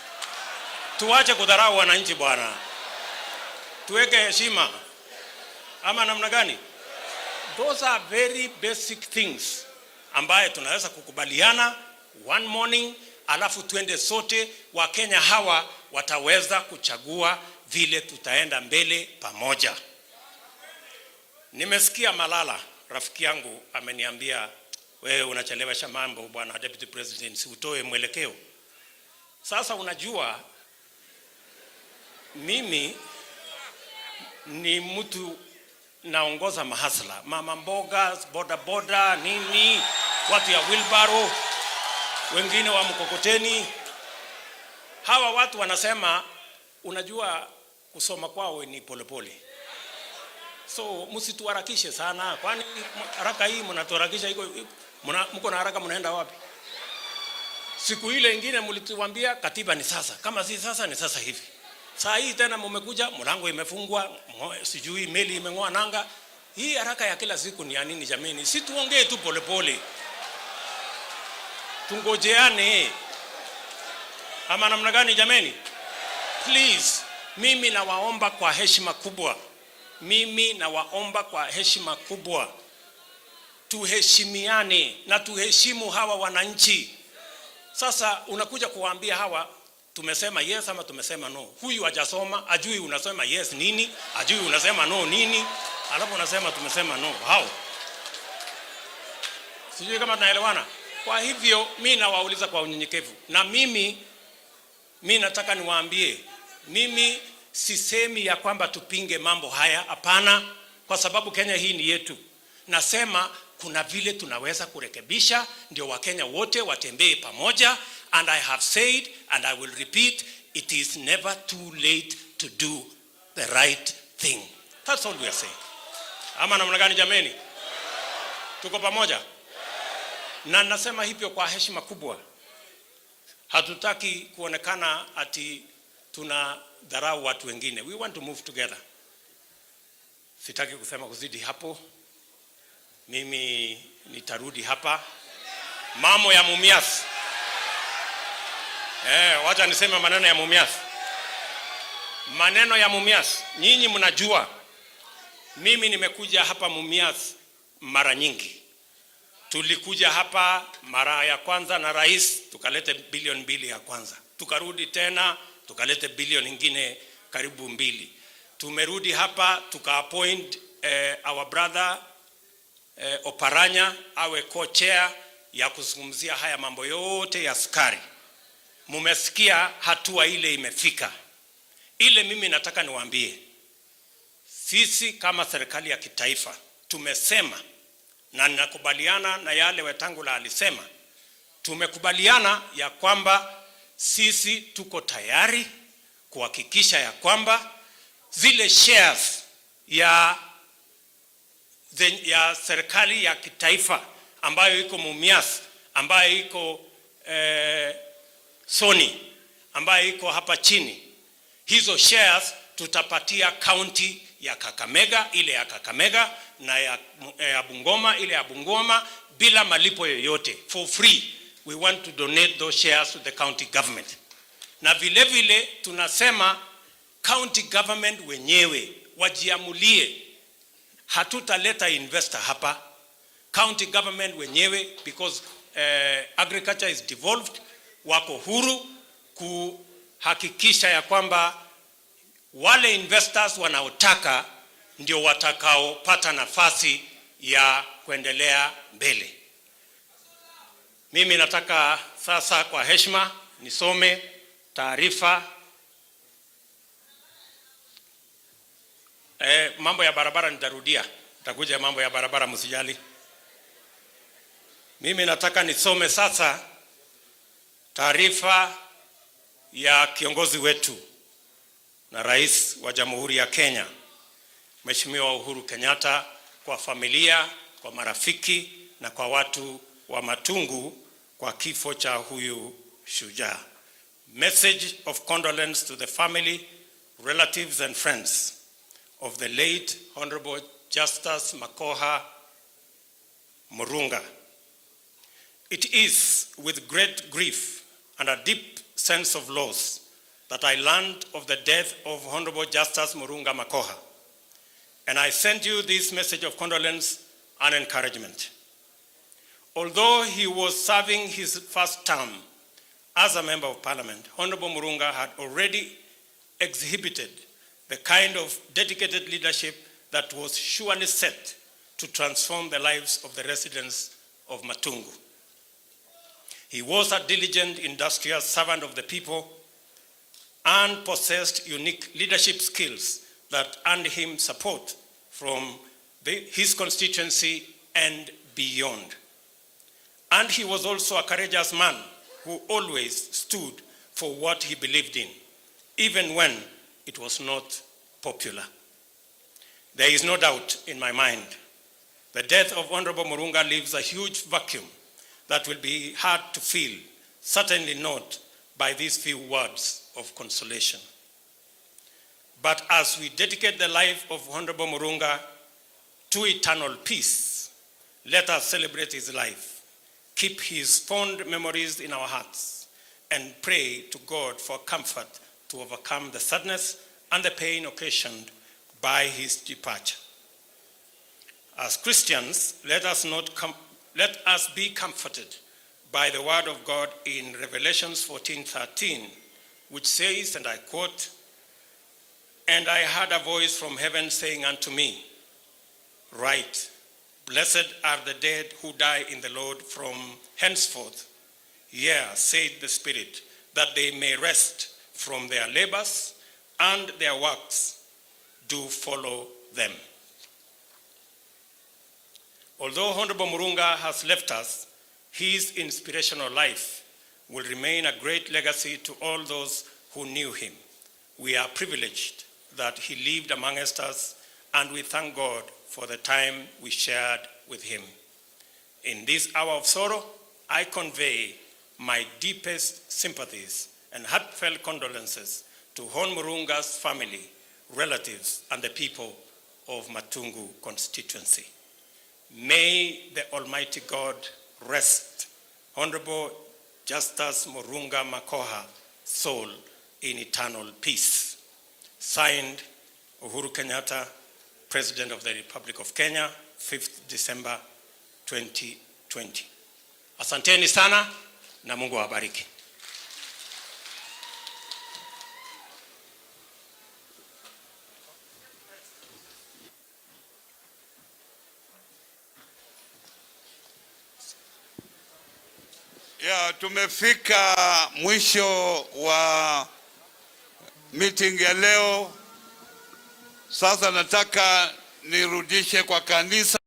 tuache kudharau wananchi bwana. Tuweke heshima. Ama namna gani? Those are very basic things ambaye tunaweza kukubaliana one morning, alafu tuende sote. Wa Kenya hawa wataweza kuchagua vile tutaenda mbele pamoja. Nimesikia Malala rafiki yangu ameniambia, wewe unachelewesha mambo bwana Deputy President, si utoe mwelekeo. Sasa unajua mimi ni mtu naongoza mahasla, mama mboga, boda boda, nini, watu ya wheelbarrow, wengine wa mkokoteni. Hawa watu wanasema, unajua kusoma kwao ni polepole. So msituharakishe sana, kwani haraka hii mnatuharakisha, mko na haraka, mnaenda wapi? Siku ile ingine mlituambia katiba ni sasa, kama si sasa ni sasa hivi. Saa hii tena mmekuja, mlango imefungwa, sijui meli imeng'oa nanga. Hii haraka ya kila siku ni ya nini jameni? Si tuongee tu polepole, tungojeane ama namna gani jameni? Please, mimi nawaomba kwa heshima kubwa, tuheshimiane na tuheshimu hawa wananchi. Sasa unakuja kuwaambia hawa tumesema yes ama tumesema no. Huyu hajasoma, ajui unasema yes nini, ajui unasema no nini, alafu unasema tumesema no. Hao sijui kama tunaelewana. Kwa hivyo mimi nawauliza kwa unyenyekevu, na mimi nataka niwaambie, mimi sisemi ya kwamba tupinge mambo haya, hapana, kwa sababu Kenya hii ni yetu. Nasema kuna vile tunaweza kurekebisha ndio Wakenya wote watembee pamoja, and I have said and I will repeat, it is never too late to do the right thing. That's all we are saying. Ama namna gani jameni? Tuko pamoja? Na nasema hivyo kwa heshima kubwa. Hatutaki kuonekana ati tuna dharau watu wengine. We want to move together. Sitaki kusema kuzidi hapo. Mimi nitarudi hapa. Mambo ya Mumias. Wacha niseme maneno ya Mumias. Maneno ya Mumias. Nyinyi mnajua mimi nimekuja hapa Mumias mara nyingi. Tulikuja hapa mara ya kwanza na rais, tukalete bilioni 2 ya kwanza. Tukarudi tena, tukalete bilioni nyingine karibu 2. Tumerudi hapa, tuka-appoint our brother Oparanya awe co-chair ya kuzungumzia haya mambo yote ya sukari. Mumesikia hatua ile imefika. Ile mimi nataka niwaambie, sisi kama serikali ya kitaifa tumesema, na ninakubaliana na yale Wetangula alisema, tumekubaliana ya kwamba sisi tuko tayari kuhakikisha ya kwamba zile shares ya serikali ya kitaifa ambayo iko Mumias, ambayo iko Soni, ambayo iko hapa chini, hizo shares tutapatia county ya Kakamega, ile ya Kakamega, na ya Bungoma, ile ya Bungoma, bila malipo yoyote, for free. We want to donate those shares to the county government. Na vile vile tunasema county government wenyewe wajiamulie. Hatutaleta investor hapa. County government wenyewe, because agriculture is devolved, wako huru kuhakikisha ya kwamba wale investors wanaotaka ndio watakaopata nafasi ya kuendelea mbele. Mimi nataka sasa kwa heshima nisome taarifa. Mambo ya barabara nitarudia. Nitakuja mambo ya barabara, msijali. Mimi nataka nisome sasa taarifa ya kiongozi wetu na rais wa Jamhuri ya Kenya, Mheshimiwa Uhuru Kenyatta, kwa familia, kwa marafiki na kwa watu wa Matungu kwa kifo cha huyu shujaa. Message of condolence to the family, relatives and friends of the late Honorable Justus Murunga. It is with great grief and a deep sense of loss that I learned of the death of Honorable Justus Murunga Makoha. And I send you this message of condolence and encouragement. Although he was serving his first term as a member of parliament, Honorable Murunga had already exhibited the kind of dedicated leadership that was surely set to transform the lives of the residents of Matungu. He was a diligent, industrious servant of the people and possessed unique leadership skills that earned him support from his constituency and beyond. And he was also a courageous man who always stood for what he believed in, even when it was not popular. There is no doubt in my mind the death of Honorable Murunga leaves a huge vacuum that will be hard to fill, certainly not by these few words of consolation. But as we dedicate the life of Honorable Murunga to eternal peace, let us celebrate his life, keep his fond memories in our hearts, and pray to God for comfort to overcome the sadness and the pain occasioned by his departure. As Christians, let us be comforted by the word of God in Revelations 14:13, which says, and I quote, "And I heard a voice from heaven saying unto me, Write, blessed are the dead who die in the Lord from henceforth. Yea, said the Spirit, that they may rest from their labors, and their works do follow them." Although Honorable Murunga has left us, his inspirational life will remain a great legacy to all those who knew him. We are privileged that he lived amongst us, and we thank God for the time we shared with him. In this hour of sorrow, I convey my deepest sympathies and heartfelt condolences to Hon Murunga's family, relatives, and the people of Matungu Constituency. May the Almighty God rest Honorable Justus Murunga Makoha's soul in eternal peace. Signed, Uhuru Kenyatta, President of the Republic of Kenya, 5th December 2020. Asanteni sana na Mungu awabariki. Ya, tumefika mwisho wa meeting ya leo. Sasa nataka nirudishe kwa kanisa.